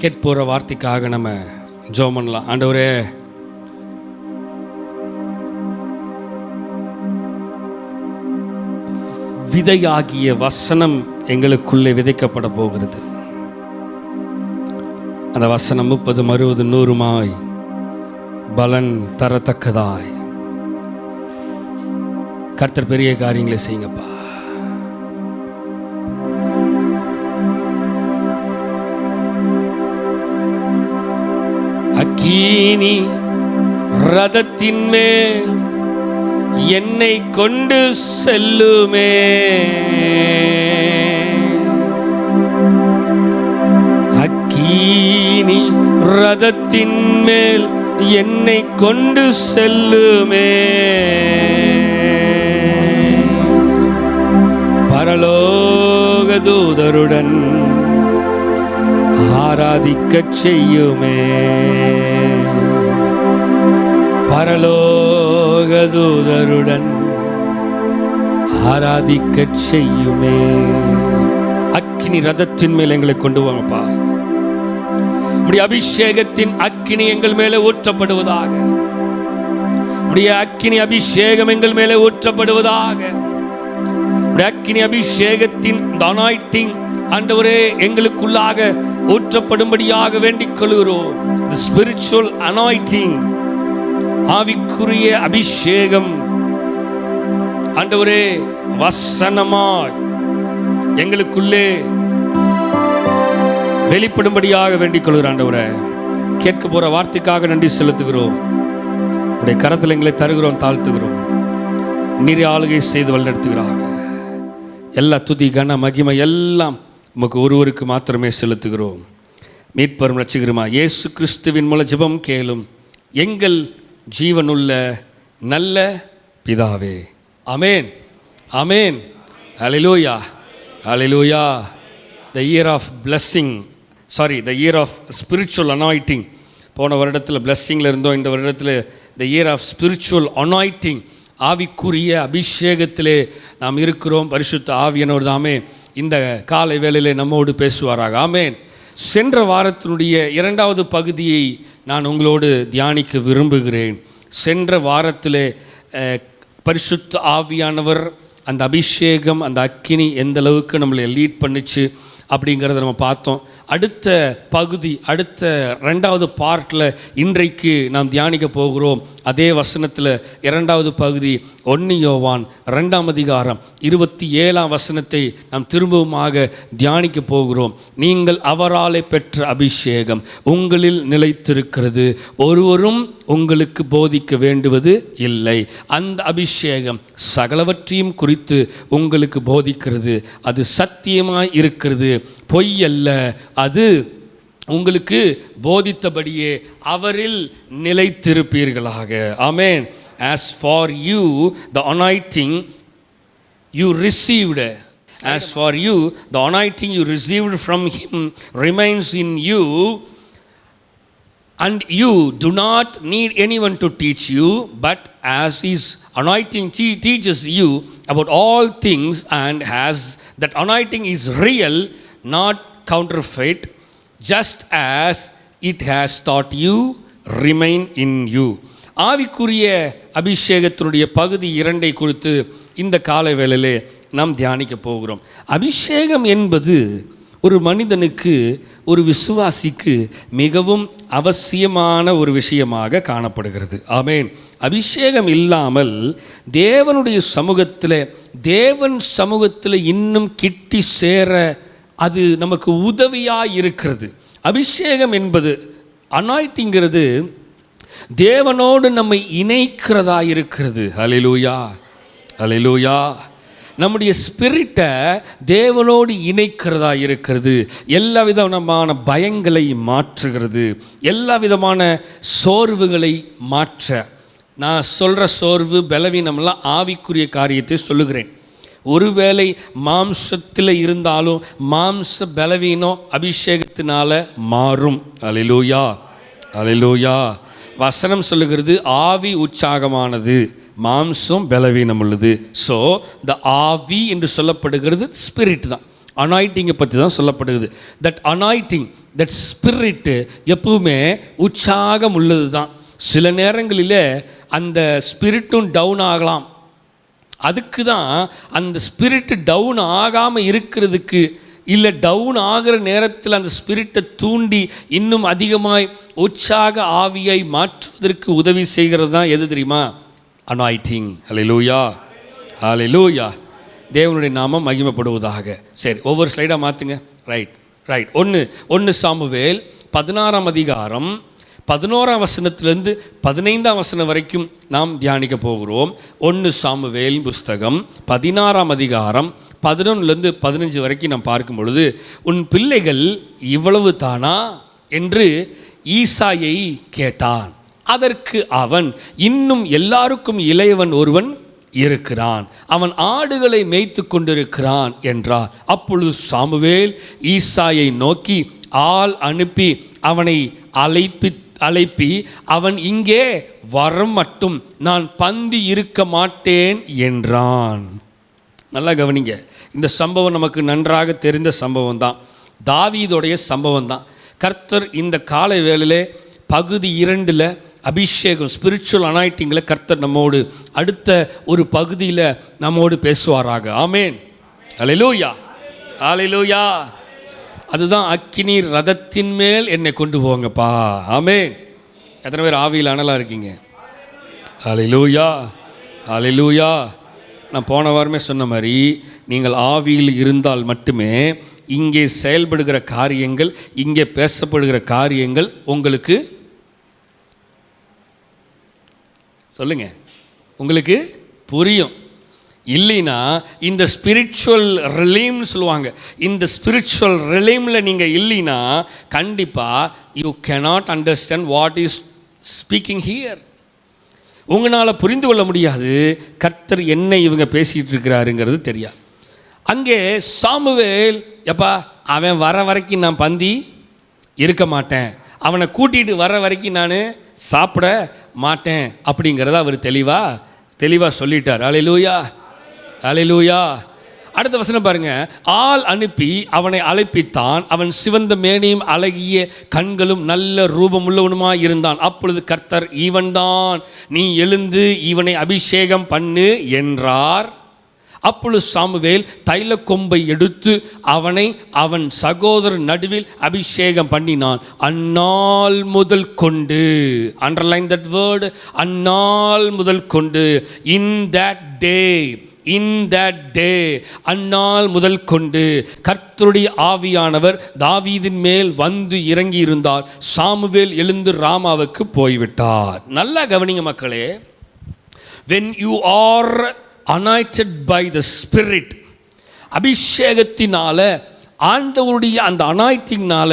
கேட்க போகிற வார்த்தைக்காக நம்ம ஜெபம் பண்ணலாம். ஆண்டவரே, விதையாகிய வசனம் எங்களுக்குள்ளே விதைக்கப்பட போகிறது. அந்த வசனம் 30, 60, 100 பலன் தரத்தக்கதாய் கர்த்தர் பெரிய காரியங்களை செய்யுங்கப்பா. அக்கினி ரதத்தின் மேல் என்னை கொண்டு செல்லுமே, அக்கினி ரதத்தின் மேல் என்னை கொண்டு செல்லுமே, பரலோக தூதருடன் ஆராதிக்கச் செய்யுமே, பரலோக தூதருடன் ஆராதிக்கச் செய்யுமே. அக்கினி ரதத்தின் மேல் எங்களை கொண்டு வாங்கப்பா. உடைய அபிஷேகத்தின் அக்கினி எங்கள் மேலே ஊற்றப்படுவதாக. உடைய அக்கினி அபிஷேகம் எங்கள் மேலே ஊற்றப்படுவதாக. உடைய அக்கினி அபிஷேகத்தின் அனாயிண்டிங் ஆண்டவரே எங்களுக்குள்ளாக ஊற்றப்படும்படியாக வேண்டிக் கொள்கிறோம். The spiritual anointing, ஆவிக்குரிய அபிஷேகம் ஆண்டவரே வசனமாய் எங்களுக்குள்ளே வெளிப்படும்படியாக வேண்டிக் கொள்கிறோம். ஆண்டவரே, கேட்க போற வார்த்தைக்காக நன்றி செலுத்துகிறோம். உடைய கரத்தில் எங்களை தருகிறோம், தாழ்த்துகிறோம். நீர் ஆளுகை செய்து வழிநடத்துகிறாங்க. எல்லா துதி கன மகிமை எல்லாம் உமக்கு ஒருவருக்கு மாத்திரமே செலுத்துகிறோம். மீட்பரும் ரட்சகருமா இயேசு கிறிஸ்துவின் மூலம் ஜெபம் கேளும் எங்கள் ஜீவனுள்ள நல்ல பிதாவே. ஆமென், ஆமென். ஹல்லேலூயா, ஹல்லேலூயா. The year of blessing, the year of spiritual anointing. போன வருடத்தில் பிளஸ்ஸிங்கில் இருந்தோம். இந்த வருடத்தில் the year of spiritual anointing, ஆவிக்குரிய அபிஷேகத்திலே நாம் இருக்கிறோம். பரிசுத்த ஆவியானவர் தாமே இந்த காலை வேளையிலே நம்மோடு பேசுவாராக. ஆமென். சென்ற வாரத்தினுடைய 2வது பகுதியை நான் உங்களோடு தியானிக்க விரும்புகிறேன். சென்ற வாரத்திலே பரிசுத்த ஆவியானவர், அந்த அபிஷேகம், அந்த அக்கினி எந்த அளவுக்கு நம்மளை லீட் பண்ணிச்சு அப்படிங்கிறத நம்ம பார்த்தோம். அடுத்த பகுதி, அடுத்த 2வது பார்ட்டில் இன்றைக்கு நாம் தியானிக்க போகிறோம். அதே வசனத்தில் 2வது பகுதி 1 யோவான் 2ஆம் அதிகாரம் 27ஆம் வசனத்தை நாம் திரும்பவுமாக தியானிக்க போகிறோம். நீங்கள் அவராலே பெற்ற அபிஷேகம் உங்களில் நிலைத்திருக்கிறது, ஒருவரும் உங்களுக்கு போதிக்க வேண்டுவது இல்லை. அந்த அபிஷேகம் சகலவற்றையும் குறித்து உங்களுக்கு போதிக்கிறது. அது சத்தியமாய் இருக்கிறது, பொய் அல்ல. அது உங்களுக்கு போதித்தபடியே அவரில் நிலைத்திருப்பீர்களாக. ஆமென். As for you the anointing you received, as for you the anointing you received from him remains in you, and you do not need anyone to teach you, but as his anointing teaches you about all things, and as that anointing is real, not counterfeit, just as it has taught you, remain in you. ஆவிக்குரிய அபிஷேகத்தினுடைய பகுதி 2 குறித்து இந்த காலை வேளையிலே நாம் தியானிக்க போகிறோம். அபிஷேகம் என்பது ஒரு மனிதனுக்கு, ஒரு விசுவாசிக்கு மிகவும் அவசியமான ஒரு விஷயமாக காணப்படுகிறது. ஆமென். அபிஷேகம் இல்லாமல் தேவனுடைய சமூகத்தில், தேவன் சமூகத்தில் இன்னும் கிட்டி சேர அது நமக்கு உதவியாக இருக்கிறது. அபிஷேகம் என்பது, அனாயிட்டிங்கிறது தேவனோடு நம்மை இணைக்கிறதா இருக்கிறது. ஹல்லேலூயா, ஹல்லேலூயா. நம்முடைய ஸ்பிரிட்டை தேவனோடு இணைக்கிறதா இருக்கிறது. எல்லா விதமான பயங்களை மாற்றுகிறது, எல்லா விதமான சோர்வுகளை மாற்ற. நான் சொல்கிற சோர்வு, பலவீனம்லாம் ஆவிக்குரிய காரியத்தை சொல்லுகிறேன். ஒருவேளை மாம்சத்தில் இருந்தாலும் மாம்ச பலவீனம் அபிஷேகத்தினால மாறும். அல்லேலூயா, அல்லேலூயா. வசனம் சொல்லுகிறது ஆவி உற்சாகமானது, மாம்சம் பலவீனம் உள்ளது. ஸோ த ஆவி என்று சொல்லப்படுகிறது ஸ்பிரிட் தான். அனாயிட்டிங்கை பற்றி தான் சொல்லப்படுகிறது. தட் அனாயிட்டிங், தட் ஸ்பிரிட்டு எப்பவுமே உற்சாகம் உள்ளது தான். சில நேரங்களில் அந்த ஸ்பிரிட்டும் டவுன் ஆகலாம். அதுக்கு தான் அந்த ஸ்பிரிட்டு டவுன் ஆகாமல் இருக்கிறதுக்கு, இல்லை டவுன் ஆகிற நேரத்தில் அந்த ஸ்பிரிட்டை தூண்டி இன்னும் அதிகமாய் உற்சாக ஆவியை மாற்றுவதற்கு உதவி செய்கிறது தான் எது தெரியுமா? அனாயிட்டிங். ஹல்லேலூயா, ஹல்லேலூயா. தேவனுடைய நாமம் மகிமைப்படுவதாக. சரி, ஒவ்வொரு ஸ்லைடாக மாற்றுங்க. ரைட். 1 சாமுவேல் 16ஆம் அதிகாரம் 11ஆம் வசனத்திலிருந்து 15ஆம் வசனம் வரைக்கும் நாம் தியானிக்க போகிறோம். 1 சாமுவேல் புஸ்தகம் 16ஆம் அதிகாரம் 11லேருந்து 15 வரைக்கும் நாம் பார்க்கும் பொழுது, உன் பிள்ளைகள் இவ்வளவு தானா என்று ஈசாயை கேட்டான். அதற்கு அவன், இன்னும் எல்லாருக்கும் இளையவன் ஒருவன் இருக்கிறான், அவன் ஆடுகளை மேய்த்து கொண்டிருக்கிறான் என்றார். அப்பொழுது சாமுவேல் ஈசாயை நோக்கி ஆள் அனுப்பி அவனை அழைப்பி அவன் இங்கே வரம் மட்டும் நான் பந்தி இருக்க மாட்டேன் என்றான். நல்லா கவனிங்க, இந்த சம்பவம் நமக்கு நன்றாக தெரிந்த சம்பவம் தான். தாவீதுடைய சம்பவம் தான். கர்த்தர் இந்த காலை வேளையிலே பகுதி 2 அபிஷேகம், ஸ்பிரிச்சுவல் அனாயிட்டிங்கில் கர்த்தர் நம்மோடு அடுத்த ஒரு பகுதியில் நம்மோடு பேசுவாராக. ஆமேன். ஹல்லேலூயா, ஹல்லேலூயா. அதுதான் அக்கினி ரதத்தின் மேல் என்னை கொண்டு போங்கப்பா. ஆமேன். எத்தனை பேர் ஆவியில் அனலாக இருக்கீங்க? ஹல்லேலூயா, ஹல்லேலூயா. நான் போன வாரமே சொன்ன மாதிரி, நீங்கள் ஆவியில் இருந்தால் மட்டுமே இங்கே செயல்படுகிற காரியங்கள், இங்கே பேசப்படுகிற காரியங்கள் உங்களுக்கு சொல்லுங்க, உங்களுக்கு புரியும். இல்லைன்னா இந்த ஸ்பிரிச்சுவல் ரிலீம்னு சொல்லுவாங்க, இந்த ஸ்பிரிச்சுவல் ரிலீமில் நீங்கள் இல்லைன்னா கண்டிப்பாக you cannot understand what is speaking here. உங்களால் புரிந்து கொள்ள முடியாது கர்த்தர் என்ன இவங்க பேசிகிட்டு இருக்கிறாருங்கிறது தெரியாது. அங்கே சாமுவேல், எப்பா அவன் வர வரைக்கும் நான் பந்தி இருக்க மாட்டேன், அவனை கூட்டிகிட்டு வர வரைக்கும் நான் சாப்பிட மாட்டேன் அப்படிங்கிறத அவர் தெளிவாக சொல்லிட்டார். ஹல்லேலூயா, ஹல்லேலூயா. அடுத்த வசனம் பாருங்க. ஆள் அனுப்பி அவனை அழைப்பித்தான். அவன் சிவந்த மேனியும் அழகிய கண்களும் நல்ல ரூபமுள்ளவனுமாய் இருந்தான். அப்பொழுது கர்த்தர், இவன்தான், நீ எழுந்து இவனை அபிஷேகம் பண்ணு என்றார். அப்பொழுது சாமுவேல் தைல கொம்பை எடுத்து அவனை அவன் சகோதரர் நடுவில் அபிஷேகம் பண்ணினான். அந்நாள் முதல் கொண்டு, அண்டர்லைன் தட் வேர்டு, அந்நாள் முதல் கொண்டு, இன் தட் டே, அந்நாள் முதல் கொண்டு கர்த்தருடைய ஆவியானவர் தாவீதின் மேல் வந்து இறங்கி இருந்தார். சாமுவேல் எழுந்து ராமாவுக்கு போய்விட்டார். நல்லா கவனிங்க மக்களே. when you are anointed by the Spirit, அபிஷேகத்தினால, ஆண்டவருடைய அந்த அனாயிட்டிங்னால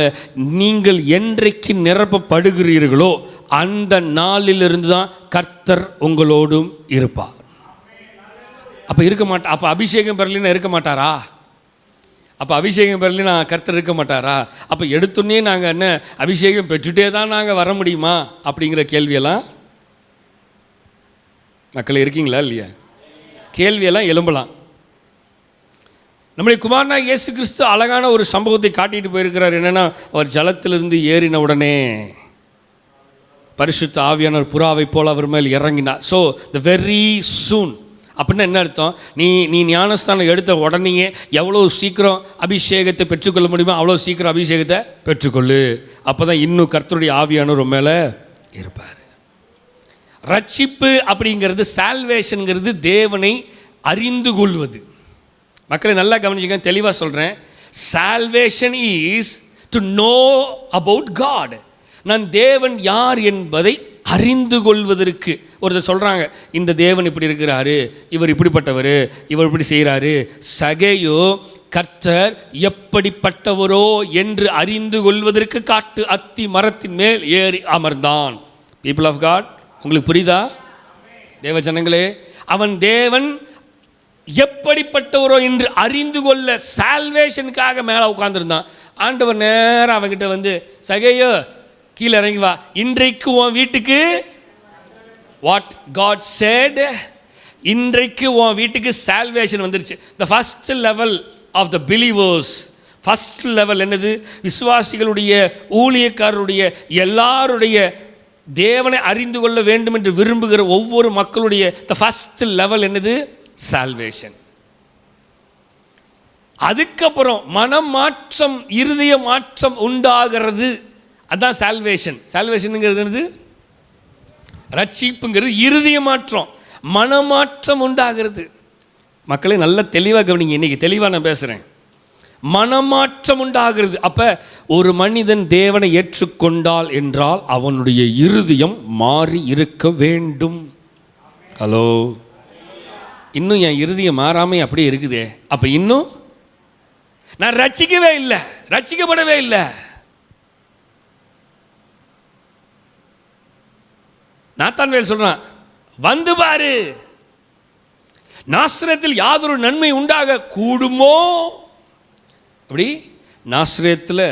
நீங்கள் என்றைக்கு நிரப்பப்படுகிறீர்களோ அந்த நாளிலிருந்து தான் கர்த்தர் உங்களோடும் இருப்பார். அப்போ அப்போ அபிஷேகம் பெறலைன்னா இருக்க மாட்டாரா? அப்போ அபிஷேகம் பெறலைன்னா கர்த்தர் இருக்க மாட்டாரா? அப்போ எடுத்துன்னே நாங்கள் என்ன அபிஷேகம் பெற்றுட்டே தான் நாங்கள் வர முடியுமா அப்படிங்கிற கேள்வியெல்லாம் மக்கள் இருக்கீங்களா இல்லையா? கேள்வியெல்லாம் எழும்பலாம். நம்முடைய குமாரனாகிய இயேசு கிறிஸ்து அழகான ஒரு சம்பவத்தை காட்டிட்டு போயிருக்கிறார். என்னென்னா, அவர் ஜலத்திலிருந்து ஏறின உடனே பரிசுத்த ஆவியானவர் புறாவை போல் அவர் மேல் இறங்கினார். ஸோ த வெரி சூன் அப்படின்னா என்ன அர்த்தம்? நீ ஞானஸ்தானம் எடுத்த உடனேயே எவ்வளோ சீக்கிரம் அபிஷேகத்தை பெற்றுக்கொள்ள முடியுமோ அவ்வளோ சீக்கிரம் அபிஷேகத்தை பெற்றுக்கொள்ளு. அப்போ தான் இன்னும் கர்த்தருடைய ஆவியானவர் மேலே இருப்பார். ரட்சிப்பு அப்படிங்கிறது, சால்வேஷனுங்கிறது தேவனை அறிந்து கொள்வது. மக்களை நல்லா கவனிச்சுங்க, தெளிவாக சொல்கிறேன். Salvation is to know about God. நான் தேவன் யார் என்பதை அறிந்து கொள்வதற்கு. ஒருத்தர் சொல்கிறாங்க, இந்த தேவன் இப்படி இருக்கிறாரு, இவர் இப்படிப்பட்டவர், இவர் இப்படி செய்கிறாரு. சகேயோ கர்த்தர் எப்படிப்பட்டவரோ என்று அறிந்து கொள்வதற்கு காட்டு அத்தி மரத்தின் மேல் ஏறி அமர்ந்தான். பீப்புள் ஆஃப் காட், உங்களுக்கு புரியுதா? தேவ ஜனங்களே, அவன் தேவன் எப்படிப்பட்டவரோ என்று அறிந்து கொள்ள சால்வேஷனுக்காக மேலே உட்கார்ந்துருந்தான். ஆண்டவர் நேரம் அவன்கிட்ட வந்து, சகேயோ கீழே இறங்கி வா, இன்றைக்கு உன் வீட்டுக்கு, வாட் காட் said, இன்றைக்கு உன் வீட்டுக்கு சால்வேஷன் வந்துருச்சு. The first level of the believers first level என்னது? விசுவாசிகளுடைய, ஊழியக்காரருடைய, எல்லாருடைய தேவனை அறிந்து கொள்ள வேண்டும் என்று விரும்புகிற ஒவ்வொரு மக்களுடைய த ஃபஸ்ட் லெவல் என்னது? சால்வேஷன். அதுக்கப்புறம் மனம் மாற்றம், இருதய மாற்றம் உண்டாகிறது. அதுதான் சால்வேஷன். சால்வேஷனுங்கிறது என்னது? ரட்சிப்புங்கிறது இருதய மாற்றம், மனமாற்றம் உண்டாகிறது. மக்களை நல்ல தெளிவாக கவனிங்க, இன்னைக்கு தெளிவாக நான் பேசுகிறேன். மனமாற்றம் உண்டாகிறது. அப்போ ஒரு மனிதன் தேவனை ஏற்றுக்கொண்டால் என்றால் அவனுடைய இருதயம் மாறி இருக்க வேண்டும். ஹலோ, இன்னும் என் இருதயம் மாறாமல் அப்படியே இருக்குதே, அப்போ இன்னும் நான் ரட்சிக்கவே இல்லை, ரட்சிக்கப்படவே இல்லை. நாத்தான்வேல் சொல்றான், வந்து பாரு, நாசரேத்தில் யாதொரு நன்மை உண்டாக கூடுமோ? அப்படி நாசரேத்தில்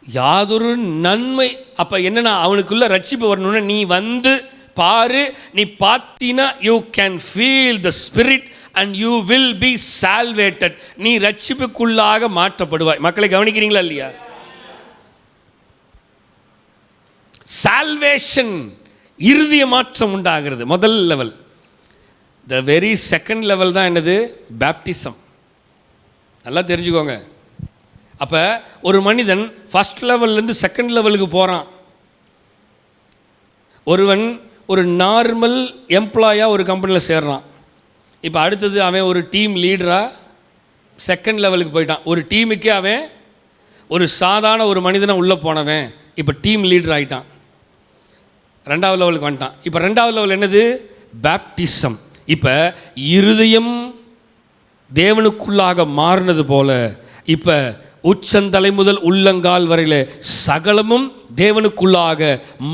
யாதொரு நன்மை, அப்போ என்னன்னா அவனுக்குள்ள ரட்சிப்பு வரணும்னா நீ வந்து பாரு. நீ பார்த்தீன்னா you can feel the spirit and you will be salvated. நீ ரட்சிப்புக்குள்ளாக மாற்றப்படுவாய். மக்களை கவனிக்கிறீங்களா இல்லையா? சால்வேஷன், இருதய மாற்றம் உண்டாகிறது முதல் level. The very second level தான் என்னது? பேப்டிசம். நல்லா தெரிஞ்சுக்கோங்க. அப்போ ஒரு மனிதன் ஃபஸ்ட் லெவல்லேருந்து செகண்ட் லெவலுக்கு போகிறான். ஒருவன் ஒரு நார்மல் எம்ப்ளாயாக ஒரு கம்பெனியில் சேர்றான். இப்போ அடுத்தது அவன் ஒரு டீம் லீடராக செகண்ட் லெவலுக்கு போயிட்டான். ஒரு டீமுக்கே அவன் ஒரு சாதாரண ஒரு மனிதனை உள்ளே போனவன் இப்போ டீம் லீடர் ஆகிட்டான். ரெண்டாவது லெவலுக்கு வந்துட்டான். இப்போ ரெண்டாவது லெவல் என்னது? பேப்டிசம். இப்போ இருதயம் தேவனுக்குள்ளாக மாறினது போல இப்போ உச்சந்தலை முதல் உள்ளங்கால் வரையில் சகலமும் தேவனுக்குள்ளாக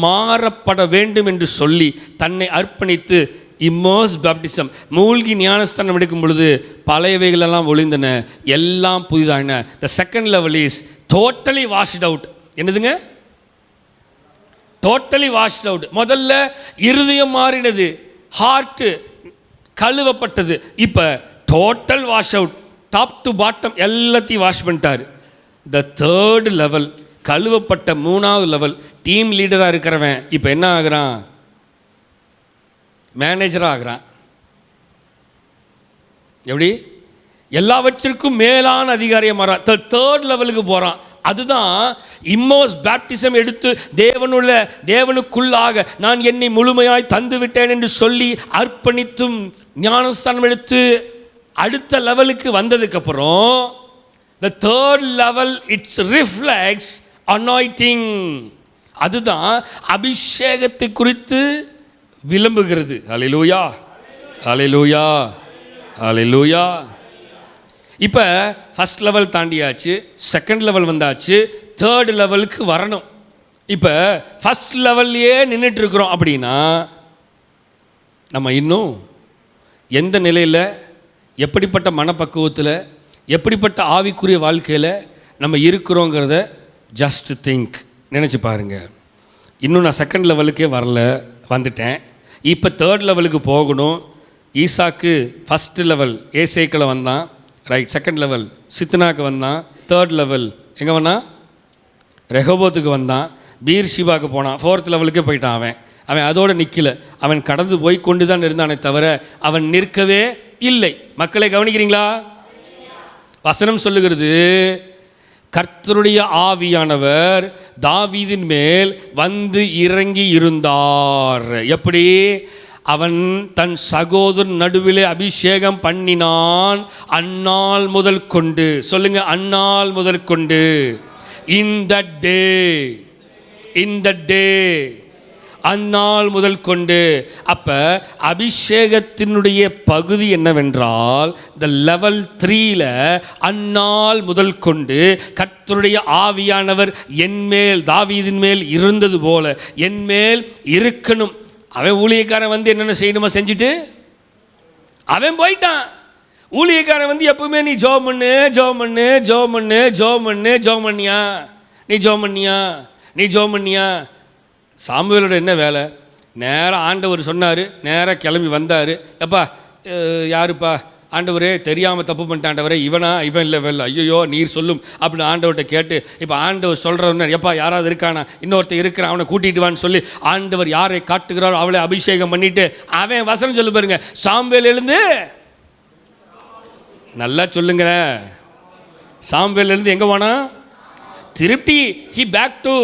மாறப்பட வேண்டும் என்று சொல்லி தன்னை அர்ப்பணித்து இம்மர்ஸ் பேப்டிசம், மூழ்கி ஞானஸ்தானம் எடுக்கும் பொழுது பழையவைகளெல்லாம் ஒளிந்தன, எல்லாம் புதிதாயின. The second level is totally washed out. என்னதுங்க? Totally washed out. முதல்ல இருதயம் மாறினது, ஹார்ட்டு கழுவப்பட்டது. இப்போ total wash out, top to bottom எல்லாத்தையும் வாஷ் பண்ணிட்டார். த தேர்ட் லெவல், கழுவப்பட்ட மூணாவது லெவல், டீம் லீடராக இருக்கிறவன் இப்போ என்ன ஆகுறான்? மேனேஜராக ஆகிறான். எப்படி? எல்லாவற்றிற்கும் மேலான அதிகாரியாக மாறான். தேர்ட் லெவலுக்கு போகிறான். அதுதான் இம்மர்ஸ் பேப்டிசம் எடுத்து தேவனுக்குள்ளாக நான் என்னை முழுமையாய் தந்து விட்டேன் என்று சொல்லி அர்ப்பணித்தும் ஞானஸ்தானம் எடுத்து அடுத்த லெவலுக்கு வந்ததுக்கப்புறம் the third level it reflects anointing. அதுதான் அபிஷேகத்தை குறித்து விளம்புகிறது. ஹல்லேலூயா, ஹல்லேலூயா, ஹல்லேலூயா. இப்போ ஃபஸ்ட் லெவல் தாண்டியாச்சு, செகண்ட் லெவல் வந்தாச்சு, தேர்ட் லெவலுக்கு வரணும். இப்போ ஃபஸ்ட் லெவல்லையே நின்றுட்டு இருக்கிறோம் அப்படின்னா நம்ம இன்னும் எந்த நிலையில், எப்படிப்பட்ட மனப்பக்குவத்தில், எப்படிப்பட்ட ஆவிக்குரிய வாழ்க்கையில் நம்ம இருக்கிறோங்கிறத ஜஸ்ட் திங்க், நினச்சி பாருங்கள். இன்னும் நான் செகண்ட் லெவலுக்கே வந்துட்டேன். இப்போ தேர்ட் லெவலுக்கு போகணும். ஈசாக்கு ஃபஸ்ட்டு லெவல் ஏசேக்கில் வந்தான், ரைட். செகண்ட் லெவல் சித்னாக்கு வந்தான். தேர்ட் லெவல் எங்கே வந்தான்? ரெகோபோத்துக்கு வந்தான். பீர்ஷிபாவுக்கு போனான். ஃபோர்த் லெவலுக்கே போயிட்டான். அவன் அதோடு நிற்கலை. அவன் கடந்து போய் கொண்டு தான் இருந்தானே தவிர அவன் நிற்கவே இல்லை. மக்களை கவனிக்கிறீங்களா? வசனம் சொல்லுகிறது, கர்த்தருடைய ஆவியானவர் தாவீதின் மேல் வந்து இறங்கி இருந்தார். எப்படி? அவன் தன் சகோதரன் நடுவிலே அபிஷேகம் பண்ணினான். அந்நாள் முதல் கொண்டு, சொல்லுங்க, அந்நாள் முதல் கொண்டு, இன் த டே, அந்நாள் முதல் கொண்டு. அப்போ அபிஷேகத்தினுடைய பகுதி என்னவென்றால், இந்த லெவல் 3ல் அந்நாள் முதல் கொண்டு கர்த்தருடைய ஆவியானவர் என்மேல், தாவீதின் மேல் இருந்தது போல என்மேல் இருக்கணும். அவன் ஊழியக்காரன் வந்து என்னென்ன செய்யணுமோ செஞ்சுட்டு அவன் போயிட்டான். ஊழியக்காரன் வந்து எப்பவுமே நீ ஜோம் பண்ணு, ஜோம் பண்ணு, ஜோம் பண்ணு, ஜோம் பண்ணு, ஜோம் பண்ணியா, நீ ஜோம் பண்ணியா, நீ ஜோம் பண்ணியா. சாமுவேலோட என்ன வேலை? நேராக ஆண்டவர் சொன்னார், நேராக கிளம்பி வந்தார். எப்பா யாருப்பா ஆண்டவரே தெரியாமல் தப்பு பண்ணிட்டேன் ஆண்டவரே, இவன் இல்லை ஐயோ நீர் சொல்லும் அப்படின்னு ஆண்டவர்கிட்ட கேட்டு, இப்போ ஆண்டவர் சொல்கிறவன எப்பா யாராவது இருக்கானா, இன்னொருத்தர் இருக்கிறான் அவனை கூட்டிகிட்டு வான்னு சொல்லி ஆண்டவர் யாரை காட்டுகிறாரோ அவளை அபிஷேகம் பண்ணிட்டு அவன் வசனம் சொல்லு பாருங்க, சாமுவேல் எழுந்து, நல்லா சொல்லுங்க, சாமுவேல் எழுந்து எங்கே போனா, திருப்பி he back to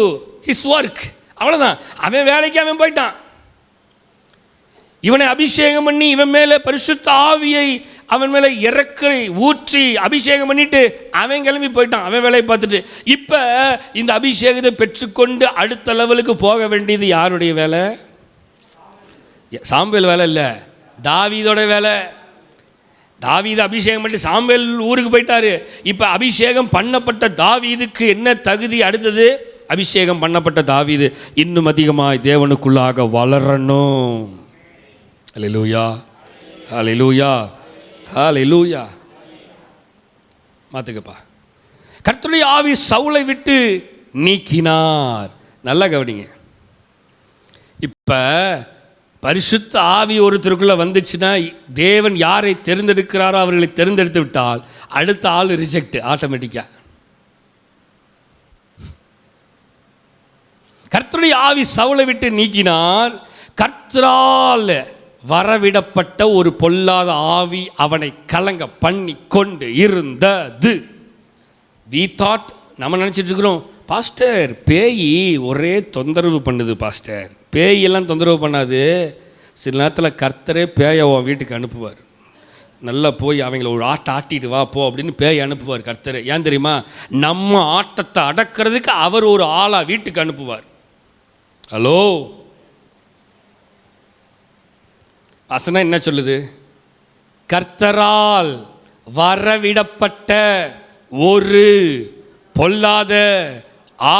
his work. அவ்வளோதான், அவன் வேலைக்கு அவன் போயிட்டான். இவனை அபிஷேகம் பண்ணி இவன் மேலே பரிசுத்த ஆவியை அவன் மேலே இறக்கை ஊற்றி அபிஷேகம் பண்ணிட்டு அவன் கிளம்பி போயிட்டான், அவன் வேலையை பார்த்துட்டு. இப்போ இந்த அபிஷேகத்தை பெற்றுக்கொண்டு அடுத்த லெவலுக்கு போக வேண்டியது யாருடைய வேலை? சாமுவேல் வேலை இல்லை, தாவீதோட வேலை. தாவீது அபிஷேகம் பண்ணி சாமுவேல் ஊருக்கு போயிட்டாரு. இப்போ அபிஷேகம் பண்ணப்பட்ட தாவீதுக்கு என்ன தகுதி? அடுத்தது அபிஷேகம் பண்ணப்பட்ட தாவீது இன்னும் அதிகமாய் தேவனுக்குள்ளாக வளரணும். ஹல்லேலூயா, ஹல்லேலூயா, ஹல்லேலூயா. மாத்துக்கப்பா. கர்த்தருடைய ஆவி சவுலை விட்டு நீக்கினார். நல்லா கவனிங்க. இப்போ பரிசுத்த ஆவி ஒருத்தருக்குள்ளே வந்துச்சுன்னா தேவன் யாரை தேர்ந்தெடுக்கிறாரோ அவர்களை தேர்ந்தெடுத்து விட்டால் அடுத்த ஆள் ரிஜெக்ட் ஆட்டோமேட்டிக்காக. கர்த்தருடைய ஆவி சவுலை விட்டு நீக்கினார். கர்த்தரால் வரவிடப்பட்ட ஒரு பொல்லாத ஆவி அவனை கலங்க பண்ணி கொண்டு இருந்தது. வி தாட், நம்ம நினச்சிட்டு இருக்கிறோம், பாஸ்டர் பேய் ஒரே தொந்தரவு பண்ணுது. பாஸ்டர் பேயெல்லாம் தொந்தரவு பண்ணாது. சில நேரத்தில் கர்த்தரே பேயை வீட்டுக்கு அனுப்புவார். நல்லா போய் அவங்கள ஒரு ஆட்டை ஆட்டிட்டு வா போ அப்படின்னு பேய் அனுப்புவார் கர்த்தரே. ஏன் தெரியுமா? நம்ம ஆட்டத்தை அடக்கிறதுக்கு அவர் ஒரு ஆளாக வீட்டுக்கு அனுப்புவார். ஹலோ, வசனம் என்ன சொல்லுது? கர்த்தரால் வரவிடப்பட்ட ஒரு பொல்லாத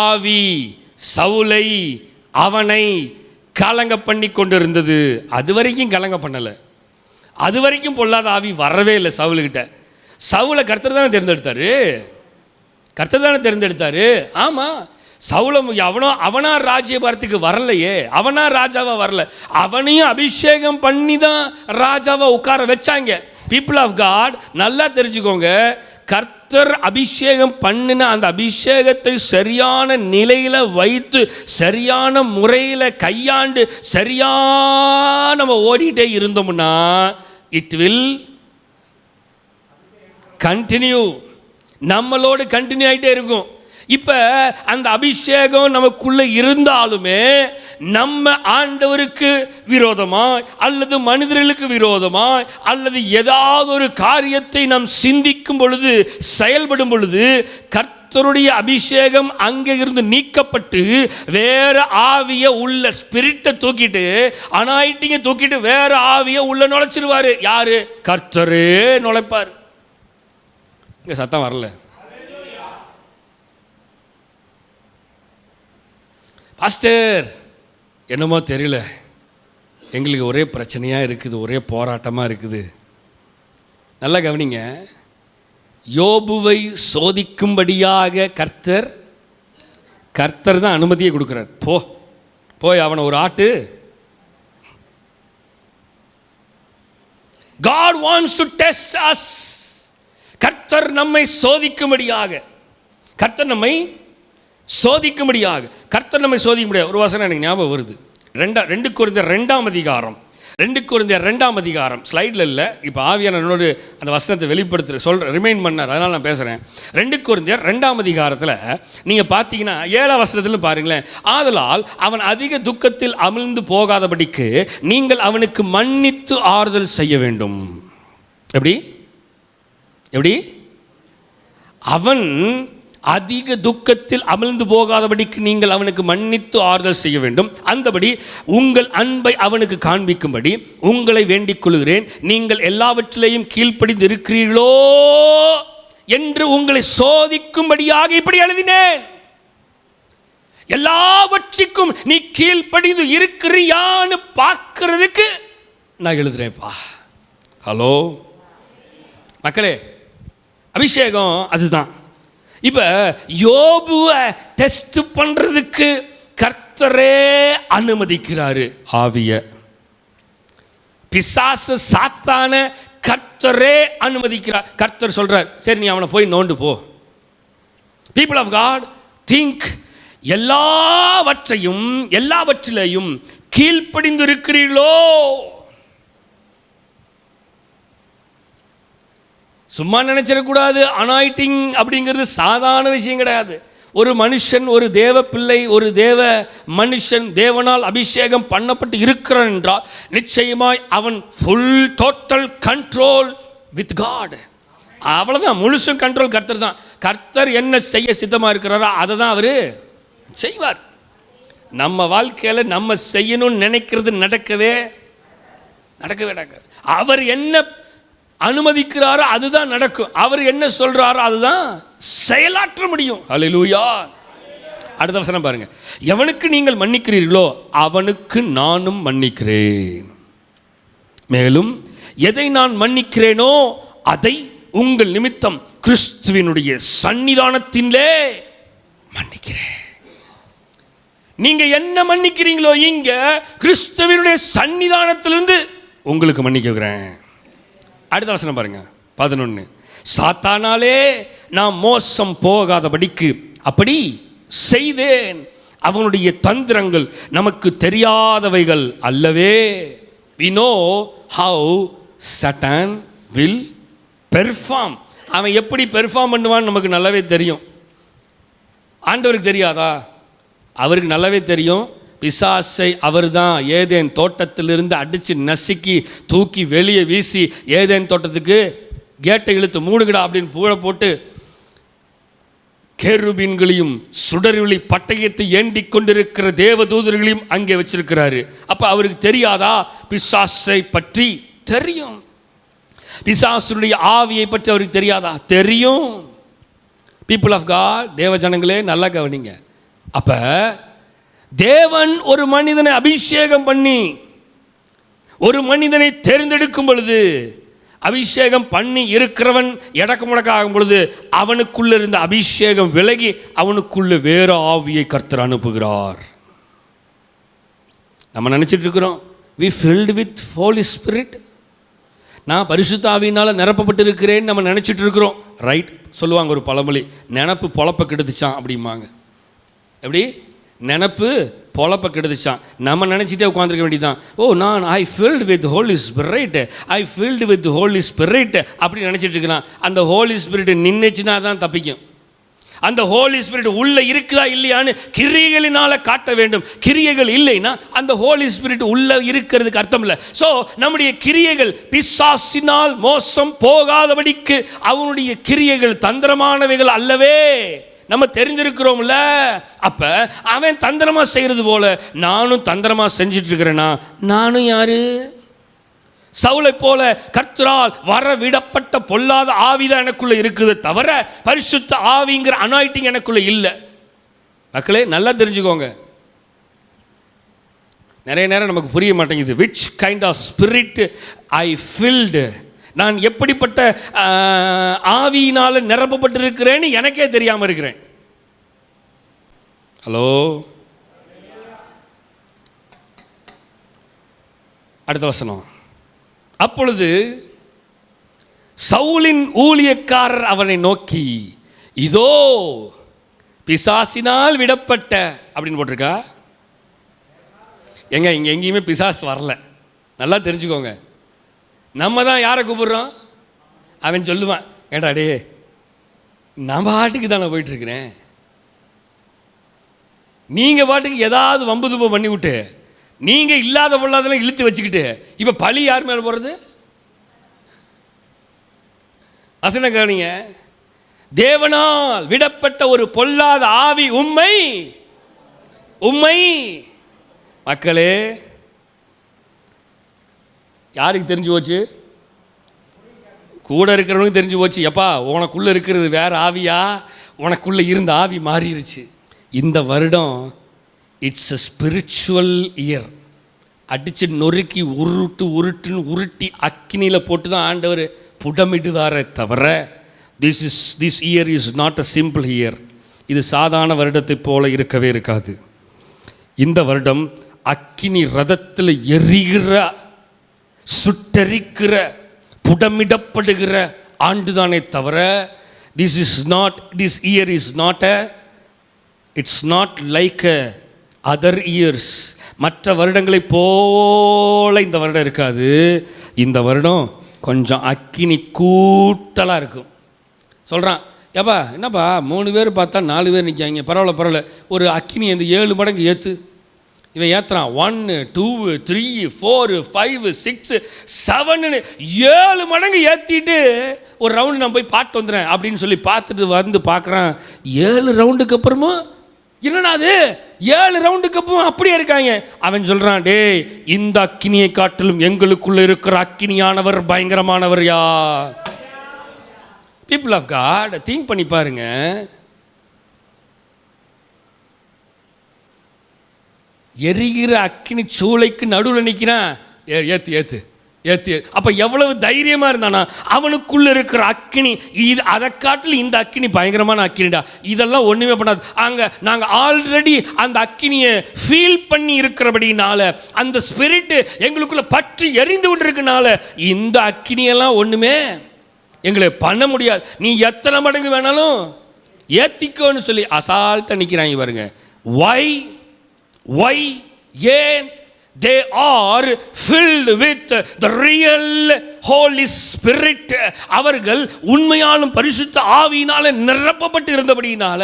ஆவி சவுலை அவனை கலங்க பண்ணி கொண்டிருந்தது. அது வரைக்கும் கலங்க பண்ணலை, அது வரைக்கும் பொல்லாத ஆவி வரவே இல்லை சவுலுக்கிட்ட. சவுலை கர்த்தர் தானே தேர்ந்தெடுத்தாரு, கர்த்தர் தானே தேர்ந்தெடுத்தாரு. ஆமாம், சவுலம் அவனா ராஜ்யபாரத்துக்கு வரலையே, அவனா ராஜாவா வரல, அவனையும் அபிஷேகம் பண்ணி தான் ராஜாவை உட்கார வச்சாங்க. பீப்புள் ஆஃப் காட் நல்லா தெரிஞ்சுக்கோங்க, கர்த்தர் அபிஷேகம் பண்ணின அந்த அபிஷேகத்தை சரியான நிலையில் வைத்து சரியான முறையில் கையாண்டு சரியாக நம்ம ஓடிட்டே இருந்தோம்னா இட் வில் கண்டினியூ, நம்மளோடு கண்டினியூ ஆகிட்டே இருக்கும். இப்போ அந்த அபிஷேகம் நமக்குள்ளே இருந்தாலுமே நம்ம ஆண்டவருக்கு விரோதமாய் அல்லது மனிதர்களுக்கு விரோதமாய் அல்லது ஏதாவது ஒரு காரியத்தை நாம் சிந்திக்கும் பொழுது செயல்படும் பொழுது கர்த்தருடைய அபிஷேகம் அங்கே இருந்து நீக்கப்பட்டு வேற ஆவியை உள்ள ஸ்பிரிட்டை தூக்கிட்டு அனாயிட்டிங்க தூக்கிட்டு வேற ஆவியை உள்ள நுழைச்சிருவாரு. யாரு? கர்த்தரே நுழைப்பார். இங்கே சத்தம் வரல. பாஸ்டர் என்னமோ தெரியல, எங்களுக்கு ஒரே பிரச்சனையாக இருக்குது, ஒரே போராட்டமாக இருக்குது. நல்லா கவனிங்க, யோபுவை சோதிக்கும்படியாக கர்த்தர் தான் அனுமதியை கொடுக்குறார். போய் அவனை ஒரு ஆட்டு. God wants to test us. கர்த்தர் நம்மை சோதிக்கும்படியாக, கர்த்தர் நம்மை சோதிக்க முடியாது. ஒரு வசனம் எனக்கு ஞாபகம் வருது. 2 கொரிந்தியர் 2 அதிகாரம் ஸ்லைடில் இல்லை, இப்போ ஆவியானவரோடு அந்த வசனத்தை வெளிப்படுத்த ரிமைண்ட் பண்ணார், அதனால் நான் பேசுகிறேன். 2 கொரிந்தியர் 2 அதிகாரத்தில் நீங்கள் பார்த்தீங்கன்னா 7 வசனத்தில் பாருங்களேன். ஆதலால் அவன் அதிக துக்கத்தில் அமிழ்ந்து போகாதபடிக்கு நீங்கள் அவனுக்கு மன்னித்து ஆறுதல் செய்ய வேண்டும். எப்படி அவன் அதிக துக்கத்தில் அமிழ்ந்து போகாதபடிக்கு நீங்கள் அவனுக்கு மன்னித்து ஆறுதல் செய்ய வேண்டும். அந்தபடி உங்கள் அன்பை அவனுக்கு காண்பிக்கும்படி உங்களை வேண்டிக் கொள்கிறேன். நீங்கள் எல்லாவற்றிலையும் கீழ்ப்படிந்து இருக்கிறீர்களோ என்று உங்களை சோதிக்கும்படியாக இப்படி எழுதினேன். எல்லாவற்றிற்கும் நீ கீழ்ப்படிந்து இருக்கிறியான்னு பார்க்கறதுக்கு நான் எழுதுறேன்ப்பா. ஹலோ மக்களே, அபிஷேகம் அதுதான். இப்போ யோபுவை டெஸ்ட் பண்ணுறதுக்கு கர்த்தரே அனுமதிக்கிறாரு ஆவிய. பிசாசு சாத்தான கர்த்தரே அனுமதிக்கிறார். கர்த்தர் சொல்றார், சரி நீ அவனை போய் நோண்டு போ. பீப்புள் ஆஃப் காட், திங்க் எல்லாவற்றிலையும் கீழ்ப்படிந்து இருக்கிறீர்களோ? சும்மா நினைச்சிடக்கூடாது. அனாயிட்டிங் அப்படிங்கிறது சாதாரண விஷயம் கிடையாது. ஒரு மனுஷன், ஒரு தேவ பிள்ளை, ஒரு தேவ மனுஷன் தேவனால் அபிஷேகம் பண்ணப்பட்டு இருக்கிறான் என்றால் நிச்சயமாய் அவன் full total control with God. அவ்வளோதான், முழுசும் கண்ட்ரோல் கர்த்தர் தான். கர்த்தர் என்ன செய்ய சித்தமாக இருக்கிறாரோ அதை தான் அவர் செய்வார். நம்ம வாழ்க்கையில் நம்ம செய்யணும்னு நினைக்கிறது நடக்கவே நடக்காது. அவர் என்ன அனுமதிக்கிறாரோ அதுதான் நடக்கும். அவர் என்ன சொல்றாரோ அதுதான் செயலாற்ற முடியும். ஹல்லேலூயா. அடுத்த வசனம் பாருங்க. எவனுக்கு நீங்கள் மன்னிக்கிறீர்களோ அவனுக்கு நானும் மன்னிக்கிறேன். மேலும் எதை நான் மன்னிக்கிறேனோ அதை உங்கள் நிமித்தம் கிறிஸ்துவினுடைய சன்னிதானத்திலே மன்னிக்கிறேன். நீங்க என்ன மன்னிக்கிறீங்களோ இங்க கிறிஸ்துவினுடைய சன்னிதானத்திலிருந்து உங்களுக்கு மன்னிக்கிறேன். அடுத்த வசனம் பாருங்க, 11. சாத்தானாலே நாம் மோசம் போகாதபடிக்கு அப்படி செய்தேன். அவனுடைய தந்திரங்கள் நமக்கு தெரியாதவைகள் அல்லவே. we know how Satan will perform. அவன் எப்படி பெர்ஃபார்ம் பண்ணுவான்னு நமக்கு நல்லாவே தெரியும். ஆண்டவருக்கு தெரியாதா? அவருக்கு நல்லாவே தெரியும். பிசாசை அவர் தான் ஏதேன் தோட்டத்திலிருந்து அடித்து நசுக்கி தூக்கி வெளியே வீசி ஏதேன் தோட்டத்துக்கு கேட்டை இழுத்து மூடுகிடா அப்படின்னு பூழ போட்டு கேருபீன்களையும் சுடரொளி பட்டயத்தை ஏந்தி கொண்டிருக்கிற தேவதூதர்களையும் அங்கே வச்சிருக்கிறாரு. அப்போ அவருக்கு தெரியாதா? பிசாசை பற்றி தெரியும். பிசாசுடைய ஆவியை பற்றி அவருக்கு தெரியாதா? தெரியும். பீப்புள் ஆஃப் காட், தேவ ஜனங்களே நல்லா கவனிங்க. அப்போ தேவன் ஒரு மனிதனை அபிஷேகம் பண்ணி ஒரு மனிதனை தேர்ந்தெடுக்கும் பொழுது, அபிஷேகம் பண்ணி இருக்கிறவன் எடக்கு முடக்க ஆகும் பொழுது அவனுக்குள்ள இருந்த அபிஷேகம் விலகி அவனுக்குள்ள வேற ஆவியை கர்த்தர் அனுப்புகிறார். நம்ம நினைச்சிட்டு இருக்கிறோம் we filled with Holy Spirit, நான் பரிசுத்த ஆவியினால் நிரப்பப்பட்டு இருக்கிறேன்னு நம்ம நினச்சிட்டு இருக்கிறோம். ரைட், சொல்லுவாங்க ஒரு பழமொழி, நினப்பு பொழப்ப கெடுத்துச்சான் அப்படிம்பாங்க. எப்படி? நினப்பு பொழப்ப கெடுத்துச்சான். நம்ம நினச்சிட்டே உட்காந்துருக்க வேண்டியதான். நான் I filled with holy spirit, I filled with holy spirit அப்படி நினச்சிட்டு இருக்கிறான். அந்த ஹோலி ஸ்பிரிட் நின்றுச்சுன்னா தான் தப்பிக்கும். அந்த ஹோலி ஸ்பிரிட் உள்ள இருக்குதா இல்லையான்னு கிரியைகளினால காட்ட வேண்டும். கிரியைகள் இல்லைன்னா அந்த ஹோலி ஸ்பிரிட் உள்ள இருக்கிறதுக்கு அர்த்தம் இல்லை. ஸோ நம்முடைய கிரியைகள் பிசாசினால் மோசம் போகாதபடிக்கு அவனுடைய கிரியைகள் தந்திரமானவைகள் அல்லவே. நம்ம தெரிஞ்சிருக்கிறோம்ல. அப்ப அவன் தந்திரமா செய்யறது போல நானும் தந்திரமா செஞ்சிட்டு இருக்கிறேன்னா நானும் யாரு? சவுலை போல கர்த்தரால் வரவிடப்பட்ட பொல்லாத ஆவிதான் எனக்குள்ள இருக்குது, தவிர பரிசுத்த ஆவிங்கிற அனாயிட்டிங் எனக்குள்ள இல்லை. மக்களே நல்லா தெரிஞ்சுக்கோங்க. நிறைய நேரம் நமக்கு புரிய மாட்டேங்குது. Which kind of spirit I filled, நான் எப்படிப்பட்ட ஆவியினால நிரப்பப்பட்டிருக்கிறேன்னு எனக்கே தெரியாம இருக்கிறேன். ஹலோ, அடுத்த வசனம். அப்பொழுது சவுலின் ஊழியக்காரர் அவனை நோக்கி, இதோ பிசாசினால் விடப்பட்ட அப்படின்னு போட்டிருக்கா. எங்க இங்க எங்கேயுமே பிசாசு வரல. நல்லா தெரிஞ்சுக்கோங்க. நம்ம தான் யாரை கூப்பிடுறோம்? அவன் சொல்லுவான், ஏண்டா டே நான் பாட்டுக்கு தானே போயிட்டு இருக்கிறேன், நீங்க பாட்டுக்கு ஏதாவது வம்பு தும்பு பண்ணி விட்டு நீங்க இல்லாத பொல்லாதெல்லாம் இழுத்து வச்சுக்கிட்டு இப்ப பழி யார் மேல போறது? வசனம் கவனிங்க. தேவனால் விடப்பட்ட ஒரு பொல்லாத ஆவி உம்மை மக்களே யாருக்கு தெரிஞ்சு போச்சு? கூட இருக்கிறவனுக்கு தெரிஞ்சு போச்சு. எப்பா உனக்குள்ள இருக்கிறது வேற ஆவியா, உனக்குள்ள இருந்த ஆவி மாறிடுச்சு. இந்த வருடம் இட்ஸ் அ ஸ்பிரிச்சுவல் இயர். அடித்து நொறுக்கி உருட்டுன்னு உருட்டி அக்கினியில் போட்டு தான் ஆண்டவர் புடமிடுதாரே தவிர this year is not a simple year. இது சாதாரண வருடத்தை போல இருக்கவே இருக்காது. இந்த வருடம் அக்கினி ரதத்தில் எரிகிற சுட்டரிக்கிற புடமிடப்படுகிற ஆண்டுதானே தவிர this year is not it's not like other years. மற்ற வருடங்களை போல இந்த வருடம் இருக்காது. இந்த வருடம் கொஞ்சம் அக்கினி கூட்டலாக இருக்கும். சொல்கிறான், ஏப்பா என்னப்பா 3 பேர் பார்த்தா 4 பேர் நிற்காங்க, பரவாயில்ல, ஒரு அக்கினி இந்த 7 மடங்கு ஏற்று. இவன் ஏற்றுறான் 1 2 3 4 5 6 7 7 மடங்கு ஏற்றிட்டு ஒரு ரவுண்டு நான் போய் பார்த்து வந்துடுறேன் அப்படின்னு சொல்லி பார்த்துட்டு வந்து பார்க்குறான். 7 ரவுண்டுக்கு அப்புறமும் என்னன்னா அது 7 ரவுண்டுக்கு அப்புறம் அப்படியே இருக்காங்க. அவன் சொல்கிறான், டேய் இந்த அக்கினியை காட்டிலும் எங்களுக்குள்ள இருக்கிற அக்கினியானவர் பயங்கரமானவர் யார்? பீப்புள் ஆஃப் காட், திங்க் பண்ணி பாருங்க. எரிகிற அக்கினி சூளைக்கு நடுவில் நிற்கிறான். ஏத்து அப்போ எவ்வளவு தைரியமாக இருந்தானா? அவனுக்குள்ள இருக்கிற அக்கினி இது, அதை காட்டில் இந்த அக்கினி பயங்கரமான அக்கினிடா. இதெல்லாம் ஒன்றுமே பண்ணாது. நாங்கள் ஆல்ரெடி அந்த அக்கினியை ஃபீல் பண்ணி இருக்கிறபடினால, அந்த ஸ்பிரிட்டு எங்களுக்குள்ள பற்றி எரிந்து கொண்டு இருக்கனால இந்த அக்கினியெல்லாம் ஒன்றுமே எங்களை பண்ண முடியாது. நீ எத்தனை மடங்கு வேணாலும் ஏத்திக்கோன்னு சொல்லி அசால்ட்டாக நிற்கிறாங்க பாருங்க. Why? ஏன்? They are filled with the real Holy Spirit. அவர்கள் உண்மையாலும் பரிசுத்த ஆவியினால நிரப்பப்பட்டு இருந்தபடியினால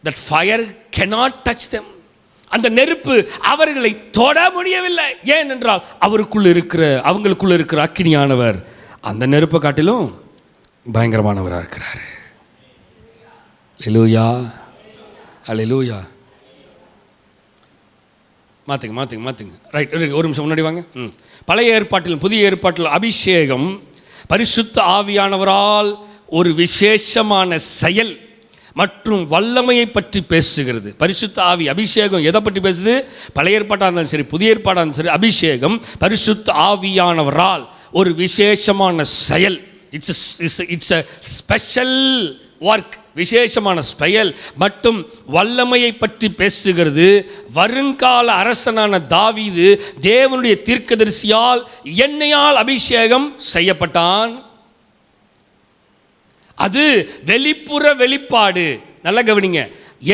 that fire cannot touch them. அந்த நெருப்பு அவர்களை தொட முடியவில்லை. ஏனென்றால் அவங்களுக்குள்ள இருக்கிற அக்கினியானவர் அந்த நெருப்பை காட்டிலும் பயங்கரமானவராக இருக்கிறார். அல்லேலூயா, அல்லேலூயா. மாற்றுங்க ரைட், ஒரு நிமிஷம் முன்னாடி வாங்க. பழைய ஏற்பாட்டிலும் புதிய ஏற்பாட்டில் அபிஷேகம் பரிசுத்த ஆவியானவரால் ஒரு விசேஷமான செயல் மற்றும் வல்லமையை பற்றி பேசுகிறது. பரிசுத்த ஆவி அபிஷேகம் எதை பற்றி பேசுது? பழைய ஏற்பாடாக இருந்தாலும் சரி, புதிய ஏற்பாடாக இருந்தாலும் சரி, அபிஷேகம் பரிசுத்த ஆவியானவரால் ஒரு விசேஷமான செயல். It's a special work. விசேஷமான செயல் மற்றும் வல்லமையை பற்றி பேசுகிறது. வருங்கால அரசனான தாவீது தேவனுடைய தீர்க்கதரிசியால் எண்ணெயால் அபிஷேகம் செய்யப்பட்டான். அது வெளிப்புற வெளிப்பாடு. நல்லா கவனிங்க,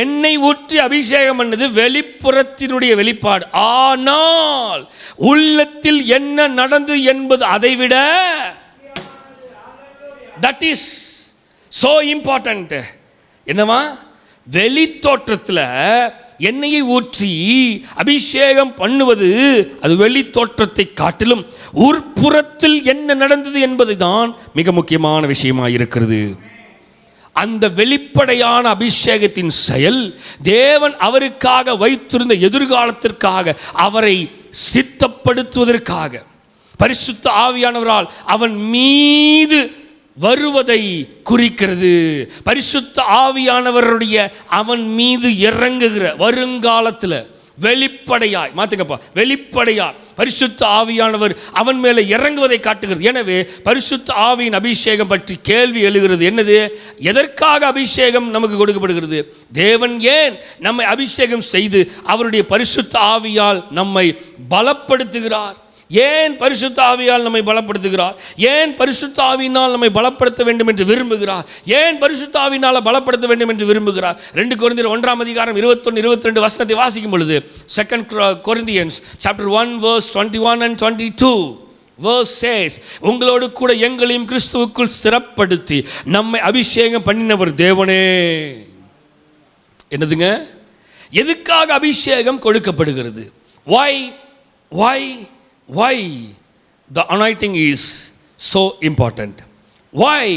எண்ணெய் ஊற்றி அபிஷேகம் பண்ணது வெளிப்புறத்தினுடைய வெளிப்பாடு. ஆனால் உள்ளத்தில் என்ன நடந்து என்பது அதைவிட தட் இஸ் so important. என்னவா? வெளி தோற்றத்தில் எண்ணெயை ஊற்றி அபிஷேகம் பண்ணுவது அது வெளி தோற்றத்தை காட்டிலும் உட்புறத்தில் என்ன நடந்தது என்பது தான் மிக முக்கியமான விஷயமாக இருக்கிறது. அந்த வெளிப்படையான அபிஷேகத்தின் செயல் தேவன் அவருக்காக வைத்திருந்த எதிர்காலத்திற்காக அவரை சித்தப்படுத்துவதற்காக பரிசுத்த ஆவியானவரால் அவன் மீது வருவதை குறிக்கிறது. பரிசுத்த ஆவியானவருடைய அவன் மீது இறங்குகிற வருங்காலத்தில் வெளிப்படையாய், மாத்துங்கப்பா, வெளிப்படையாய் பரிசுத்த ஆவியானவர் அவன் மேலே இறங்குவதை காட்டுகிறது. எனவே பரிசுத்த ஆவியின் அபிஷேகம் பற்றி கேள்வி எழுகிறது. என்னது? எதற்காக அபிஷேகம் நமக்கு கொடுக்கப்படுகிறது? தேவன் ஏன் நம்மை அபிஷேகம் செய்து அவருடைய பரிசுத்த ஆவியால் நம்மை பலப்படுத்துகிறார்? ஏன் பரிசுத்த ஆவியால் நம்மை பலப்படுத்துகிறார்? ஏன் பரிசுத்த ஆவியினால் நம்மை பலப்படுத்த வேண்டும் என்று விரும்புகிறார்? ஏன் பரிசுத்த ஆவியினால் பலப்படுத்த வேண்டும் என்று விரும்புகிறார்? 2 கொரிந்தியர் 1:21-22 வசனத்தை வாசிக்கும் பொழுது 2 Corinthians chapter 1 verse 21 and 22 verse says, உங்களோடு கூட எங்களையும் கிறிஸ்துவுக்குள் ஸ்திரப்படுத்தி நம்மை அபிஷேகம் பண்ணினவர் தேவனே. என்னதுங்க? எதுக்காக அபிஷேகம் கொடுக்கப்படுகிறது? Why the anointing is so important? Why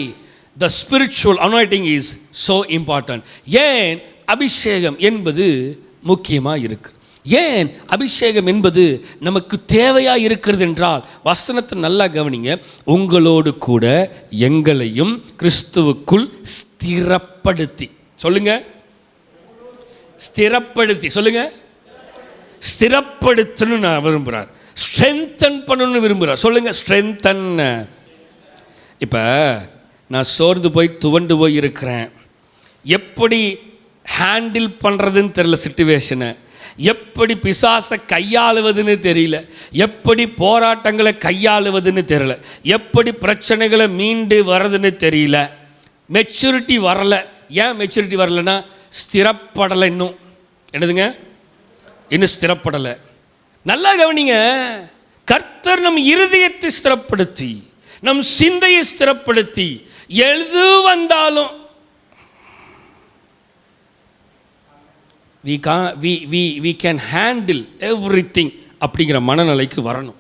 the spiritual anointing is so important? ஏன் அபிஷேகம் என்பது முக்கியமாக இருக்கு? ஏன் அபிஷேகம் என்பது நமக்கு தேவையாக இருக்கிறது என்றால், வசனத்தை நல்லா கவனிங்க. உங்களோடு கூட எங்களையும் கிறிஸ்துவுக்குள் ஸ்திரப்படுத்தி, சொல்லுங்க, ஸ்திரப்படுத்தி, சொல்லுங்க, ஸ்திரப்படுத்தணும்னு நான் விரும்புகிறார். ஸ்ட்ரென்தன் பண்ணணும்னு விரும்புகிறார். சொல்லுங்கள், ஸ்ட்ரென்தன். இப்போ நான் சோர்ந்து போய் துவண்டு போய் இருக்கிறேன், எப்படி ஹேண்டில் பண்ணுறதுன்னு தெரியல சிச்சுவேஷனை, எப்படி பிசாசை கையாளுவதுன்னு தெரியல, எப்படி போராட்டங்களை கையாளுவதுன்னு தெரியல, எப்படி பிரச்சனைகளை மீண்டு வர்றதுன்னு தெரியல. மெச்சூரிட்டி வரலை. ஏன் மெச்சூரிட்டி வரலைன்னா ஸ்திரப்படலை. என்னதுங்க? இன்னும் ஸ்திரப்படலை. நல்லா கவனிங்க. கர்த்தர் நம் இருதயத்தை ஸ்திரப்படுத்தி, நம் சிந்தையை ஸ்திரப்படுத்தி, எது வந்தாலும் we can handle everything அப்படிங்கிற மனநிலைக்கு வரணும்.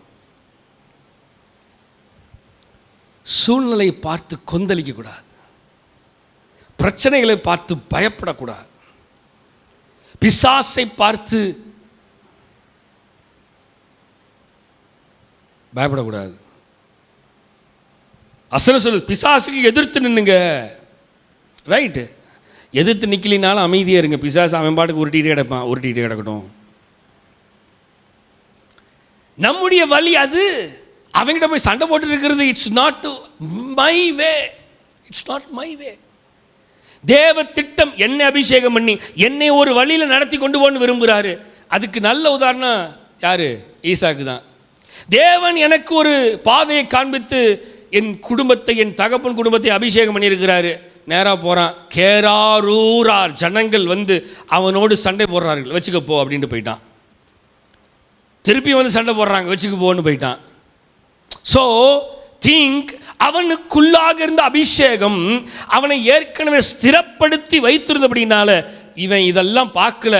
சூழ்நிலையை பார்த்து கொந்தளிக்க கூடாது, பிரச்சனைகளை பார்த்து பயப்படக்கூடாது, பிசாசை பார்த்து பயப்படக்கூடாது. வசனம் சொல்லுது, பிசாசுக்கு எதிர்த்து நின்னுங்க. ரைட்டு. எதிர்த்து நிற்கலினாலும் அமைதியாக இருங்க. பிசாசு அவன் பாட்டுக்கு உருட்டிகிட்டே கிடப்பான், உருட்டிகிட்டே கிடக்கட்டும். நம்முடைய வழி அது. அவங்ககிட்ட போய் சண்டை போட்டு இருக்கிறது it's not my way, it's not my way. தேவ திட்டம் என்னை அபிஷேகம் பண்ணி என்னை ஒரு வழியில் நடத்தி கொண்டு போன்னு விரும்புகிறாரு. அதுக்கு நல்ல உதாரணம் யார்? ஈசாக்கு தான். தேவன் எனக்கு ஒரு பாதையை காண்பித்து என் குடும்பத்தை, என் தகப்பன் குடும்பத்தை அபிஷேகம் பண்ணியிருக்கிறாரு. நேராக போகிறான். கேராரூரார் ஜனங்கள் வந்து அவனோடு சண்டை போடுறார்கள். வச்சுக்க போ அப்படின்ட்டு போயிட்டான். திருப்பி வந்து சண்டை போடுறாங்க, வச்சுக்க போன்னு போயிட்டான். ஸோ திங்க், அவனுக்குள்ளாக இருந்த அபிஷேகம் அவனை ஏற்கனவே ஸ்திரப்படுத்தி வைத்திருந்தபடினால இவன் இதெல்லாம் பார்க்கல.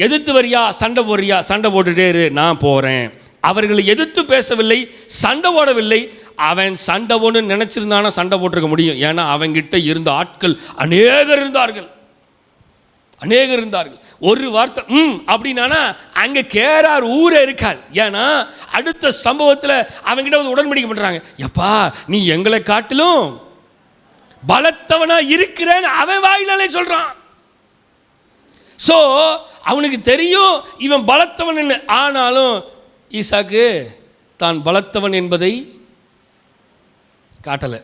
எதிர்த்து வரியா, சண்டை போடுறியா, சண்டை போட்டுட்டே இரு, நான் போகிறேன். அவர்களை எதிர்த்து பேசவில்லை, சண்டை போடவில்லை. அவன் சண்டை போன்னு நினச்சிருந்தானா சண்டை போட்டிருக்க முடியும். ஏன்னா அவங்கிட்ட இருந்த ஆட்கள் அநேகர் இருந்தார்கள். ஒரு வார்த்தை அப்படின்னா அங்கே கேரார் ஊரே இருக்காது. ஏன்னா அடுத்த சம்பவத்தில் அவங்கிட்ட வந்து உடன்படிக்கை பண்ணுறாங்க. எப்பா, நீ எங்களை காட்டிலும் பலத்தவனா இருக்கிறேன்னு அவன் வாயிலாலே சொல்கிறான். ஸோ அவனுக்கு தெரியும் இவன் பலத்தவன். ஆனாலும் ஈசாக்கு தான் பலத்தவன் என்பதை காட்டலை.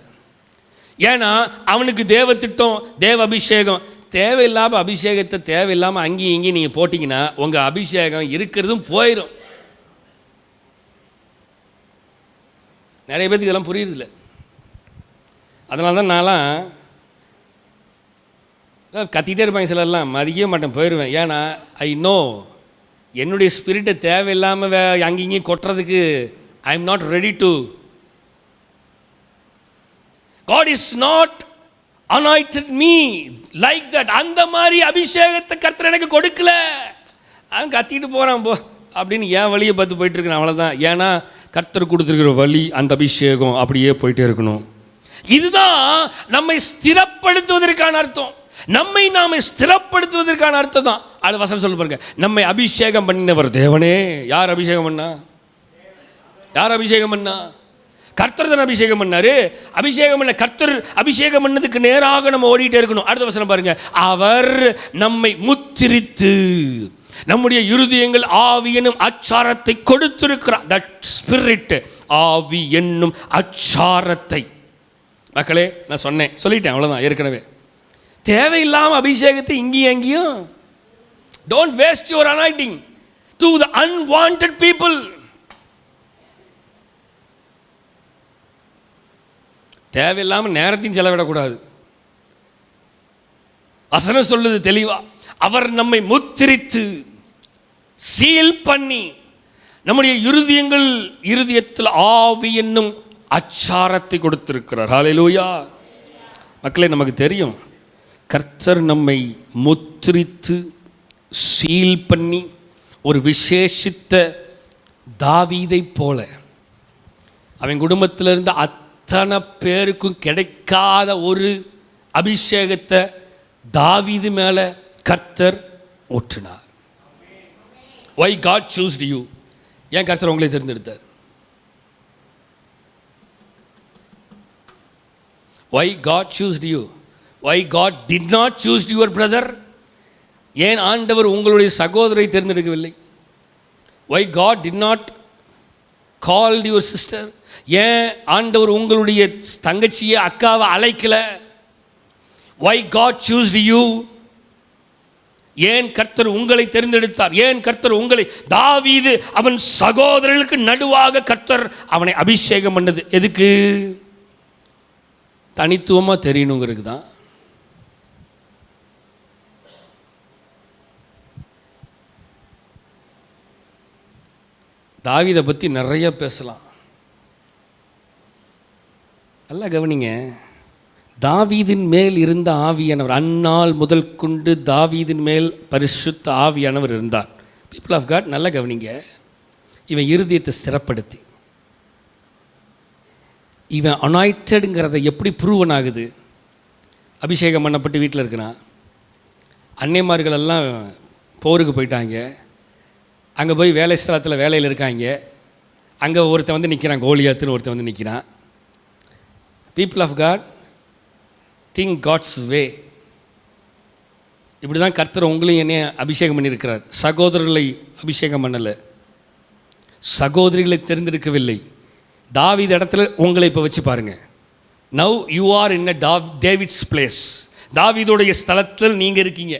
ஏன்னா அவனுக்கு தேவ திட்டம், தேவ அபிஷேகம். தேவையில்லாமல் அபிஷேகத்தை தேவையில்லாமல் அங்கேயும் இங்கேயும் நீங்கள் போட்டிங்கன்னா உங்கள் அபிஷேகம் இருக்கிறதும் போயிடும். நிறைய பேருக்கு இதெல்லாம் புரியுதில்லை. அதனால தான் நான்லாம் கத்திகிட்டே இருப்பாங்க. சிலர்லாம் மதிக்கவே மாட்டேன், போயிடுவேன். ஏன்னா ஐ நோ என்னுடைய ஸ்பிரிட்டை தேவையில்லாமல் அங்கேயும் கொட்டுறதுக்கு I am not ready to. God is not anointed me like that. அந்த மாதிரி அபிஷேகத்தை கர்த்தர் எனக்கு கொடுக்கல. அவன் கத்திட்டு போகிறான் போ அப்படின்னு என் வழியை பார்த்து போயிட்டு இருக்கேன், அவ்வளோதான். ஏன்னா கர்த்தர் கொடுத்துருக்கிற வழி அந்த அபிஷேகம் அப்படியே போயிட்டே இருக்கணும். இதுதான் நம்மை ஸ்திரப்படுத்துவதற்கான அர்த்தம். நாம ஸ்திரப்படுத்துவதற்கான அர்த்தம் தான். அது வசனம் சொல்ல பாருங்க. நம்மை அபிஷேகம் பண்ணினவர் தேவனே. யார் அபிஷேகம் பண்ணா? கர்த்தர் தான் அபிஷேகம் பண்ணாரு. அபிஷேகம் பண்ண கர்த்தர் அபிஷேகம் பண்ணதுக்கு நேராக நம்ம ஓடிட்டே இருக்கணும். அடுத்த வசனம் பாருங்க. அவர் நம்மை முத்திரித்து நம்முடைய இருதயங்கள் ஆவி என்னும் அச்சாரத்தை கொடுத்திருக்கிறார். தட் ஸ்பிரிட், ஆவி என்னும் அச்சாரத்தை. மக்களே, நான் சொல்லிட்டேன், அவ்வளோதான். ஏற்கனவே தேவையில்லாமல் அபிஷேகத்தை இங்கேயும் அங்கேயும் don't waste your anointing to the unwanted people. தேவையில்லாமல் நேரத்தையும் செலவிடக்கூடாது. வசனம் சொல்லுது தெளிவா. அவர் நம்மை முத்திரித்து சீல் பண்ணி நம்முடைய இருதயத்தில் ஆவி என்னும் அச்சாரத்தை கொடுத்திருக்கிறார். ஹல்லேலூயா. மக்களே, நமக்கு தெரியும் கர்த்தர் நம்மை முத்திரித்து சீல் பண்ணி ஒரு விசேஷித்த தாவீதை போல அவன் குடும்பத்தில் இருந்த அத்தனை பேருக்கும் கிடைக்காத ஒரு அபிஷேகத்தை தாவீது மேலே கர்த்தர் ஊற்றினார். Why God chose you? ஏன் கர்த்தர் உங்களை தேர்ந்தெடுத்தார்? Why God chose you? Why God did not choose your brother? ஏன் ஆண்டவர் உங்களுடைய சகோதரை தேர்ந்தெடுக்கவில்லை? Why God did not call your sister? ஏன் ஆண்டவர் உங்களுடைய தங்கச்சியை, அக்காவை அழைக்கல? Why God chose you? ஏன் கர்த்தர் உங்களை தெரிந்தெடுத்தார்? ஏன் கர்த்தர் உங்களை, தாவீது அவன் சகோதரர்களுக்கு நடுவாக கர்த்தர் அவனை அபிஷேகம் பண்ணது எதுக்கு? தனித்துவமாக தெரியணுங்கிறது தான். தாவீதை பற்றி நிறைய பேசலாம். நல்லா கவனிங்க. தாவீதின் மேல் இருந்த ஆவியானவர், அந்நாள் முதல் கொண்டு தாவீதின் மேல் பரிசுத்த ஆவியானவர் இருந்தார். பீப்புள் ஆஃப் காட், நல்லா கவனிங்க. இவன் இருதயத்தை ஸ்திரப்படுத்தி, இவன் அனாய்டடுங்கிறத எப்படி ப்ரூவன் ஆகுது? அபிஷேகம் பண்ணப்பட்டு வீட்டில் இருக்கிறான். அன்னைமார்கள் எல்லாம் போருக்கு போயிட்டாங்க. அங்கே போய் வேலை ஸ்தலத்தில் வேலையில் இருக்காங்க. அங்கே ஒருத்தன் வந்து நிற்கிறான், கோலியாத்துன்னு ஒருத்தன் வந்து நிற்கிறான். People of God, think God's way. இப்படி தான் கர்த்தர் உங்களையும் என்னைய அபிஷேகம் பண்ணியிருக்கிறார். சகோதரர்களை அபிஷேகம் பண்ணலை, சகோதரிகளை தெரிந்திருக்கவில்லை. தாவீது இடத்துல உங்களை இப்போ வச்சு பாருங்கள். Now you are in a David's place. தாவீதுடைய ஸ்தலத்தில் நீங்கள் இருக்கீங்க.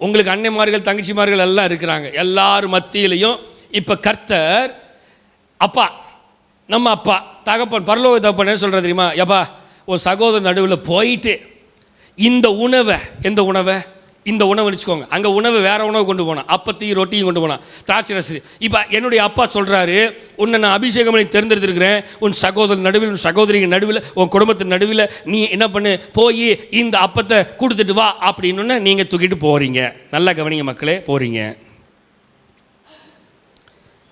உங்களுக்கு அன்னைமார்கள் தங்கச்சிமார்கள் எல்லாம் இருக்கிறாங்க. எல்லாரும் மத்தியிலையும் இப்போ கர்த்தர் அப்பா, நம்ம அப்பா தகப்பன், பரலோக தகப்பன் என்ன சொல்கிறது தெரியுமா? எப்பா, ஒரு சகோதரர் நடுவில் போயிட்டு இந்த உணவை, எந்த உணவை, இந்த உணவு வச்சுக்கோங்க. அங்கே உணவு வேறு உணவு கொண்டு போனான், அப்பத்தையும் ரொட்டியும் கொண்டு போனான், திராட்சை ரசி. இப்போ என்னுடைய அப்பா சொல்கிறாரு, உன்னை நான் அபிஷேகம் பண்ணி தேர்ந்தெடுத்திருக்கிறேன். உன் சகோதரர் நடுவில், உன் சகோதரிகள் நடுவில், உன் குடும்பத்தின் நடுவில் நீ என்ன பண்ணு, போய் இந்த அப்பத்தை கொடுத்துட்டு வா அப்படின்னு நீங்கள் தூக்கிட்டு போகிறீங்க. நல்லா கவனிங்க மக்களே, போகிறீங்க.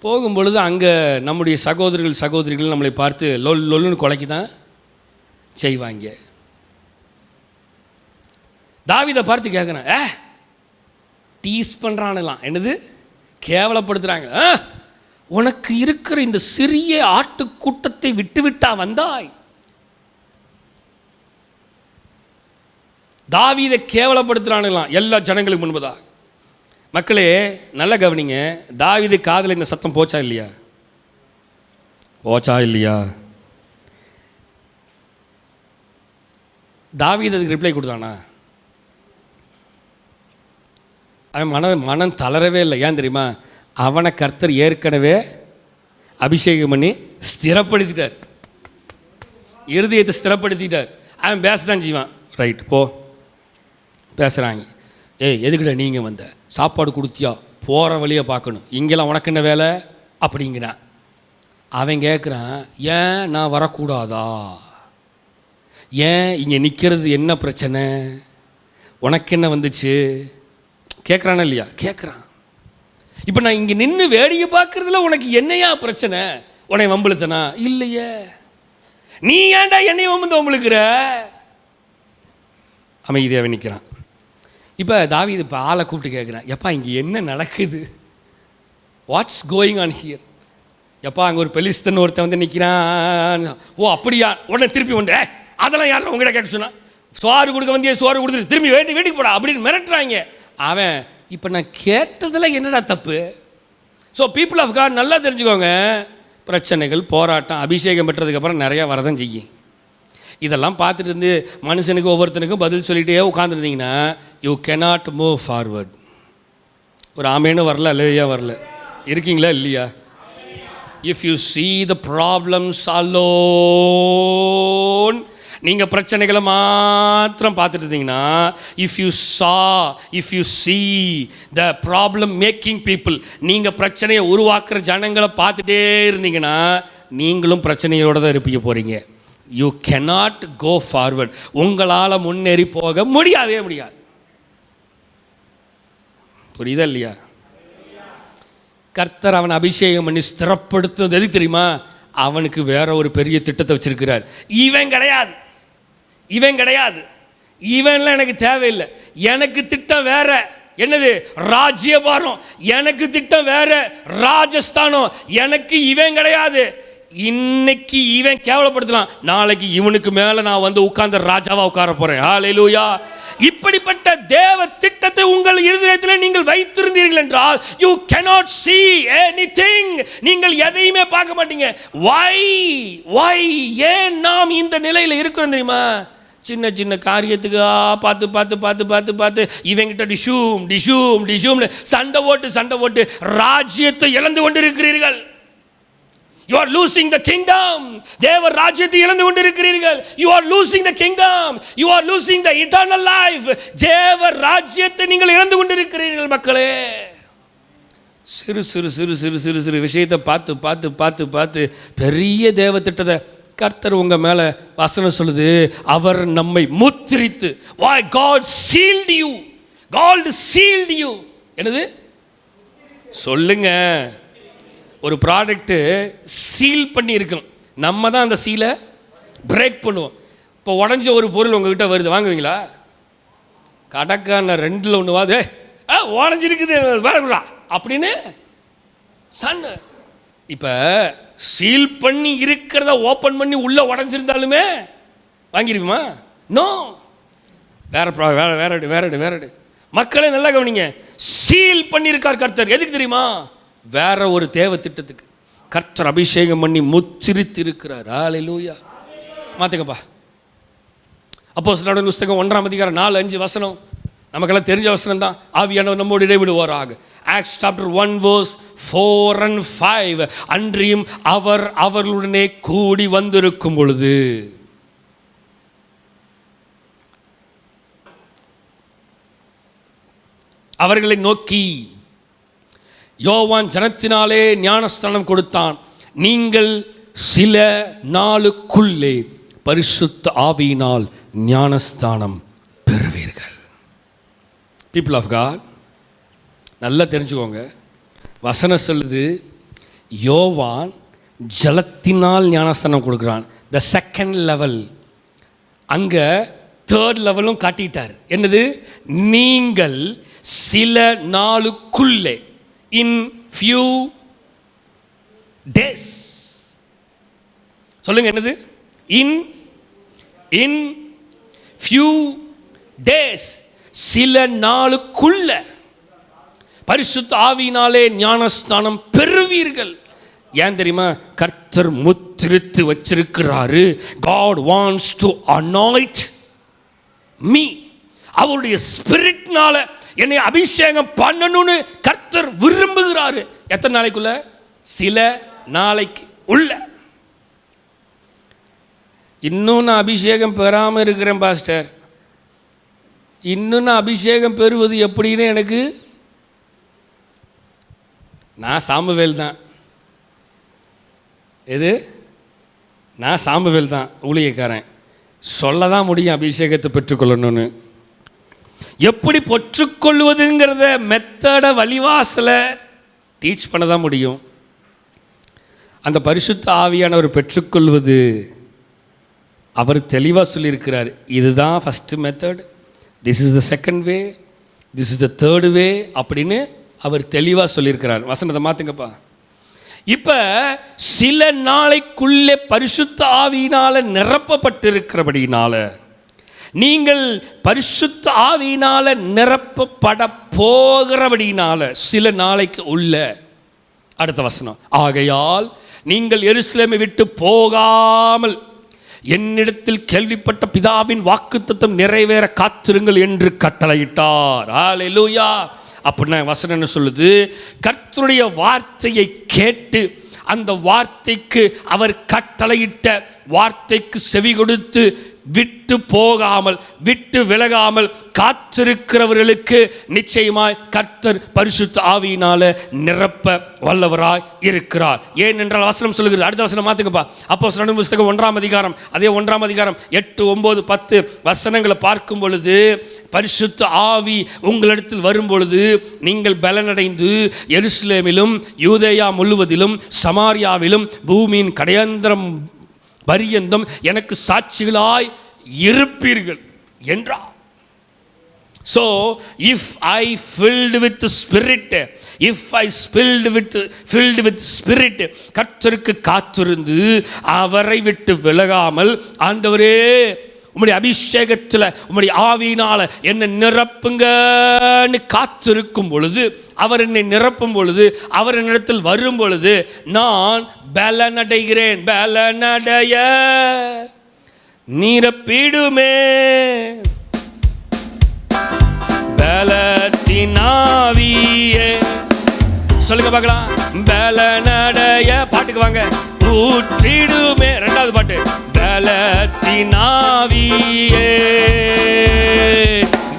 போகும்பொழுது அங்கே நம்முடைய சகோதரிகள் நம்மளை பார்த்து லொல்லுன்னு கொலைக்கு தான் செய்வாங்க. தாவீதை பார்த்து கேட்குறேன், டீஸ் பண்ணுறானலாம், என்னது கேவலப்படுத்துகிறாங்க. உனக்கு இருக்கிற இந்த சிறிய ஆட்டுக்கூட்டத்தை விட்டுவிட்டா வந்தாய்? தாவீதை கேவலப்படுத்துகிறானலாம் எல்லா ஜனங்களுக்கு முன்பதாக. மக்களே நல்ல கவனிங்க. தாவீது காதில் இந்த சத்தம் போச்சா இல்லையா? போச்சா இல்லையா? தாவீது அதுக்கு ரிப்ளை கொடுத்தானா? அவன் மனம் தளரவே இல்லை. ஏன் தெரியுமா? அவனை கர்த்தர் ஏற்கனவே அபிஷேகம் பண்ணி ஸ்திரப்படுத்திட்டார், இருதயத்தை ஸ்திரப்படுத்திட்டார். அவன் பேசதான் செய்வான். ரைட், போ, பேசுகிறாங்க. எதுக்குடா நீங்கள் வந்த? சாப்பாடு கொடுத்தியா? போகிற வழியை பார்க்கணும், இங்கெல்லாம் உனக்கு என்ன வேலை அப்படிங்கிறான். அவன் கேட்குறான், ஏன் நான் வரக்கூடாதா? ஏன் இங்கே நிற்கிறது என்ன பிரச்சனை? உனக்கு என்ன வந்துச்சு கேட்குறானா இல்லையா? கேட்குறான். இப்போ நான் இங்கே நின்று வேடிக்கை பார்க்குறதுல உனக்கு என்னையா பிரச்சனை? உன்னை வம்புழுத்தனா? இல்லையே. நீ ஏன்டா என்னை வம்புந்து வம்புழுக்கிற? அமைதியாக நிற்கிறான். இப்போ தாவீது இப்போ ஆளை கூப்பிட்டு கேட்குறான், எப்பா இங்கே என்ன நடக்குது? What's going on here? எப்பா அங்கே ஒரு பெலிஸ்தன் ஒருத்தன் வந்து நிற்கிறான். ஓ அப்படியா? உடனே திருப்பி வந்து, அதெல்லாம் யாரும் உங்கள்கிட்ட கேட்க சொன்னா? சோறு கொடுக்க வந்தியே, சோறு கொடுத்துட்டு திரும்பி வீட்டுக்கு போடா அப்படின்னு மிரட்டுறாங்க. அவன், இப்போ நான் கேட்டதில் என்னடா தப்பு? ஸோ பீப்புள் ஆஃப் காட் நல்லா தெரிஞ்சுக்கோங்க, பிரச்சனைகள், போராட்டம், அபிஷேகம் பெற்றதுக்கப்புறம் நிறையா வரதான் செய்யும். இதெல்லாம் பார்த்துட்டு இருந்து மனுஷனுக்கு ஒவ்வொருத்தனுக்கும் பதில் சொல்லிகிட்டே உட்காந்துருந்தீங்கன்னா யூ கேனாட் மூவ் ஃபார்வர்ட். ஒரு ஆமேன்னு வரல, இல்லையா வரல, இருக்கீங்களா இல்லையா? If you see the problems alone, நீங்கள் பிரச்சனைகளை மாத்திரம் பார்த்துட்டு இருந்தீங்கன்னா, if you see the problem making people, நீங்கள் பிரச்சனையை உருவாக்குற ஜனங்களை பார்த்துட்டே இருந்தீங்கன்னா நீங்களும் பிரச்சனையோடு தான் இருப்பீங்க போகிறீங்க. You cannot go forward. உங்களால் முன்னேறி போக முடியவே முடியாது. புரியுதா இல்லையா? கர்த்தர் அவன் அபிஷேகம் பண்ணி ஸ்திரப்படுத்துறது எதுக்கு தெரியுமா? அவனுக்கு வேற ஒரு பெரிய திட்டத்தை வச்சிருக்கிறார். இவன் கிடையாது, இவன்லாம் எனக்கு தேவையில்லை. எனக்கு திட்டம் வேற. என்னது? ராஜ்யபாரம். எனக்கு திட்டம் வேற, ராஜஸ்தானம். எனக்கு இவன் கிடையாது. இன்னைக்கு இவன் கேவலப்படுத்தலாம், நாளைக்கு இவனுக்கு மேல நான் வந்து உட்கார்ந்து ராஜாவா உட்கார போறேன். ஹல்லேலூயா. இப்படிப்பட்ட தேவ திட்டத்தை உங்கள் இருதயத்தில் நீங்கள் வைத்திருந்தீர்கள் என்றால் you cannot see anything. நீங்கள் எதையுமே பார்க்க மாட்டீங்க. why ஏன் நாம் இந்த நிலையில் இருக்கிறோம் தெரியுமா? சின்ன சின்ன காரியத்துக்கா பார்த்து பார்த்து பார்த்து பார்த்து பார்த்து இவங்கிட்ட டிஷூம் டிஷூம் டிஷூம்னு சண்டை போட்டு ராஜ்யத்தை இழந்து கொண்டிருக்கிறீர்கள். You are losing the kingdom. தேவ ராஜ்யத்தை இழந்து கொண்டிருக்கிறீர்கள். You are losing the kingdom. You are losing the eternal life. தேவ ராஜ்யத்தை நீங்கள் இழந்து கொண்டிருக்கிறீர்கள் மக்களே. சிறு சிறு சிறு சிறு சிறு சிறு விஷயத்தை பார்த்து பார்த்து பார்த்து பார்த்து பெரிய தேவ திட்டத்தை கர்த்தர் உங்கள் மேலே வசனம் சொல்லுது, அவர் நம்மை முத்திரித்து. Why God sealed you? God sealed you. என்னது சொல்லுங்க? ஒரு ப்ராடக்ட்டு சீல் பண்ணி இருக்கும், நம்ம தான் அந்த சீலை பிரேக் பண்ணுவோம். இப்போ உடஞ்ச ஒரு பொருள் உங்ககிட்ட வருது, வாங்குவீங்களா? கடைக்கான ரெண்டில் ஒன்று வாது, உடஞ்சிருக்குது வேறா அப்படின்னு சண்டை. இப்போ சீல் பண்ணி இருக்கிறத ஓப்பன் பண்ணி உள்ளே உடஞ்சிருந்தாலுமே வாங்கிருக்குமா? நோ. வேற மக்களே நல்லா கவனிங்க. சீல் பண்ணியிருக்கார் கர்த்தர். எதுக்கு தெரியுமா? வேற ஒரு தேவ திட்டத்துக்கு கர்த்தர் அபிஷேகம் பண்ணி முத்திரித்து இருக்கிறார். ஹல்லேலூயா. மாத்துங்கப்பா. அப்போஸ்தலர் புத்தகம் 1ஆம் அதிகாரம் 4-5 வசனம் நமக்கெல்லாம் தெரிஞ்ச வசனம் தான். ஆவியானவர் நம்மோடு இடைவிடுவாராக. Acts chapter 1 verse 4 and 5. அன்றியும் அவர் அவர்களுடனே கூடி வந்திருக்கும் பொழுது அவர்களை நோக்கி, யோவான் ஜனத்தினாலே ஞானஸ்தானம் கொடுத்தான், நீங்கள் சில நாளுக்குள்ளே பரிசுத்த ஆவியினால் ஞானஸ்தானம் பெறுவீர்கள். பீப்புள் ஆஃப் காட், நல்லா தெரிஞ்சுக்கோங்க. வசனம் சொல்லுது, யோவான் ஜலத்தினால் ஞானஸ்தானம் கொடுக்குறான். த செகண்ட் லெவல். அங்கே தேர்ட் லெவலும் காட்டிட்டார். என்னது? நீங்கள் சில நாளுக்குள்ளே, in few days. சொல்லுங்க என்னது? in few days, சில நாளுக்குள்ள பரிசுத்த ஆவியினாலே ஞானஸ்தானம் பெறுவீர்கள். ஏன் தெரியுமா? கர்த்தர் முத்திரித்து வச்சிருக்கிறாரு. God wants to anoint me. அவருடைய ஸ்பிரிட்னால என்னை அபிஷேகம் பண்ணணும்னு கர்த்தர் விரும்புகிறாரு. எத்தனை நாளைக்குள்ள? சில நாளைக்கு உள்ள. இன்னும் நான் அபிஷேகம் பெறாமல் இருக்கிறேன் பாஸ்டர், இன்னும் நான் அபிஷேகம் பெறுவது எப்படின்னு எனக்கு, நான் சாமுவேல் தான். எது? நான் சாமுவேல் தான், ஊழியக்காரன். சொல்ல தான் முடியும் அபிஷேகத்தை பெற்றுக்கொள்ளணும்னு. எப்படி பெற்றுக்கொள்வதுங்கிறத மெத்தட வழிவாசலை டீச் பண்ண தான் முடியும். அந்த பரிசுத்த ஆவியானவர் பெற்றுக்கொள்வது அவர் தெளிவாக சொல்லியிருக்கிறார். இதுதான் first method, this is the second way, this is the third way அப்படின்னு அவர் தெளிவாக சொல்லியிருக்கிறார். வசனத்தை மாற்றுங்கப்பா. இப்போ சில நாளைக்குள்ளே பரிசுத்த ஆவியினால் நிரப்பப்பட்டிருக்கிறபடினால, நீங்கள் பரிசுத்த ஆவியினால் நிரப்பப்பட போகிறபடினால சில நாளைக்கு உள்ள. அடுத்த வசனம், ஆகையால் நீங்கள் எருசலேமை விட்டு போகாமல் என்னிடத்தில் கேள்விப்பட்ட பிதாவின் வாக்குத்தத்தம் நிறைவேற காத்திருங்கள் என்று கட்டளையிட்டார். ஹல்லேலூயா. அப்படின்னா வசனம் என்ன சொல்லுது? கர்த்தருடைய வார்த்தையை கேட்டு அந்த வார்த்தைக்கு அவர் கட்டளையிட்ட வார்த்தைக்கு செவி கொடுத்து விட்டு போகாமல் விட்டு விலகாமல் காத்திருக்கிறவர்களுக்கு நிச்சயமாய் கர்த்தர் பரிசுத்த ஆவியினால நிரப்ப வல்லவராய் இருக்கிறார். ஏனென்றால் வசனம் சொல்லுகிறது. அடுத்த வசனம் மாத்துங்கப்பா. அப்போஸ்தலர் புத்தகம் 1ஆம் அதிகாரம், அதே 1ஆம் அதிகாரம் 8, 9, 10 வசனங்களை பார்க்கும் பொழுது, பரிசுத்த ஆவி உங்களிடத்தில் வரும் பொழுது நீங்கள் பலனடைந்து எருசலேமிலும் யூதேயா முழுவதிலும் சமாரியாவிலும் பூமியின் கடையாந்திரம் பரியந்தம் எனக்கு சாட்சிகளாய் இருப்பீர்கள் என்றார். So if I filled with spirit, if I filled with spirit, கர்த்தருக்கு காத்திருந்து அவரை விட்டு விலகாமல், ஆண்டவரே உம்முடைய அபிஷேகத்தில் உம்முடைய ஆவியினால என்னை நிரப்புங்கன்னு காத்திருக்கும் பொழுது, அவர் என்னை நிரப்பும் பொழுது, அவர் என்னிடத்தில் வரும் பொழுது நான் பலனடைகிறேன். பலனடைய நிரப்பிடுமே பலத்தினாவியே. சொல்லுங்க பார்க்கலாம். பலனடைய பாட்டுக்கு வாங்க. ஊற்றிடுமே ரெண்டாவது பாட்டு. பலத்தினாவியே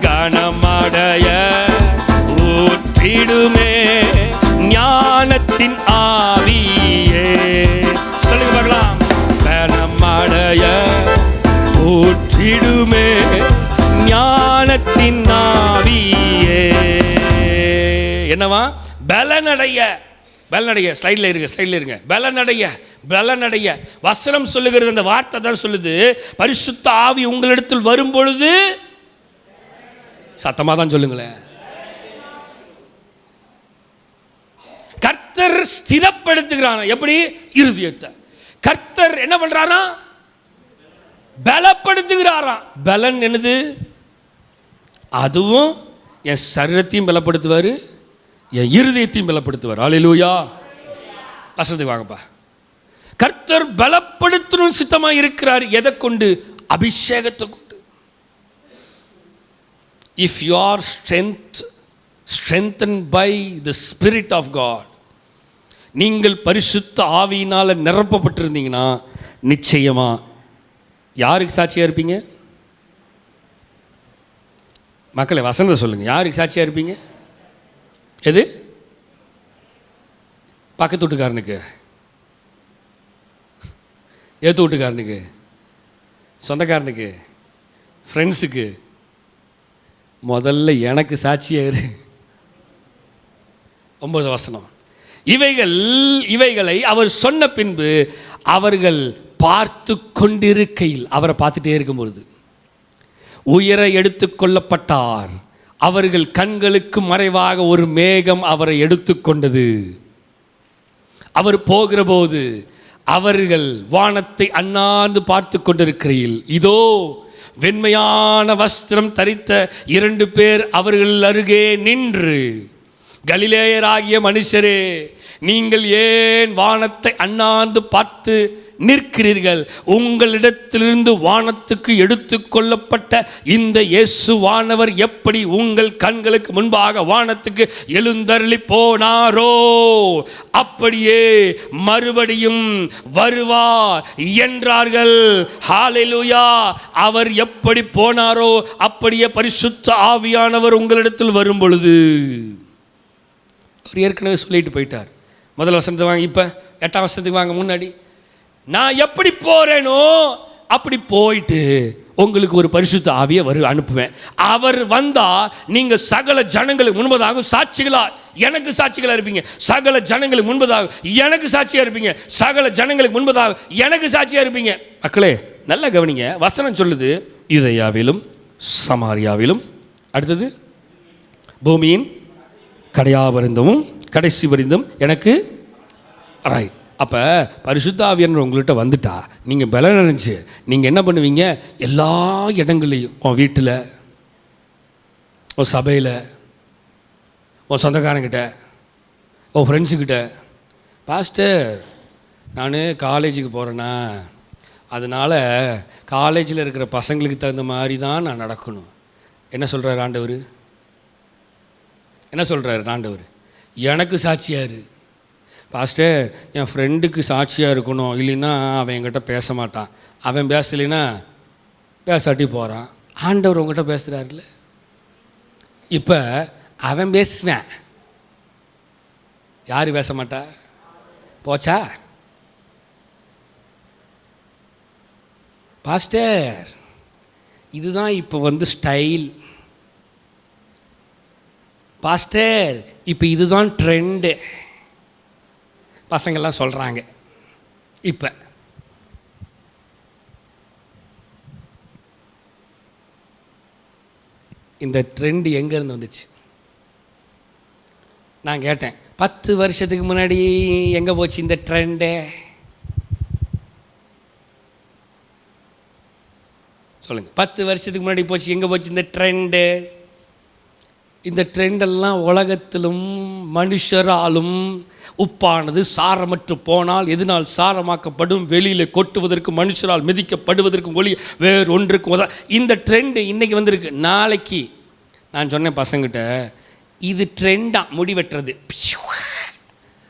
கனமடைய ஊற்றிடுமே ஞானத்தின் ஆவியே. சொல்லுங்க பார்க்கலாம். கனமடைய ஊற்றிடுமே ஞானத்தின் ஆவியே. என்னவா? பலனடைய. பலனடைய ஸ்லைடில் இருங்க. பலனடைய வசனம் சொல்லுகிறது. அந்த வார்த்தை தான் சொல்லுது, பரிசுத்த ஆவி உங்களிடத்தில் வரும் பொழுது, சத்தமாக தான் சொல்லுங்களேன், கர்த்தர் ஸ்திரப்படுத்துகிறான். எப்படி? இருதயத்தை. கர்த்தர் என்ன பண்றாரா? பலப்படுத்துகிறாராம். பலன் என்னது? அதுவும் என் சரீரத்தையும் பலப்படுத்துவார், என் இருதயத்தையும் பலப்படுத்துவார். அல்லேலூயா. வசனத்துக்கு வாங்கப்பா. கர்த்தர் பலப்படுத்தணும் சித்தமாக இருக்கிறார். எதை கொண்டு? அபிஷேகத்தை கொண்டு. If you are strengthened by the Spirit of God, நீங்கள் பரிசுத்த ஆவியினால் நிரப்பப்பட்டிருந்தீங்கன்னா நிச்சயமா யாருக்கு சாட்சியாக இருப்பீங்க? மக்களை வசனத்தை சொல்லுங்கள். யாருக்கு சாட்சியாக இருப்பீங்க? எது? பக்கத்து வீட்டுக்காரனுக்கு, ஏற்று வீட்டுக்காரனுக்கு, சொந்தக்காரனுக்கு, ஃப்ரெண்ட்ஸுக்கு? முதல்ல எனக்கு சாட்சியாக இரு. 9 வசனம். இவைகளை அவர் சொன்ன பின்பு அவர்கள் பார்த்து கொண்டிருக்கையில், அவரை பார்த்துட்டே இருக்கும்பொழுது, உயர எடுத்து கொள்ளப்பட்டார். அவர்கள் கண்களுக்கு மறைவாக ஒரு மேகம் அவரை எடுத்துக்கொண்டது. அவர் போகிற போது அவர்கள் வானத்தை அண்ணாந்து பார்த்து கொண்டிருக்கையில், இதோ வெண்மையான வஸ்திரம் தரித்த 2 பேர் அவர்கள் அருகே நின்று, கலிலேயராகிய மனுஷரே, நீங்கள் ஏன் வானத்தை அண்ணாந்து பார்த்து நிற்கிறீர்கள்? உங்களிடத்திலிருந்து வானத்துக்கு எடுத்து கொள்ளப்பட்ட இந்த இயேசுவானவர் எப்படி உங்கள் கண்களுக்கு முன்பாக வானத்துக்கு எழுந்தருளி போனாரோ அப்படியே மறுபடியும் வருவார் என்றார்கள். ஹல்லேலூயா. அவர் எப்படி போனாரோ அப்படியே பரிசுத்த ஆவியானவர் உங்களிடத்தில் வரும் பொழுது, அவர் ஏற்கனவே சொல்லிட்டு போயிட்டார். முதல் வசனத்தை வாங்க. இப்போ 8ஆம் வசனத்துக்கு வாங்க. முன்னாடி, நான் எப்படி போறேனோ அப்படி போயிட்டு உங்களுக்கு ஒரு பரிசுத்த ஆவியை அனுப்புவேன். அவர் வந்தா நீங்க சகல ஜனங்களுக்கு முன்பதாக சாட்சிகளா, எனக்கு சாட்சிகளா இருப்பீங்க. சகல ஜனங்களுக்கு முன்பதாக எனக்கு சாட்சியா இருப்பீங்க. சகல ஜனங்களுக்கு முன்பதாக எனக்கு சாட்சியா இருப்பீங்க. மக்களே நல்லா கவனிங்க. வசனம் சொல்லுது, யூதேயாவிலும் சமாரியாவிலும், அடுத்தது பூமியின் கடையாபரிந்தமும் கடைசி பரிந்தும் எனக்கு ரைட். அப்போ பரிசுத்த ஆவியானவர் உங்கள்கிட்ட வந்துட்டா நீங்கள் பலன் அடைஞ்சு நீங்கள் என்ன பண்ணுவீங்க? எல்லா இடங்கள்லையும், உன் வீட்டில், உன் சபையில், உன் சொந்தக்காரங்கிட்ட, உன் ஃப்ரெண்ட்ஸுக்கிட்ட, பாஸ்டர் நான் காலேஜுக்கு போகிறேன்னா அதனால் காலேஜில் இருக்கிற பசங்களுக்கு தகுந்த மாதிரி தான் நான் நடக்கணும். என்ன சொல்கிறார் ஆண்டவர்? என்ன சொல்கிறார் ஆண்டவர்? எனக்கு சாட்சியார். பாஸ்டர் என் ஃப்ரெண்டுக்கு சாட்சியாக இருக்கணும், இல்லைன்னா அவன் என்கிட்ட பேச மாட்டான். அவன் பேசலைன்னா பேசாட்டி போகிறான். ஆண்டவர் உங்கள்கிட்ட பேசுகிறாருல்ல. இப்போ அவன் பேசுவேன், யார் பேச மாட்டா? போச்சா? பாஸ்டர் இதுதான் இப்போ ஸ்டைல். பாஸ்டர் இப்போ இதுதான் ட்ரெண்டு, பசங்கள்லாம் சொல்கிறாங்க. இப்போ இந்த ட்ரெண்டு எங்கேருந்து வந்துச்சு? நான் கேட்டேன், 10 வருஷத்துக்கு முன்னாடி எங்கே போச்சு இந்த ட்ரெண்டு? சொல்லுங்கள். 10 வருஷத்துக்கு முன்னாடி போச்சு, எங்கே போச்சு இந்த ட்ரெண்டு? இந்த ட்ரெண்டெல்லாம் உலகத்திலும் மனுஷராலும் உப்பானது சாரமற்று போனால் எதனால் சாரமாக்கப்படும், வெளியில் கொட்டுவதற்கு மனுஷரால் மிதிக்கப்படுவதற்கும் ஒளி வேறு ஒன்றுக்கும் இந்த ட்ரெண்டு இன்றைக்கி வந்திருக்கு. நாளைக்கு நான் சொன்னேன் பசங்கிட்ட, இது ட்ரெண்டாக முடி வெட்டுறது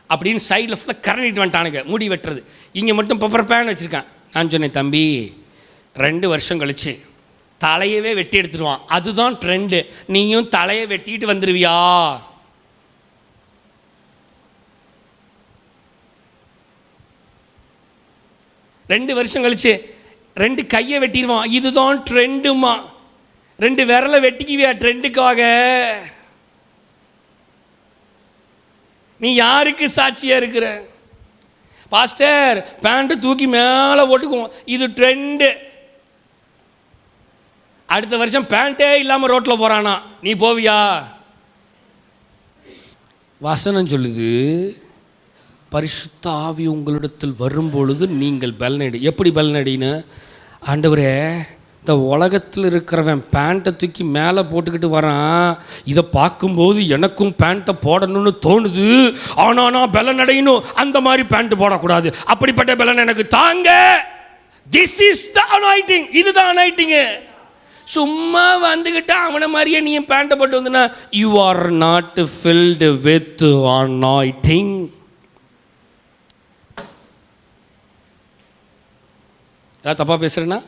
அப்படின்னு சைடில் ஃபுல்லாக கரண்டிட்டு வந்துட்டானுங்க. முடி வெட்டுறது இங்கே மட்டும் பப்பர் பேன் வச்சுருக்கான். நான் சொன்னேன், தம்பி 2 வருஷம் கழிச்சு தலையவே வெட்டி எடுத்துடுவான், அதுதான் ட்ரெண்டு. நீயும் தலையை வெட்டிட்டு வந்துடுவியா? ரெண்டு வருஷம் கழிச்சு 2 கையை வெட்டிடுவான், இதுதான் ட்ரெண்டுமா. 2 விரலை வெட்டிக்குவியா ட்ரெண்டுக்காக? நீ யாருக்கு சாட்சியா இருக்கிற? பாஸ்டர் பேண்ட்டு தூக்கி மேலே போட்டுக்குவோம், இது ட்ரெண்டு. அடுத்த வருஷம் பேண்ட்டே இல்லாமல் ரோட்டில் போகிறானா, நீ போவியா? வசனம் சொல்லுது, பரிசுத்த ஆவி உங்களிடத்தில் வரும்பொழுது நீங்கள் பலனடி. எப்படி பலனடின்னு? ஆண்டவரே, இந்த உலகத்தில் இருக்கிறவன் பேண்ட்டை தூக்கி மேலே போட்டுக்கிட்டு வரான், இதை பார்க்கும்போது எனக்கும் பேண்ட்டை போடணும்னு தோணுது. ஆனால் நான் பலனடையணும், அந்த மாதிரி பேண்ட்டு போடக்கூடாது. அப்படிப்பட்ட பலன் எனக்கு தாங்க. This is the anointing. இதுதான் அனாயிட்டிங்கு. சும்மா வந்துக்கிட்டா அவனை மாதிரியே நீ பேண்ட்டை போட்டு வந்தனா, you are not filled with anointing. ஏதாவது தப்பாக பேசுகிறேன்னா?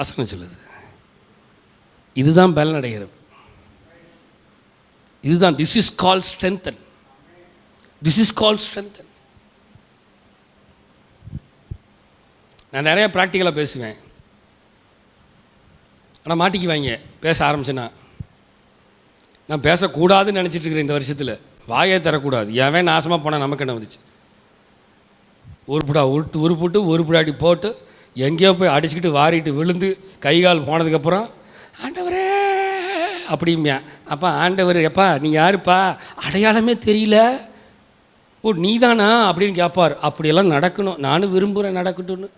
வசனம் சொல்லுது, இதுதான் பலன் அடைகிறது. இதுதான், this is call strengthen. This is call strengthen. நான் நிறைய ப்ராக்டிக்கலாக பேசுவேன், ஆனால் மாட்டிக்குவாங்க பேச ஆரம்பிச்சேன்னா. நான் பேசக்கூடாதுன்னு நினச்சிட்டு இருக்கிறேன் இந்த வருஷத்தில். வாயே தரக்கூடாது, எவன் நாசமாக போனால் நமக்கு என்ன வந்துச்சு? உருப்புட்டு உருப்புடாடி போட்டு எங்கேயோ போய் அடிச்சுக்கிட்டு வாரிட்டு விழுந்து கைகால் போனதுக்கப்புறம் ஆண்டவரே அப்படிம்பியா. அப்பா ஆண்டவர், எப்பா நீ யாருப்பா, அடையாளமே தெரியல, ஓ நீ தானா அப்படின்னு கேட்பார். அப்படியெல்லாம் நடக்கணும், நானும் விரும்புகிறேன் நடக்கட்டும்னு.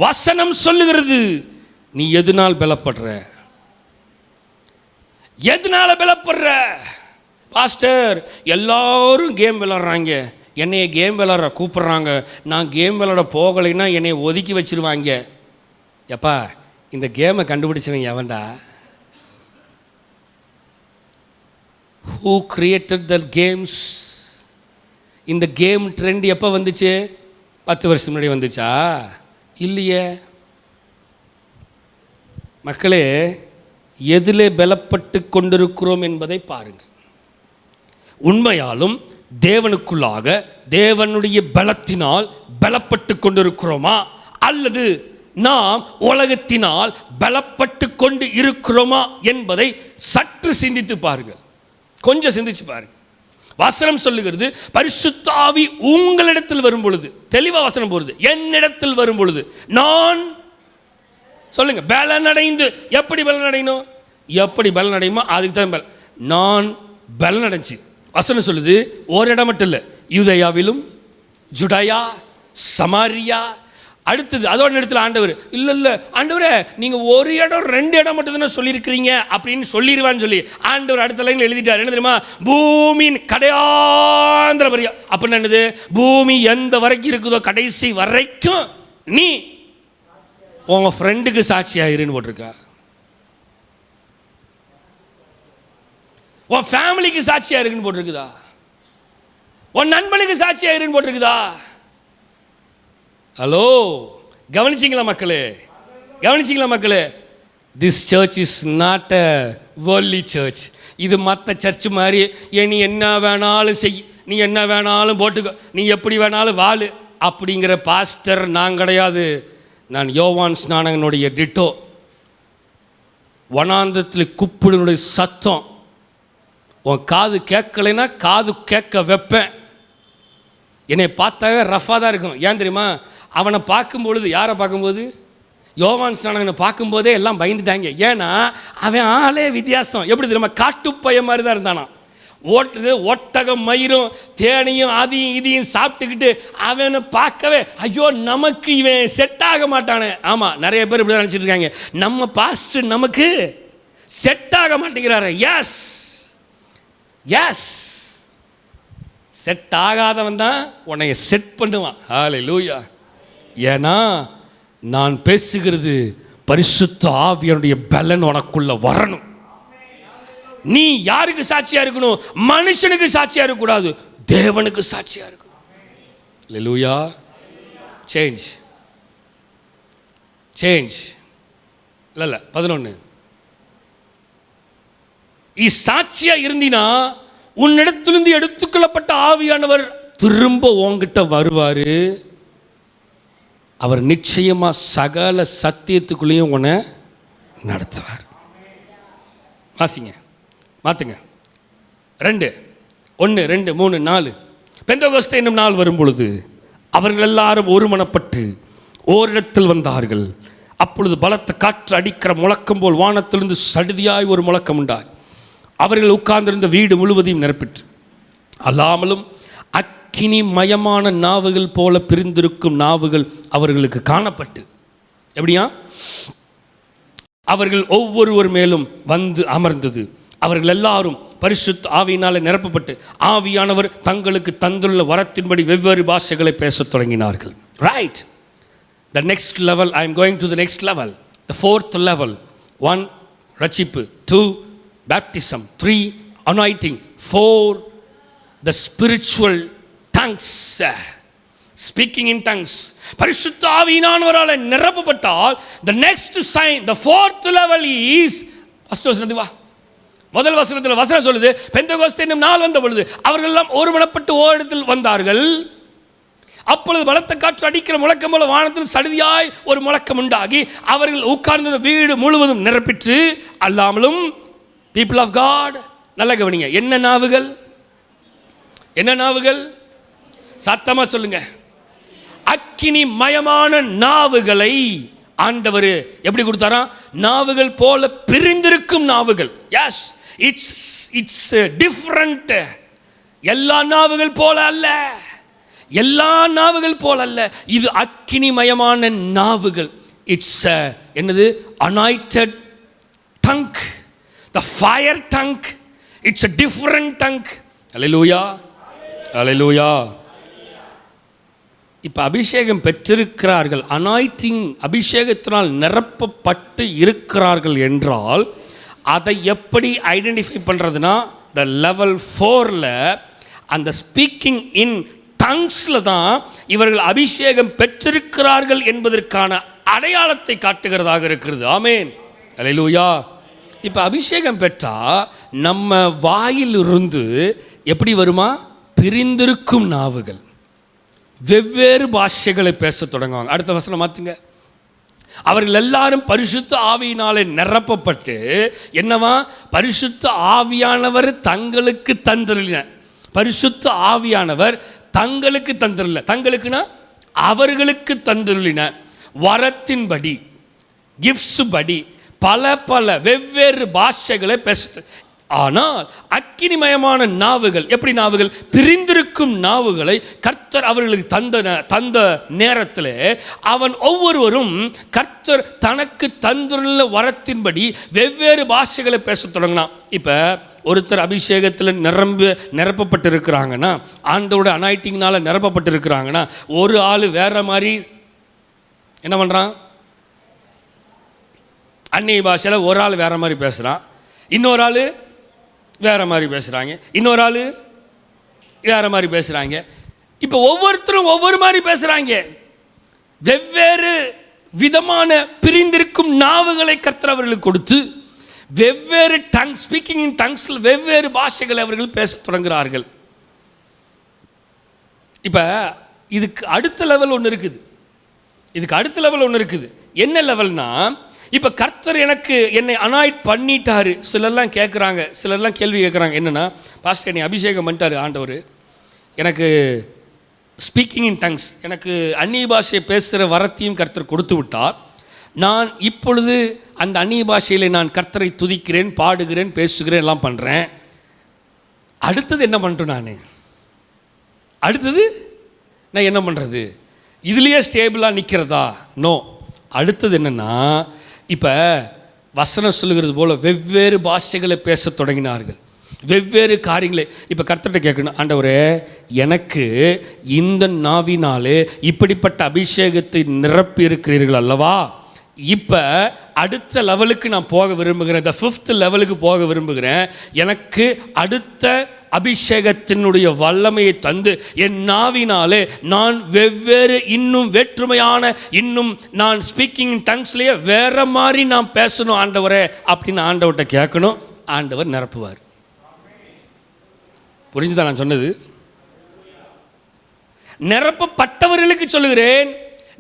வசனம் சொல்லுகிறது, நீ எதனால் பலப்படுற? எதனால பலப்படுற? பாஸ்டர் எல்லாரும் கேம் விளாட்றாங்க, என்னைய கேம் விளாட்ற கூப்பிட்றாங்க, நான் கேம் விளாட போகலைன்னா என்னை ஒதுக்கி வச்சிருவாங்க. எப்பா இந்த கேமை கண்டுபிடிச்சவங்க எவன்டா? Who created the games? இந்த கேம் ட்ரெண்ட் எப்போ வந்துச்சு? 10 வருஷம் முன்னாடி வந்துச்சா? இல்லையே. மக்களே, எதிலே பலப்பட்டு கொண்டிருக்கிறோம் என்பதை பாருங்கள். உண்மையாலும் தேவனுக்குள்ளாக தேவனுடைய பலத்தினால் பலப்பட்டு கொண்டிருக்கிறோமா, அல்லது நாம் உலகத்தினால் பலப்பட்டு கொண்டு இருக்கிறோமா என்பதை சற்று சிந்தித்து பாருங்கள். கொஞ்சம் சிந்திச்சு பாருங்கள். வசனம் சொல்லுகிறது, பரிசுத்த ஆவி உங்களிடத்தில் வரும் பொழுது, தெளிவாக வசனம் போகிறது, என்னிடத்தில் வரும் பொழுது நான் சொல்லுங்க பலனடைந்து. எப்படி பலனடையணும்? எப்படி பலனடையுமோ அதுக்கு தான் நான் பலனடைஞ்சு. வசனம் சொல்லுது, ஒரு இடம் மட்டும் இல்லை, யூதேயாவிலும் ஜுடயா சமாரியா. அடுத்தது அதோட இடத்துல ஆண்டவர், இல்லை ஆண்டவரே நீங்கள் ஒரு இடம் 2 இடம் மட்டும் தானே சொல்லியிருக்கிறீங்க அப்படின்னு சொல்லிடுவான்னு சொல்லி ஆண்டவர் அடுத்த லைனில் எழுதிட்டார். என்ன தெரியுமா? பூமியின் கடையாந்திர வரையும். அப்படின்னு என்னது? பூமி எந்த வரைக்கும் இருக்குதோ கடைசி வரைக்கும் நீ உங்கள் ஃப்ரெண்டுக்கு சாட்சியாயிருன்னு போட்டிருக்கா, உன் ஃபேமிலிக்கு சாட்சியாக இருக்குன்னு போட்டிருக்குதா, உன் நண்பனுக்கு சாட்சியாக இருக்குன்னு போட்டிருக்குதா? ஹலோ, கவனிச்சிங்களா மக்களே? கவனிச்சிங்களா மக்களே? This church is not a worldly church. இது மற்ற சர்ச் மாதிரி நீ என்ன வேணாலும் செய், நீ என்ன வேணாலும் போட்டுக்கோ, நீ எப்படி வேணாலும் வாழு அப்படிங்கிற பாஸ்டர் நான் கிடையாது. நான் யோவான் ஸ்நானகனுடைய டிட்டோ. வனாந்தத்தில் கூப்பிடுனுடைய சத்தம் உன் காது கேட்கலைன்னா காது கேட்க வைப்பேன். என்னை பார்த்தாவே ரஃபாக தான் இருக்கும். ஏன் தெரியுமா? அவனை பார்க்கும்பொழுது, யாரை பார்க்கும்போது? யோவான் ஸ்நானகனை பார்க்கும்போதே எல்லாம் பயந்துட்டாங்க. ஏன்னா அவன் ஆளே வித்தியாசம். எப்படி தெரியுமா? காட்டுப்பைய மாதிரி தான் இருந்தானா. ஓட்டுறது ஒட்டகம் மயிரும் தேனையும் அதையும் இதையும் சாப்பிட்டுக்கிட்டு அவனை பார்க்கவே ஐயோ நமக்கு இவன் செட் ஆக மாட்டானே. ஆமாம், நிறைய பேர் இப்படி நினச்சிட்டு இருக்காங்க, நம்ம பாஸ்டர் நமக்கு செட் ஆக மாட்டேங்கிறாரு. எஸ் எஸ், செட் ஆகாதவன் தான் உன்னைய செட் பண்ணுவான். ஹல்லேலூயா. ஏன்னா நான் பேசுகிறது பரிசுத்த ஆவியானுடைய பலன் உனக்குள்ள வரணும். நீ யாருக்கு சாட்சியா இருக்கணும்? மனுஷனுக்கு சாட்சியா இருக்கக்கூடாது, தேவனுக்கு சாட்சியா இருக்கணும். ஹல்லேலூயா. சேஞ்ச் சேஞ்ச் இல்ல 11 சாட்சியா இருந்தினா உன்னிடத்திலிருந்து எடுத்துக்கொள்ளப்பட்ட ஆவியானவர் திரும்ப உன்கிட்ட வருவாரு. அவர் நிச்சயமா சகல சத்தியத்துக்குள்ளேயும் உன்னை நடத்துவார். வாசிங்க, மாத்துங்க. 2 1 2 3 4 பெந்தெகோஸ்தே என்னும் நாள் வரும் பொழுது அவர்கள் எல்லாரும் ஒருமனப்பட்டு ஓரிடத்தில் வந்தார்கள். அப்பொழுது பலத்த காற்று அடிக்கிற முழக்கம் போல் வானத்திலிருந்து சடுதியாய் ஒரு முழக்கம் உண்டாய் அவர்கள் உட்கார்ந்திருந்த வீடு முழுவதையும் நிரப்பிற்று. அல்லாமலும் அக்கினி மயமான நாவுகள் போல பிரிந்திருக்கும் நாவுகள் அவர்களுக்கு காணப்பட்டு, எப்படியா, அவர்கள் ஒவ்வொருவர் மேலும் வந்து அமர்ந்தது. அவர்கள் எல்லாரும் பரிசுத்த ஆவியினாலே நிரப்பப்பட்டு ஆவியானவர் தங்களுக்கு தந்துள்ள வரத்தின்படி வெவ்வேறு பாஷைகளை பேசத் தொடங்கினார்கள். Right. The next level, I am going to the next level, the 4th level. 1 ரட்சிப்பு, 2 baptism, 3 anointing, 4 the spiritual tongues, speaking in tongues. பரிசுத்த ஆவியினானவரால் நிரப்பப்பட்டால் the next sign, the 4th level is, first வசனத்துக்கு வா. முதல் வசனத்தில் வசனம் சொல்லுது, பெந்தெகோஸ்தே என்னும் நாள் வந்த பொழுது அவர்கள் எல்லாம் ஒருமனப்பட்டு ஓரிடத்தில் வந்தார்கள். அப்பொழுது பலத்த காற்று அடிக்கிற முழக்கம் போல வானத்தில் சடுதியாய் ஒரு முழக்கம் உண்டாகி அவர்கள் உட்கார்ந்த வீடு முழுவதும் நிரப்பிற்று. அல்லாமலும் பீப்புள் ஆஃப் காட், நல்ல கவனிங்க, என்ன நாவுகள்? என்ன நாவுகள்? சத்தமா சொல்லுங்க. அக்கினி மயமான நாவுகளை ஆண்டவர் எப்படி கொடுத்தாரா? நாவுகள் போல பிரிந்திருக்கும் நாவுகள். Yes, it's different. எல்லா நாவுகள் போல அல்ல, எல்லா நாவுகள் போல அல்ல, இது அக்கினிமயமான நாவுகள். இட்ஸ் என்னது? Anointed tongue, the fire tongue. It's a different tongue. Hallelujah. Hallelujah. இப்போ அபிஷேகம் பெற்றிருக்கிறார்கள், அனாயிட்டிங் அபிஷேகத்தினால் நிரப்பப்பட்டு இருக்கிறார்கள் என்றால் அதை எப்படி ஐடென்டிஃபை பண்ணுறதுனா, இந்த லெவல் 4ல் அந்த ஸ்பீக்கிங் இன் டங்ஸில் தான் இவர்கள் அபிஷேகம் பெற்றிருக்கிறார்கள் என்பதற்கான அடையாளத்தை காட்டுகிறதாக இருக்கிறது. ஆமேன். அல்லேலூயா. இப்போ அபிஷேகம் பெற்றால் நம்ம வாயிலிருந்து எப்படி வருமா? பிரிந்திருக்கும் நாவுகள் வெவ்வேறு பாஷைகளை பேச தொடங்குவாங்க. அடுத்த வசனம் மாற்றுங்க. அவர்கள் எல்லாரும் பரிசுத்த ஆவியினாலே நிரப்பப்பட்டு, என்னவா? பரிசுத்த ஆவியானவர் தங்களுக்கு தந்தருளின. பரிசுத்த ஆவியானவர் தங்களுக்கு தந்தருளின. தங்களுக்குன்னா அவர்களுக்கு தந்தருளின வரத்தின்படி, கிஃப்ட்ஸ் படி பல பல வெவ்வேறு பாஷைகளை பேச. ஆனால் அக்கினிமயமான நாவுகள், எப்படி நாவுகள்? பிரிந்திருக்கும் நாவுகளை கர்த்தர் அவர்களுக்கு தந்த நேரத்தில் அவன் ஒவ்வொருவரும் கர்த்தர் தனக்கு தந்துள்ள வரத்தின்படி வெவ்வேறு பாஷைகளை பேச தொடங்கினான். இப்போ ஒருத்தர் அபிஷேகத்தில் நிரப்பப்பட்டிருக்கிறாங்கன்னா, ஆண்டோட அனாயிட்டிங்னால நிரப்பப்பட்டிருக்கிறாங்கன்னா, ஒரு ஆள் வேற மாதிரி என்ன பண்ணுறான்? அந்நிய பாஷையில் ஒரு ஆள் வேற மாதிரி பேசுகிறான், இன்னொரு ஆள் வேற மாதிரி பேசுகிறாங்க, இன்னொரு ஆள் வேற மாதிரி பேசுகிறாங்க. இப்போ ஒவ்வொருத்தரும் ஒவ்வொரு மாதிரி பேசுகிறாங்க. வெவ்வேறு விதமான பிரிந்திருக்கும் நாவுகளை கர்த்தர் அவர்களுக்கு கொடுத்து வெவ்வேறு டங், ஸ்பீக்கிங் இன் டங்ஸில் வெவ்வேறு பாஷைகளை அவர்கள் பேச தொடங்குகிறார்கள். இப்போ இதுக்கு அடுத்த லெவல் ஒன்று இருக்குது. என்ன லெவல்னா, இப்போ கர்த்தர் என்னை அனாயிட் பண்ணிட்டாரு. சிலர்லாம் கேட்குறாங்க, சிலர்லாம் கேள்வி கேட்குறாங்க. என்னென்னா, பாஸ்டர் என்னை அபிஷேகம் பண்ணிட்டாரு ஆண்டவர், எனக்கு ஸ்பீக்கிங் இன் டங்ஸ், எனக்கு அந்நிய பாஷையை பேசுகிற வரத்தையும் கர்த்தர் கொடுத்து விட்டார். நான் இப்பொழுது அந்த அந்நிய பாஷையில் நான் கர்த்தரை துதிக்கிறேன், பாடுகிறேன், பேசுகிறேன், எல்லாம் பண்ணுறேன். அடுத்தது என்ன பண்ணட்டும்? அடுத்தது நான் என்ன பண்ணுறது? இதுலேயே ஸ்டேபிளாக நிற்கிறதா? நோ. அடுத்தது என்னென்னா, இப்போ வசனம் சொல்லுகிறது போல் வெவ்வேறு பாஷைகளை பேச தொடங்கினார்கள், வெவ்வேறு காரியங்களை. இப்போ கர்த்தர்கிட்ட கேட்கணும், ஆண்டவரே எனக்கு இந்த நாவினாலே இப்படிப்பட்ட அபிஷேகத்தை நிரப்பி இருக்கிறீர்கள் அல்லவா, இப்போ அடுத்த லெவலுக்கு நான் போக விரும்புகிறேன், இந்த 5th லெவலுக்கு போக விரும்புகிறேன், எனக்கு அடுத்த அபிஷேகத்தினுடைய வல்லமையை தந்து என் நாவினாலே நான் வெவ்வேறு இன்னும் வேற்றுமையான இன்னும் நான் ஸ்பீக்கிங் டங்ஸ்லேயே வேற மாதிரி நான் பேசணும் ஆண்டவரே அப்படின்னு ஆண்டவர்கிட்ட கேட்கணும். ஆண்டவர் நிரப்புவார். புரிஞ்சுதான் நான் சொன்னது? நிரப்பப்பட்டவர்களுக்கு சொல்லுகிறேன்,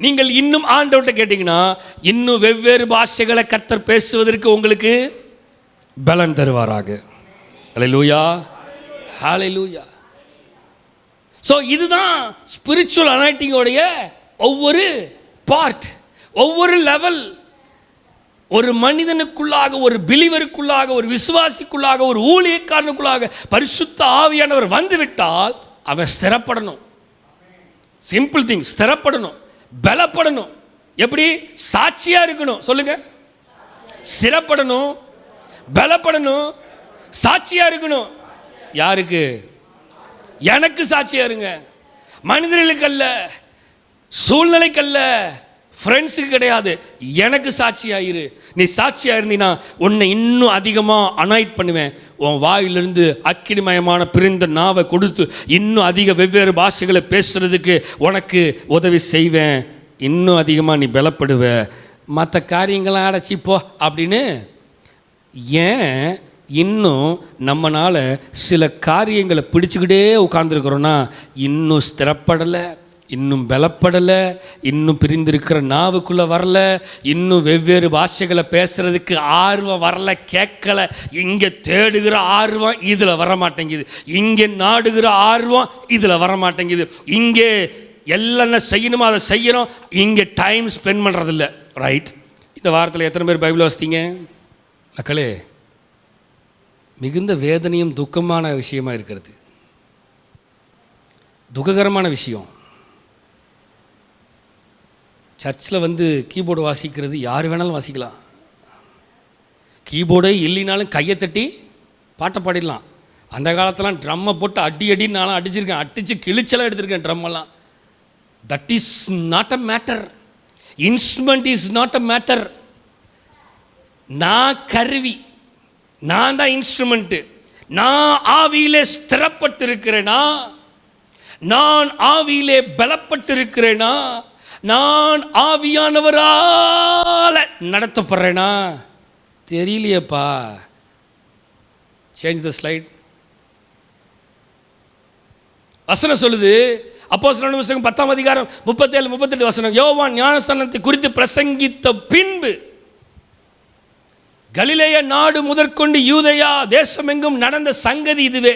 நீங்கள் இன்னும் ஆண்டவர்கிட்ட கேட்டீங்கன்னா இன்னும் வெவ்வேறு பாஷைகளை கர்த்தர் பேசுவதற்கு உங்களுக்கு பலன் தருவாராக. ஹல்லேலூயா, ஹல்லேலூயா. ஸோ இதுதான் ஸ்பிரிச்சுவல் அனாயிட்டிங்கோடைய ஒவ்வொரு பார்ட், ஒவ்வொரு லெவல். ஒரு மனிதனுக்குள்ளாக, ஒரு பிலிவருக்குள்ளாக, ஒரு விசுவாசிக்குள்ளாக, ஒரு ஊழியக்காரனுக்குள்ளாக பரிசுத்த ஆவியானவர் வந்துவிட்டால் அவன் ஸ்திரப்படணும். Simple thing, ஸ்திரப்படணும், பலப்படணும். எப்படி? சாட்சியா இருக்கணும். சொல்லுங்க. ஸ்திரப்படணும், பலப்படணும், சாட்சியா இருக்கணும். யாருக்கு? எனக்கு சாட்சியா இருங்க. மனிதர்களுக்கு அல்ல, சூழ்நிலைக்கு அல்ல, ஃப்ரெண்ட்ஸுக்கு கிடையாது, எனக்கு சாட்சியாயிரு. நீ சாட்சியா இருந்தீன்னா உன்னை இன்னும் அதிகமாக அனாய்ட் பண்ணுவேன். உன் வாயிலிருந்து அக்கினிமயமான பிரிந்த நாவை கொடுத்து இன்னும் அதிக வெவ்வேறு பாஷைகளை பேசுறதுக்கு உனக்கு உதவி செய்வேன். இன்னும் அதிகமாக நீ பலப்படுவ. மற்ற காரியங்களாம் அடைச்சிப்போ அப்படின்னு. ஏன் இன்னும் நம்மளால் சில காரியங்களை பிடிச்சிக்கிட்டே உட்கார்ந்துருக்குறோன்னா இன்னும் ஸ்திரப்படலை, இன்னும் பலப்படலை, இன்னும் பிரிந்திருக்கிற நாவுக்குள்ளே வரல, இன்னும் வெவ்வேறு பாஷைகளை பேசுகிறதுக்கு ஆர்வம் வரல, கேட்கலை. இங்கே தேடுகிற ஆர்வம் இதில் வரமாட்டேங்குது, இங்கே நாடுகிற ஆர்வம் இதில் வரமாட்டேங்குது, இங்கே எல்லாம் செய்யணுமோ அதை செய்யணும், இங்கே டைம் ஸ்பெண்ட் பண்ணுறதில்ல. ரைட். இந்த வாரத்தில் எத்தனை பேர் பைபிள் வாசித்தீங்க மக்களே? மிகுந்த வேதனையும் துக்கமான விஷயமாக இருக்கிறது, துக்ககரமான விஷயம். சர்ச்சில் வந்து கீபோர்டு வாசிக்கிறது யார் வேணாலும் வாசிக்கலாம். கீபோர்டே இல்லைனாலும் கையை தட்டி பாட்டை பாடிடலாம். அந்த காலத்தெல்லாம் ட்ரம்மை போட்டு அடின்னு நானும் அடிச்சிருக்கேன், அடித்து கிழிச்செல்லாம் எடுத்திருக்கேன் ட்ரம்மெல்லாம். That is not a matter. Instrument is not a matter. நான் கருவி, நான் தான் இன்ஸ்ட்ருமெண்ட்டு. நான் ஆவியிலே ஸ்திரப்பட்டிருக்கிறேனா, நான் ஆவியிலே பலப்பட்டிருக்கிறேனா, நான் ஆவியானவரால் நடத்தப்படுறேனா தெரியலையேப்பா. Change the slide. வசனம் சொல்லுது, அப்போஸ்தலர் புத்தகம் 10ஆம் அதிகாரம் 37-38 வசனம். யோவான் ஞானஸ்நானத்தை குறித்து பிரசங்கித்த பின்பு கலிலேய நாடு முதற்கொண்டு யூதேயா தேசமெங்கும் நடந்த சங்கதி இதுவே.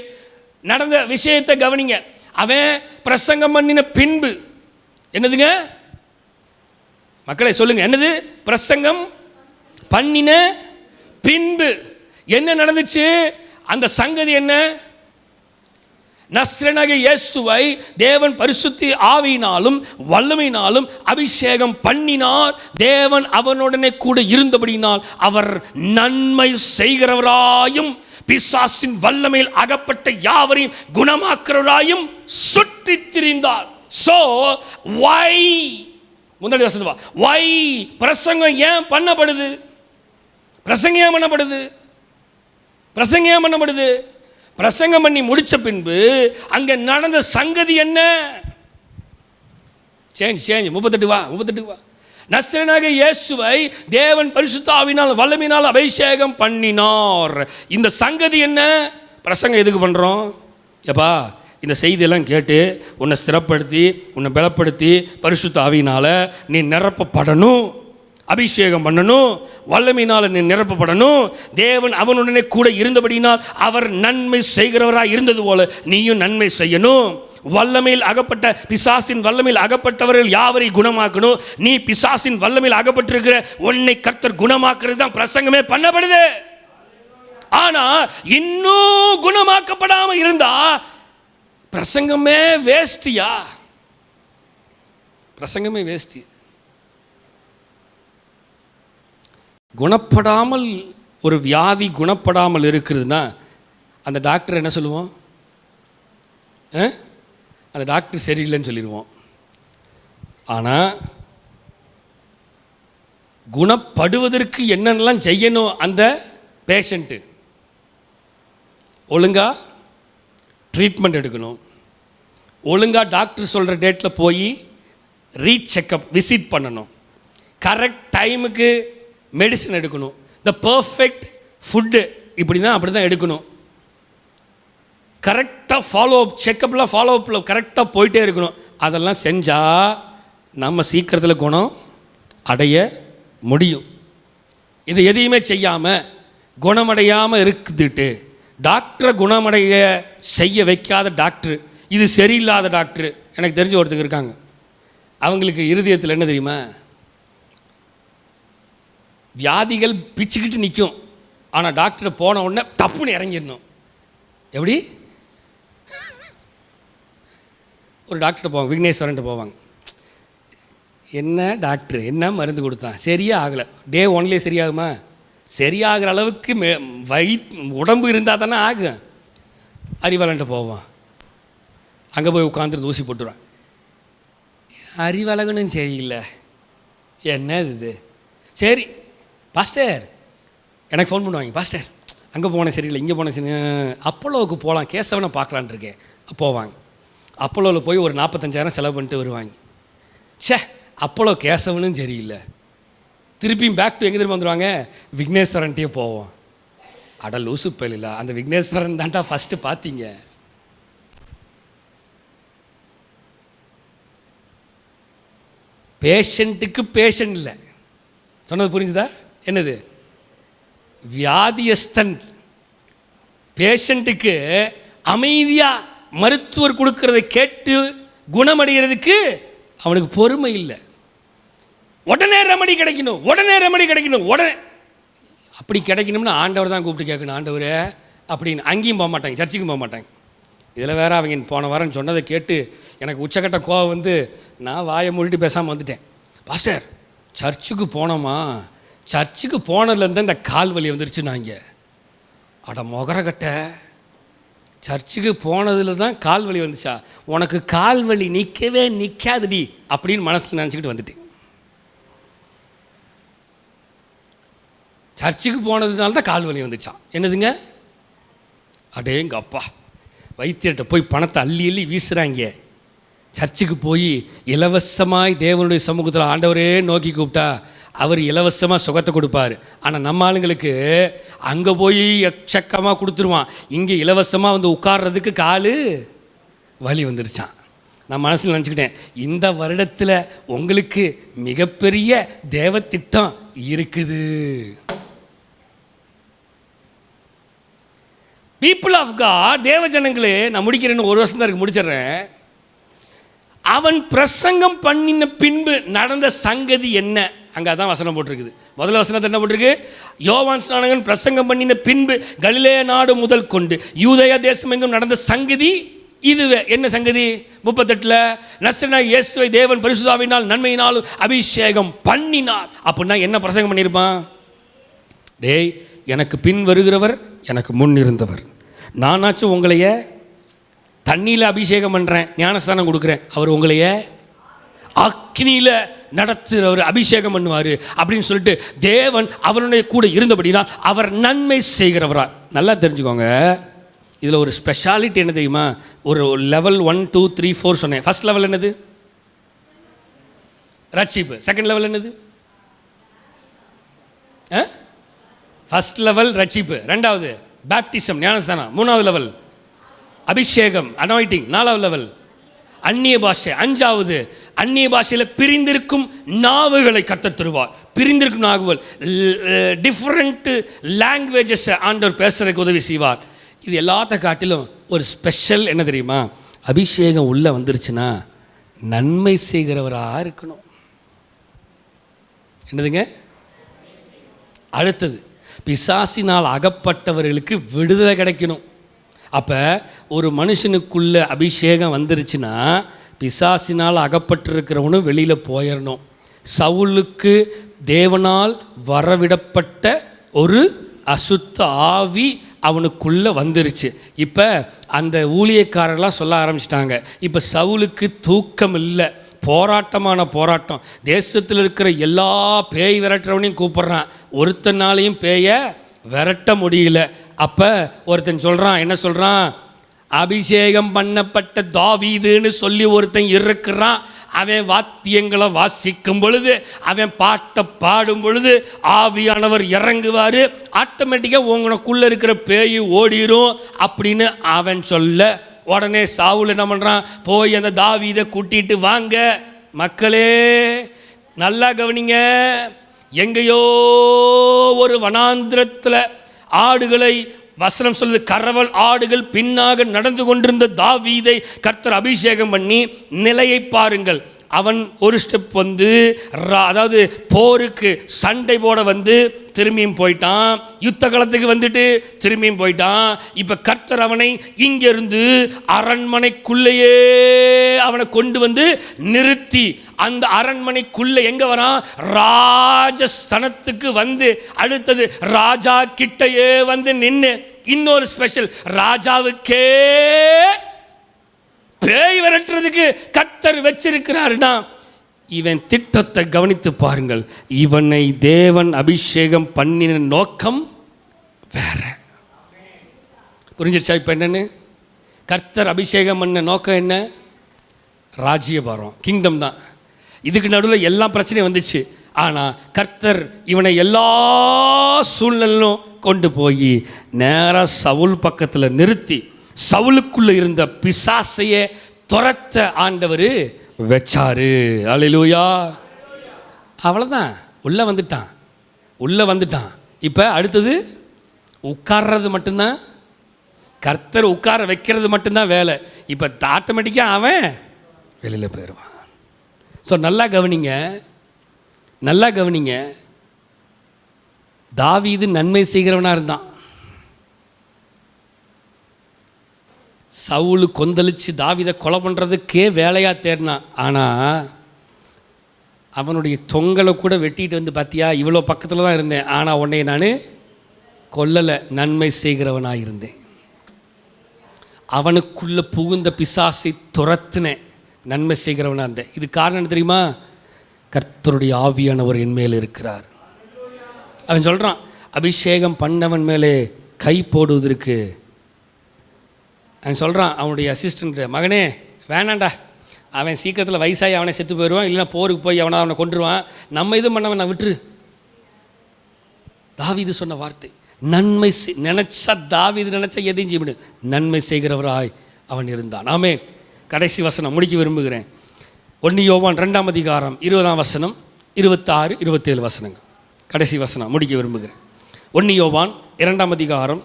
நடந்த விஷயத்தை கவனிங்க. அவன் பிரசங்கம் பண்ணின பின்பு என்னதுங்க மக்களே? சொல்லுங்க, என்னது? பிரசங்கம் பண்ணின பின்பு என்ன நடந்துச்சு? அந்த சங்கதி என்ன? நஸ்ரேனாகிய இயேசுவை தேவன் பரிசுத்த ஆவியினாலும் வல்லமையினாலும் அபிஷேகம் பண்ணினார். தேவன் அவனுடனே கூட இருந்தபடியினால் அவர் நன்மை செய்கிறவராயும் பிசாசின் வல்லமையில் அகப்பட்ட யாவரையும் குணமாக்குறவராயும் சுற்றி திரிந்தார். சோ வை, முன்னாடி வசனம், வை பிரசங்கம் ஏன் பண்ணப்படுது? பிரசங்கம் ஏன் பண்ணப்படுது? பிரசங்கம் ஏன் பண்ணப்படுது? பிரசங்கம் பண்ணி முடிச்ச பின்பு அங்கே நடந்த சங்கதி என்ன? சேஞ்ச் 38 வா. நஸ்ரேனாகிய இயேசுவை தேவன் பரிசுத்த ஆவியினால் வல்லமையினால் அபிஷேகம் பண்ணினார். இந்த சங்கதி என்ன? பிரசங்கம் எதுக்கு பண்ணுறோம்? எப்பா இந்த செய்தியெல்லாம் கேட்டு உன்னை ஸ்திரப்படுத்தி உன்னை பலப்படுத்தி பரிசுத்த ஆவியினால் நீ நிரப்பப்படணும், அபிஷேகம் பண்ணணும், வல்லமையினால் நீ நிரப்பப்படணும். தேவன் அவனுடனே கூட இருந்தபடினால் அவர் நன்மை செய்கிறவராக இருந்தது போல நீயும் நன்மை செய்யணும். வல்லமையில் அகப்பட்ட பிசாசின் வல்லமையில் அகப்பட்டவர்கள் யாவரை குணமாக்கணும். நீ பிசாசின் வல்லமையில் அகப்பட்டிருக்கிற உன்னை கர்த்தர் குணமாக்குறது தான் பிரசங்கமே பண்ணப்படுது. ஆனா இன்னும் குணமாக்கப்படாம இருந்தா பிரசங்கமே வேஸ்டியா? பிரசங்கமே வேஸ்டி. குணப்படாமல் ஒரு வியாதி குணப்படாமல் இருக்குதுன்னா அந்த டாக்டர் என்ன சொல்லுவோம்? அந்த டாக்டர் சரியில்லைன்னு சொல்லிடுவோம். ஆனால் குணப்படுவதற்கு என்னென்னலாம் செய்யணும் அந்த பேஷண்ட்டு? ஒழுங்காக ட்ரீட்மெண்ட் எடுக்கணும், ஒழுங்காக டாக்டர் சொல்கிற டேட்டில் போய் ரீசெக்கப் விசிட் பண்ணணும், கரெக்ட் டைமுக்கு மெடிசன் எடுக்கணும், த பர்ஃபெக்ட் ஃபுட்டு இப்படி தான் அப்படி தான் எடுக்கணும், கரெக்டாக ஃபாலோ அப் செக்கப்பில் ஃபாலோ அப்பில் கரெக்டாக போயிட்டே இருக்கணும். அதெல்லாம் செஞ்சால் நம்ம சீக்கிரத்தில் குணம் அடைய முடியும். இது எதையுமே செய்யாமல் குணமடையாமல் இருக்குதுட்டு டாக்டரை குணமடைய செய்ய வைக்காத டாக்டர், இது சரியில்லாத டாக்டர். எனக்கு தெரிஞ்ச ஒருத்தங்க இருக்காங்க, அவங்களுக்கு இருதயத்தில் என்ன தெரியுமா? வியாதிகள் பிச்சுக்கிட்டு நிற்கும், ஆனால் டாக்டரை போன உடனே தப்புன்னு இறங்கிடணும். எப்படி? ஒரு டாக்டர்கிட்ட போவாங்க, விக்னேஸ்வரன்ட்டு போவாங்க. என்ன டாக்டர் என்ன மருந்து கொடுத்தான், சரியே ஆகலை. டே 1 சரியாகுமா? சரியாகிற அளவுக்கு உடம்பு இருந்தால் தானே ஆகும். அறிவாளன்ட்டு போவான், அங்கே போய் உட்காந்துருந்து ஊசி போட்டுருவான். அறிவழகனும் சரியில்லை, என்ன இது? சரி பாஸ்டர் எனக்கு ஃபோன் பண்ணுவாங்க, பாஸ்டர் அங்கே போனேன் சரியில்லை, இங்கே போனேன் சரி, அப்போலோவுக்கு போகலாம், கேசவனை பார்க்கலான் இருக்கேன். போவாங்க, அப்போலோவில் போய் ஒரு 45,000 செலவு பண்ணிட்டு வருவாங்க. சே அப்போலோ கேசவனும் சரியில்லை, திருப்பியும் பேக் டு எங்கே திரும்ப வந்துடுவாங்க? விக்னேஸ்வரன்ட்டே போவோம். அட லூசு பேலில்ல, அந்த விக்னேஸ்வரன் தான்டா ஃபஸ்ட்டு பார்த்தீங்க. பேஷண்ட்டுக்கு பேஷண்ட் இல்லை, சொன்னது புரிஞ்சுதா? என்னது? வியாதியஸ்தன் பேஷண்ட்டுக்கு அமைதியாக மருத்துவர் கொடுக்கறதை கேட்டு குணமடைகிறதுக்கு அவனுக்கு பொறுமை இல்லை. உடனே ரெமடி கிடைக்கணும், உடனே ரெமடி கிடைக்கணும், உடனே. அப்படி கிடைக்கணும்னா ஆண்டவர் தான் கூப்பிட்டு கேட்கணும், ஆண்டவரே அப்படின்னு. அங்கேயும் போக மாட்டாங்க, சர்ச்சுக்கும் போக மாட்டாங்க. இதில் வேறு அவங்க போன வாரம் சொன்னதை கேட்டு எனக்கு உச்சக்கட்ட கோவம் வந்து நான் வாயை மூடிட்டு பேசாமல் வந்துட்டேன். பாஸ்டர் சர்ச்சுக்கு போனோமா, சர்ச்சுக்கு போனதுலேருந்து இந்த கால் வலி வந்துருச்சு. நாங்கள் அட முகரக்கட்ட, சர்ச்சுக்கு போனதில் தான் கால் வலி வந்துச்சா? உனக்கு கால் வலி நிற்கவே நிற்காதுடி அப்படின்னு மனசில் நினச்சிக்கிட்டு வந்துட்டேன். சர்ச்சுக்கு போனதுனால தான் கால் வலி வந்துச்சான். என்னதுங்க? அடேங்க அப்பா, வைத்தியர்கிட்ட போய் பணத்தை அள்ளி அள்ளி வீசுகிறாங்க. சர்ச்சுக்கு போய் இலவசமாய் தேவனுடைய சமூகத்தில் ஆண்டவரே நோக்கி கூப்பிட்டா அவர் இலவசமாக சுகத்தை கொடுப்பார். ஆனால் நம்ம ஆளுங்களுக்கு அங்கே போய் எச்சக்கமாக கொடுத்துருவான், இங்கே இலவசமாக வந்து உட்கார்றதுக்கு கால் வலி வந்துருச்சான். நான் மனசில் நினச்சிக்கிட்டேன், இந்த வருடத்தில் உங்களுக்கு மிகப்பெரிய தேவ திட்டம் இருக்குது. பீப்புள் ஆஃப் காட், தேவ ஜனங்களே, நான் முடிக்கிறேன்னு 1 வருஷம் தான் இருக்கு, முடிச்சிடுறேன். அவன் பிரசங்கம் பண்ணின பின்பு நடந்த சங்கதி என்ன? அங்கே அதான் வசனம் போட்டிருக்குது. முதல்ல வசனத்தை என்ன போட்டிருக்கு? யோவான் ஸ்நானகன் பிரசங்கம் பண்ணின பின்பு கலிலேய நாடு முதல் கொண்டு யூதேயா தேசம் எங்கும் நடந்த சங்கதி இதுவே. என்ன சங்கதி? 38 நசரேயனாகிய இயேசுவை தேவன் பரிசுத்தாவினால் நன்மையினாலும் அபிஷேகம் பண்ணினார். அப்படின்னா என்ன பிரசங்கம் பண்ணியிருப்பான்? டேய், எனக்கு பின் வருகிறவர் எனக்கு முன் இருந்தவர், நானாச்சும் உங்களைய தண்ணியில் அபிஷேகம் பண்ணுறேன், ஞானஸ்தானம் கொடுக்குறேன், அவர் உங்களைய அக்னியில் நடத்துகிறவர், அபிஷேகம் பண்ணுவார் அப்படின்னு சொல்லிட்டு தேவன் அவருடைய கூட இருந்தபடினா அவர் நன்மை செய்கிறவரா. நல்லா தெரிஞ்சுக்கோங்க, இதில் ஒரு ஸ்பெஷாலிட்டி என்ன தெரியுமா? ஒரு லெவல் 1 2 3 4 சொன்னேன். ஃபர்ஸ்ட் லெவல் என்னது? ரட்சிப்பு. செகண்ட் லெவல் என்னது? ஃபர்ஸ்ட் லெவல் ரட்சிப்பு, ரெண்டாவது பேப்டிசம் ஞானஸ்தானம், மூணாவது லெவல் அபிஷேகம் அனாயிட்டிங், நாலாவது லெவல் அந்நிய பாஷை, அஞ்சாவது அந்நிய பாஷையில் பிரிந்திருக்கும் நாவுகளை கர்த்தர் தருவார். பிரிந்திருக்கும் நாவுகள், டிஃப்ரெண்ட் லாங்குவேஜஸ் ஆண்டவர் பேசுறதுக்கு உதவி செய்வார். இது எல்லாத்த காட்டிலும் ஒரு ஸ்பெஷல் என்ன தெரியுமா? அபிஷேகம் உள்ளே வந்துருச்சுன்னா நன்மை செய்கிறவராக இருக்கணும். என்னதுங்க? அடுத்தது பிசாசினால் அகப்பட்டவர்களுக்கு விடுதலை கிடைக்கணும். அப்போ ஒரு மனுஷனுக்குள்ள அபிஷேகம் வந்துருச்சுன்னா பிசாசினால் அகப்பட்டிருக்கிறவனும் வெளியில் போயிடணும். சவுலுக்கு தேவனால் வரவிடப்பட்ட ஒரு அசுத்த ஆவி அவனுக்குள்ளே வந்துருச்சு. இப்போ அந்த ஊழியக்காரர்களாம் சொல்ல ஆரம்பிச்சிட்டாங்க, இப்போ சவுலுக்கு தூக்கம் இல்லை, போராட்டமான போராட்டம். தேசத்தில் இருக்கிற எல்லா பேய் விரட்டுறவனையும் கூப்பிட்றான், ஒருத்தனாலையும் பேயை விரட்ட முடியல. அப்போ ஒருத்தன் சொல்கிறான், என்ன சொல்கிறான், அபிஷேகம் பண்ணப்பட்ட தாவீதுன்னு சொல்லி ஒருத்தன் இருக்கிறான். அவன் வாத்தியங்களை வாசிக்கும் பொழுது, அவன் பாட்டை பாடும் பொழுது ஆவியானவர் இறங்குவார், ஆட்டோமேட்டிக்காக உங்களுக்குள்ளே இருக்கிற பேய் ஓடிரும் அப்படின்னு அவன் சொல்ல, உடனே சவுல் என்ன பண்ணுறான், போய் அந்த தாவீதை கூட்டிகிட்டு வாங்க. மக்களே நல்லா கவனிங்க, எங்கேயோ ஒரு வனாந்திரத்தில் ஆடுகளை, வசனம் சொல்லுது, கரவல் ஆடுகள் பின்னாக நடந்து கொண்டிருந்த தாவீதை கர்த்தர் அபிஷேகம் பண்ணி, நிலையை பாருங்கள், அவன் ஒரு ஸ்டெப் வந்து அதாவது போருக்கு சண்டை போட வந்து திரும்பியும் போயிட்டான், யுத்த காலத்துக்கு வந்துட்டு திரும்பியும் போயிட்டான். இப்போ கர்த்தர் அவனை இங்கிருந்து அரண்மனைக்குள்ளேயே அவனை கொண்டு வந்து நிறுத்தி, அந்த அரண்மனைக்குள்ளே எங்கே வரான், ராஜஸ்தானத்துக்கு வந்து, அடுத்தது ராஜா கிட்டையே வந்து நின்று, இன்னொரு ஸ்பெஷல், ராஜாவுக்கே பேய் விரட்டுறதுக்கு கர்த்தர் வச்சிருக்கிறாருன்னா இவன் திட்டத்தை கவனித்து பாருங்கள். இவனை தேவன் அபிஷேகம் பண்ணின நோக்கம் வேற. புரிஞ்சிருச்சா? இப்போ என்னன்னு, கர்த்தர் அபிஷேகம் பண்ண நோக்கம் என்ன, ராஜ்யபாரம், கிங்டம் தான். இதுக்கு நடுவில் எல்லா பிரச்சனையும் வந்துச்சு. ஆனால் கர்த்தர் இவனை எல்லா சூழ்நிலையும் கொண்டு போய் நேராக சவுல் பக்கத்தில் நிறுத்தி, சவுலுக்குள்ளே இருந்த பிசாசையே துரத்த ஆண்டவர் வச்சாரு. அல்லேலூயா. அவ்வளோதான், உள்ளே வந்துட்டான். இப்போ அடுத்தது உட்கார்றது மட்டும்தான், கர்த்தர் உட்கார வைக்கிறது மட்டும்தான் வேலை. இப்போ ஆட்டோமேட்டிக்காக அவன் வெளியில் போயிடுவான். ஸோ நல்லா கவனிங்க, தாவீது நன்மை செய்கிறவனாக இருந்தான். சவுலு கொந்தளிச்சு தாவீதை கொலை பண்ணுறதுக்கே வேலையாக தேடினான். ஆனால் அவனுடைய தொங்கலை கூட வெட்டிட்டு வந்து, பார்த்தியா, இவ்வளோ பக்கத்தில் தான் இருந்தேன், ஆனால் உன்னைய நான் கொல்லலை, நன்மை செய்கிறவனாக இருந்தேன். அவனுக்குள்ளே புகுந்த பிசாசை துரத்துனேன், நன்மை செய்கிறவனாக இருந்தேன். இது காரணம் தெரியுமா, கர்த்தருடைய ஆவியானவர் என் மேலே இருக்கிறார். அவன் சொல்கிறான், அபிஷேகம் பண்ணவன் மேலே கை போடுவதற்கு. அவன் சொல்கிறான் அவனுடைய அசிஸ்டண்ட்டு, மகனே வேணாண்டா, அவன் சீக்கிரத்தில் வயசாகி அவனை செத்து போயிடுவான், இல்லைன்னா போருக்கு போய் அவனை கொண்டுருவான், நம்ம இது பண்ணவன் நான் விட்டுரு. தாவீது சொன்ன வார்த்தை, நன்மை நினச்சா, தாவீது நினச்சா எதையும் செய்ய முடியும், நன்மை செய்கிறவராய் அவன் இருந்தான். ஆமென். கடைசி வசனம் முடிக்க விரும்புகிறேன். 1 யோவான் 2ஆம் அதிகாரம் 20ஆம் வசனம், 26, 27 வசனங்கள். கடைசி வசனம் முடிக்க விரும்புகிறேன். 1 யோவான் 2ஆம் அதிகாரம்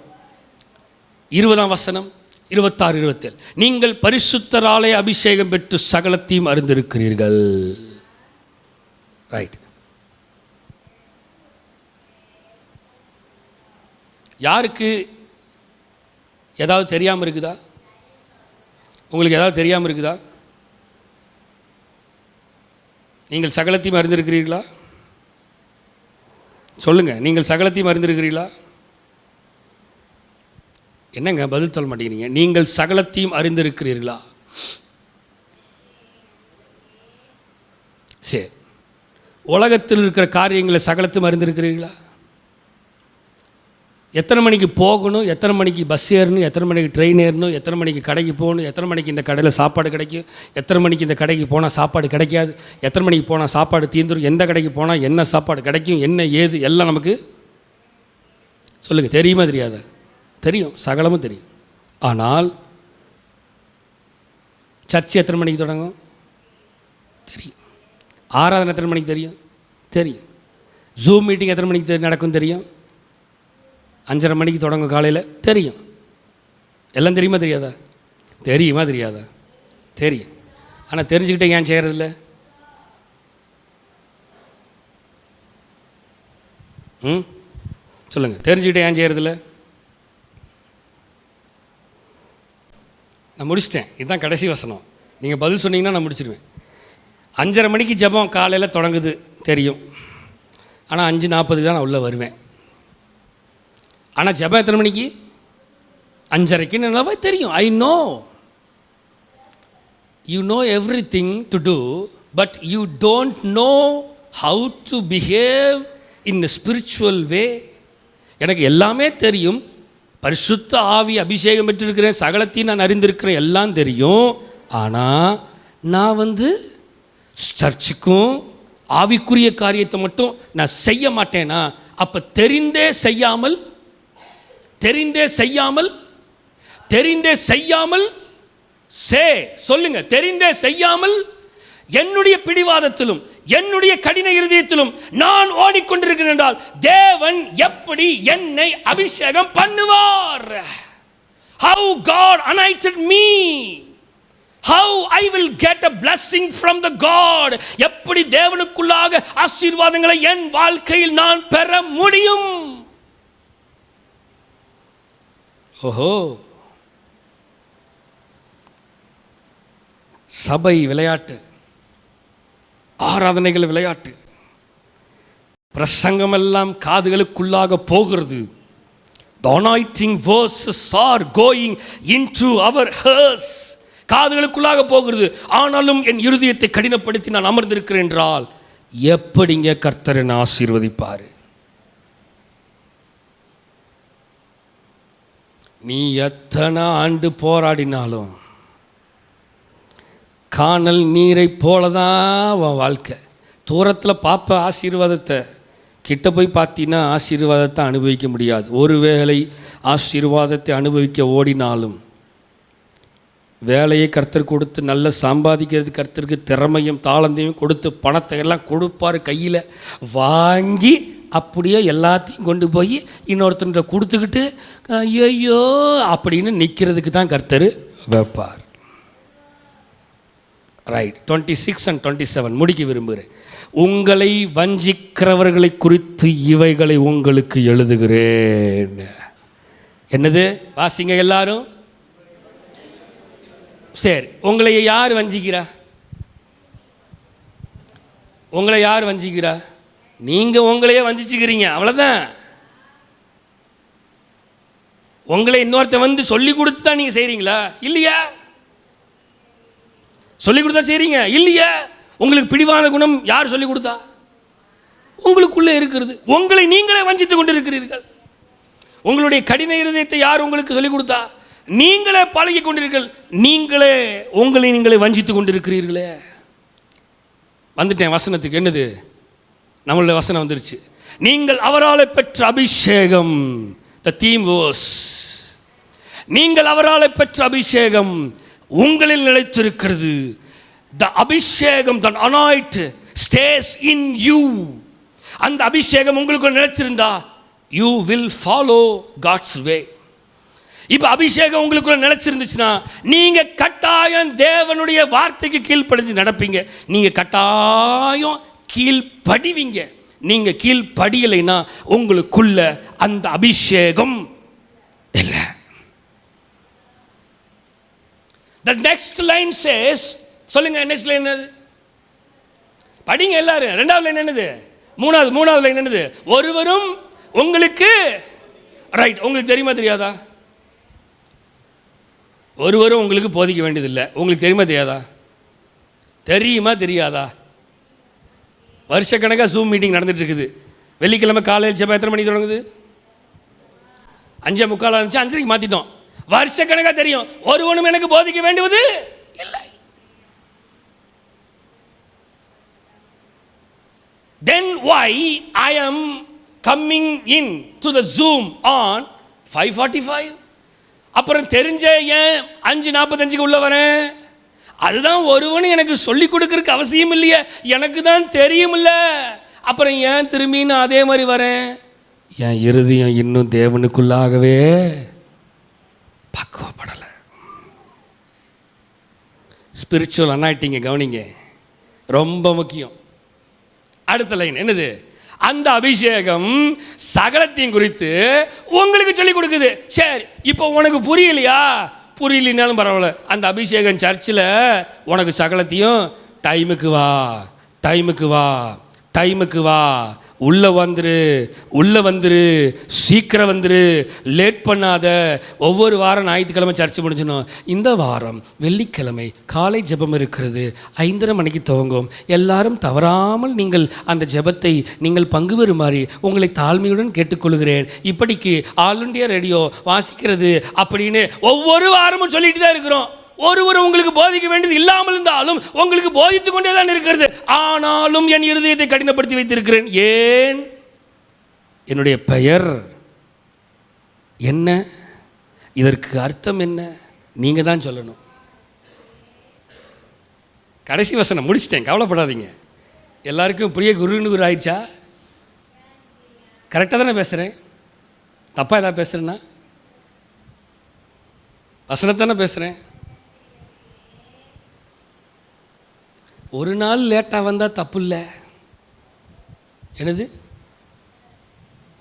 20ஆம் வசனம், 26, 27. நீங்கள் பரிசுத்தராலே அபிஷேகம் பெற்று சகலத்தையும் அறிந்திருக்கிறீர்கள். ரைட். யாருக்கு ஏதாவது தெரியாமல் இருக்குதா? உங்களுக்கு ஏதாவது தெரியாமல் இருக்குதா? நீங்கள் சகலத்தையும் அறிந்திருக்கிறீர்களா? சொல்லுங்கள், நீங்கள் சகலத்தையும் அறிந்திருக்கிறீர்களா? என்னங்க பதில் சொல்ல மாட்டேங்கிறீங்க? நீங்கள் சகலத்தையும் அறிந்திருக்கிறீர்களா? சரி, உலகத்தில் இருக்கிற காரியங்களை சகலத்தையும் அறிந்திருக்கிறீர்களா? எத்தனை மணிக்கு போகணும், எத்தனை மணிக்கு பஸ் ஏறணும், எத்தனை மணிக்கு ட்ரெயின் ஏறணும், எத்தனை மணிக்கு கடைக்கு போகணும், எத்தனை மணிக்கு இந்த கடையில் சாப்பாடு கிடைக்கும், எத்தனை மணிக்கு இந்த கடைக்கு போனால் சாப்பாடு கிடைக்காது, எத்தனை மணிக்கு போனால் சாப்பாடு தீர்ந்துடும், எந்த கடைக்கு போனால் என்ன சாப்பாடு கிடைக்கும், என்ன ஏது எல்லாம் நமக்கு சொல்லுங்கள். தெரியுமா தெரியாதா? தெரியும், சகலமும் தெரியும். ஆனால் சர்ச்சு எத்தனை மணிக்கு தொடங்கும் தெரியும். ஆராதனை எத்தனை மணிக்கு தெரியும். ஜூம் மீட்டிங் எத்தனை மணிக்கு நடக்கும் தெரியும். 5:30 மணிக்கு தொடங்கும் காலையில் தெரியும். எல்லாம் தெரியுமா தெரியாதா? தெரியும். ஆனால் தெரிஞ்சுக்கிட்டே ஏன் செய்கிறதில்ல? சொல்லுங்கள், தெரிஞ்சுக்கிட்டே ஏன் செய்கிறதில்ல? நான் முடிச்சிட்டேன், இதுதான் கடைசி வசனம். நீங்கள் பதில் சொன்னீங்கன்னா நான் முடிச்சிடுவேன். 5:30 மணிக்கு ஜெபம் காலையில் தொடங்குது தெரியும், ஆனால் 5:40 தான் நான் உள்ளே வருவேன். ஆனால் ஜெபம் எத்தனை மணிக்கு? 5:30க்கு நல்லாவே தெரியும். I know you know everything to do, but you don't know how to behave in a spiritual way. எனக்கு எல்லாமே தெரியும், பரிசுத்த ஆவி அபிஷேகம் பெற்றிருக்கிறேன், சகலத்தையும் நான் அறிந்திருக்கிறேன், எல்லாம் தெரியும். ஆனால் நான் சர்ச்சுக்கும் ஆவிக்குரிய காரியத்தை மட்டும் நான் செய்ய மாட்டேனா? அப்போ தெரிந்தே செய்யாமல் சொல்லுங்க, தெரிந்தே செய்யாமல் என்னுடைய பிடிவாதத்திலும் என்னுடைய கடின இருதயத்திலும் நான் ஓடிக்கொண்டிருக்கிறேன் என்றால் தேவன் எப்படி என்னை அபிஷேகம் பண்ணுவார்? How God anointed me, how I will get a blessing from the God. எப்படி தேவனுக்குள்ளாக ஆசீர்வாதங்களை என் வாழ்க்கையில் நான் பெற முடியும்? ஓஹோ, சபை விளையாட்டு, ஆராதனைகள் விளையாட்டு, பிரசங்கம் எல்லாம் காதுகளுக்குள்ளாக போகிறது. The anointing verses are going into our ears. காதுகளுக்குள்ளாக போகிறது. ஆனாலும் என் இருதயத்தை கடினப்படுத்தி நான் அமர்ந்திருக்கிறேன் என்றால் எப்படிங்க கர்த்தர் என்னை ஆசீர்வதிப்பார்? நீ எத்தனை ஆண்டு போராடினாலும் காணல் நீரை போலதான் உன் வாழ்க்கை. தூரத்தில் பார்ப்ப ஆசீர்வாதத்தை, கிட்ட போய் பார்த்தீங்கன்னா ஆசீர்வாதத்தை அனுபவிக்க முடியாது. ஒருவேளை ஆசீர்வாதத்தை அனுபவிக்க ஓடினாலும் வேலையை கர்த்தர் கொடுத்து நல்ல சம்பாதிக்கிறது, கர்த்தருக்கு திறமையும் தாளந்தையும் கொடுத்து பணத்தை எல்லாம் கொடுப்பார். கையில் வாங்கி அப்படியே எல்லாத்தையும் கொண்டு போய் இன்னொருத்தன்கிட்ட கொடுத்துக்கிட்டு ஐயோ அப்படின்னு நிற்கிறதுக்கு தான் கர்த்தர் வைப்பார். ரைட், 26 and 27 முடிக்க விரும்புகிறேன். உங்களை வஞ்சிக்கிறவர்களை குறித்து இவைகளை உங்களுக்கு எழுதுகிறேன். என்னது வாசிங்க எல்லாரும். சரி, உங்களை யார் வஞ்சிக்கிறா? உங்களை யார் வஞ்சிக்கிறா? நீங்கள் உங்களையே வஞ்சிச்சுக்கிறீங்க, அவ்வளோதான். உங்களை இன்னொருத்த சொல்லி கொடுத்து தான் நீங்கள் செய்கிறீங்களா? இல்லையா? சொல்லி கொடுத்தா செய்கிறீங்க இல்லையா? உங்களுக்கு பிடிவான குணம் யார் சொல்லி கொடுத்தா? உங்களுக்குள்ளே இருக்கிறது. உங்களை நீங்களே வஞ்சித்து கொண்டு இருக்கிறீர்கள். உங்களுடைய கடின இருதயத்தை யார் உங்களுக்கு சொல்லிக் கொடுத்தா? நீங்களே பழகி கொண்டிருக்கிறீர்கள். நீங்களே உங்களை நீங்களே வஞ்சித்து கொண்டிருக்கிறீர்களே. வந்துட்டேன் வசனத்துக்கு. என்னது? நம்மளுடைய வசனம் வந்துருச்சு. நீங்கள் அவரால் பெற்ற அபிஷேகம். த தீம் வாஸ், நீங்கள் அவரால் பெற்ற அபிஷேகம் உங்களில் நிலைத்திருக்கிறது. The அபிஷேகம், the anointing stays in you. அந்த அபிஷேகம் உங்களுக்கு நிலைச்சிருந்தா you will follow God's way. இப்போ அபிஷேகம் உங்களுக்குள்ள நிலைச்சிருந்துச்சுன்னா நீங்க கட்டாயம் தேவனுடைய வார்த்தைக்கு கீழ்ப்படிஞ்சு நடப்பீங்க. நீங்க கட்டாயம் கீழ்ப்படிவீங்க. நீங்க கீழ்ப்படியலைன்னா உங்களுக்குள்ள அந்த அபிஷேகம் இல்லை. The next line says, சொல்லுங்க நெக்ஸ்ட் லைன் என்னது? படிங்க எல்லாரும். ரெண்டாவது லைன் என்னது? மூணாவது லைன் என்னது? ஒருவரும் உங்களுக்கு, ரைட், உங்களுக்கு தெரியுமா தெரியாதா? ஒருவரும் உங்களுக்கு போதிக்க வேண்டியதில்லை. உங்களுக்கு தெரியுமா தெரியாதா? தெரியுமா தெரியாதா? வருஷக்கணக்காக ஜூம் மீட்டிங் நடந்துட்டு இருக்குது. வெள்ளிக்கிழமை காலையில் ஜெபம் எத்தனை மணிக்கு தொடங்குது? 5:45 இருந்துச்சு, 5:30க்கு மாற்றிட்டோம். வருஷக்கணக்காக தெரியும். ஒருவனும் எனக்கு போதிக்க வேண்டுவது இல்லை. Then why I am coming in to the Zoom on 5:45? அப்புறம் தெரிஞ்ச ஏன் 5:45க்கு உள்ள வரேன்? அதுதான் ஒருவனும் எனக்கு சொல்லிக் கொடுக்கறதுக்கு அவசியம் இல்லையே, எனக்கு தான் தெரியும் இல்ல. அப்புறம் ஏன் திரும்பி நான் அதே மாதிரி வரேன்? என் இருதயம் இன்னும் தேவனுக்குள்ளாகவே பக்குவப்படலை. ஸ்பிரிச்சுவல் அனாயிட்டிங்க கவனிங்க, ரொம்ப முக்கியம். அடுத்த லைன் என்னது? அந்த அபிஷேகம் சகலத்தையும் குறித்து உங்களுக்கு சொல்லிக் கொடுக்குது. சரி, இப்போ உனக்கு புரியலையா? புரியலினாலும் பரவாயில்ல, அந்த அபிஷேகம் சர்ச்சில் உனக்கு சகலத்தையும் டைமுக்கு வா, டைமுக்கு வா, டைமுக்கு வா, உள்ளே வந்துரு, சீக்கிரம் வந்துரு, லேட் பண்ணாத. ஒவ்வொரு வாரம் ஞாயிற்றுக்கிழமை சர்ச்சு முடிஞ்சிடும். இந்த வாரம் வெள்ளிக்கிழமை காலை ஜெபம் இருக்கிறது, 5:30 மணிக்கு துவங்கும். எல்லாரும் தவறாமல் நீங்கள் அந்த ஜெபத்தை நீங்கள் பங்கு பெறுமாறு உங்களை தாழ்மையுடன் கேட்டுக்கொள்கிறேன். இப்படிக்கு ஆல் இண்டியா ரேடியோ வாசிக்கிறது அப்படின்னு ஒவ்வொரு வாரமும் சொல்லிட்டு தான் இருக்கிறோம். ஒருவர் உங்களுக்கு போதிக்க வேண்டியது இல்லாமல் இருந்தாலும் உங்களுக்கு போதித்து கொண்டே தான் இருக்கிறது. ஆனாலும் என் இருதயத்தை கடினப்படுத்தி வைத்திருக்கிறேன். ஏன்? என்னுடைய பெயர் என்ன? இதற்கு அர்த்தம் என்ன? நீங்க தான் சொல்லணும். கடைசி வசனம் முடிச்சிட்டேன், கவலைப்படாதீங்க. எல்லாருக்கும் பிரிய குரு ஆயிடுச்சா? கரெக்டாக தானே பேசுகிறேன்? தப்பாக ஏதாவது பேசுகிறேன்னா? வசனத்தானே பேசுகிறேன். ஒரு நாள் லேட்டாக வந்தால் தப்பு இல்லை. என்னது?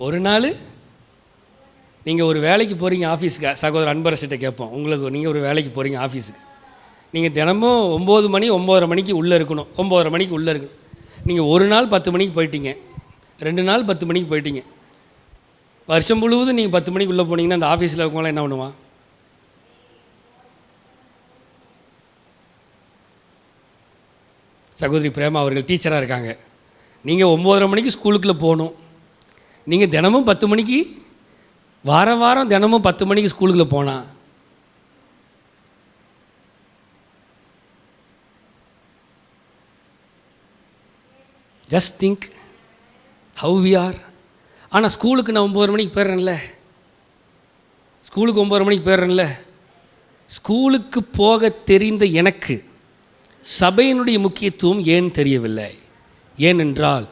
ஒரு நாள் நீங்கள் ஒரு வேலைக்கு போகிறீங்க ஆஃபீஸுக்கு, சகோதரர் அன்பரசிட்ட கேட்போம், உங்களுக்கு நீங்கள் ஒரு வேலைக்கு போகிறீங்க ஆஃபீஸுக்கு, நீங்கள் தினமும் 9 மணி 9:30 மணிக்கு உள்ளே இருக்கணும், 9:30 மணிக்கு உள்ளே இருக்கணும். நீங்கள் ஒரு நாள் 10 மணிக்கு போயிட்டீங்க, 2 நாள் 10 மணிக்கு போயிட்டீங்க. வருஷம் முழுவதும் நீங்கள் 10 மணிக்கு உள்ளே போனீங்கன்னா அந்த ஆஃபீஸில் இருக்கவங்களாம் என்ன பண்ணுவான்? சகோதரி பிரேமா அவர்கள் டீச்சராக இருக்காங்க. நீங்கள் 9:30 மணிக்கு ஸ்கூலுக்குள்ளே போகணும். நீங்கள் தினமும் 10 மணிக்கு, வாரம் தினமும் 10 மணிக்கு ஸ்கூலுக்குள்ளே போனால் just think how we are. ஆனால் ஸ்கூலுக்கு நான் 9:30 மணிக்கு போயிடுறேன்ல, ஸ்கூலுக்கு 9:30 மணிக்கு போயிடுறேன்ல. ஸ்கூலுக்கு போக தெரிந்த எனக்கு சபையினுடைய முக்கியத்துவம் ஏன் தெரியவில்லை? ஏனென்றால்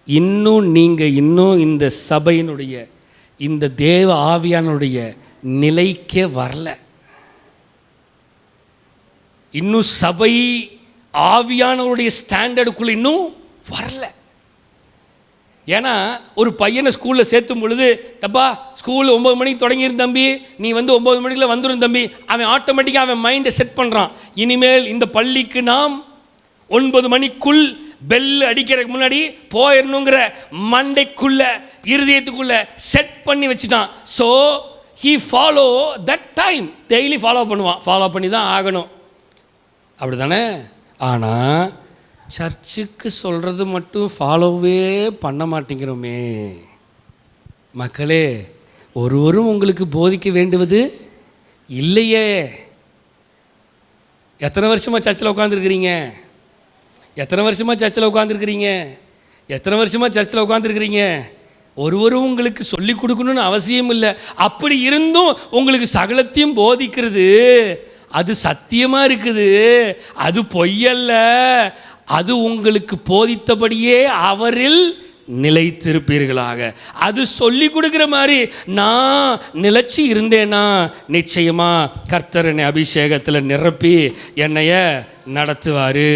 இன்னும் இந்த சபையினுடைய, இந்த தேவ ஆவியானுடைய நிலைக்கே வரல. இன்னும் சபை ஆவியானவருடைய ஸ்டாண்டர்டுக்குள்ள இன்னும் வரல. ஏன்னா ஒரு பையனை ஸ்கூலில் சேர்த்தும் பொழுது, டப்பா ஸ்கூல் 9 மணிக்கு தொடங்கியிருந்த தம்பி, நீ வந்து 9 மணிக்குள்ள வந்துடும் தம்பி, அவன் ஆட்டோமேட்டிக்காக அவன் மைண்டை செட் பண்ணுறான். இனிமேல் இந்த பள்ளிக்கு நாம் 9 மணிக்குள் பெல் அடிக்கிறதுக்கு முன்னாடி போயிடணுங்கிற மண்டைக்குள்ள இருதயத்துக்குள்ள செட் பண்ணி வச்சுட்டான். So he follow that time, daily follow பண்ணுவான், ஃபாலோ பண்ணி தான் ஆகணும். அப்படி தானே? ஆனால் சர்ச்சுக்கு சொல்கிறது மட்டும் ஃபாலோவே பண்ண மாட்டேங்கிறோமே. மக்களே, ஒருவரும் உங்களுக்கு போதிக்க வேண்டுவது இல்லையே. எத்தனை வருஷமாக சர்ச்சில் உட்காந்துருக்கிறீங்க? எத்தனை வருஷமாக சர்ச்சில் உட்காந்துருக்கிறீங்க? எத்தனை வருஷமாக சர்ச்சில் உட்காந்துருக்கிறீங்க? ஒருவரும் உங்களுக்கு சொல்லிக் கொடுக்கணும்னு அவசியம் இல்லை. அப்படி இருந்தும் உங்களுக்கு சகலத்தையும் போதிக்கிறது அது சத்தியமாக இருக்குது, அது பொய்யல்ல. அது உங்களுக்கு போதித்தபடியே அவரில் நிலைத்திருப்பீர்களாக. அது சொல்லி கொடுக்குற மாதிரி நான் நிலைச்சி இருந்தேன்னா நிச்சயமா கர்த்தர் என்னை அபிஷேகத்தில் நிரப்பி என்னைய நடத்துவார்.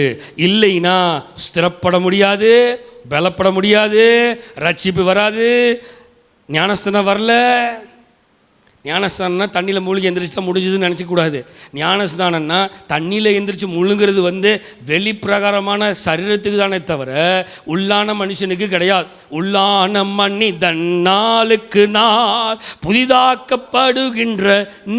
இல்லைன்னா ஸ்திரப்பட முடியாது, பலப்பட முடியாது, ரட்சிப்பு வராது. ஞானஸ்தானம் வரல. ஞானஸ்தானம்னா தண்ணியில் மூழ்கி எந்திரிச்சா முடிஞ்சதுன்னு நினச்சிக்கூடாது. ஞானஸ்தானம்னா தண்ணியில் எந்திரிச்சு முழுங்கிறது வந்து வெளிப்பிரகாரமான சரீரத்துக்கு தானே தவிர உள்ளான மனுஷனுக்கு கிடையாது. உள்ளான மனிதன் நாளுக்கு நாள் புதிதாக்கப்படுகின்ற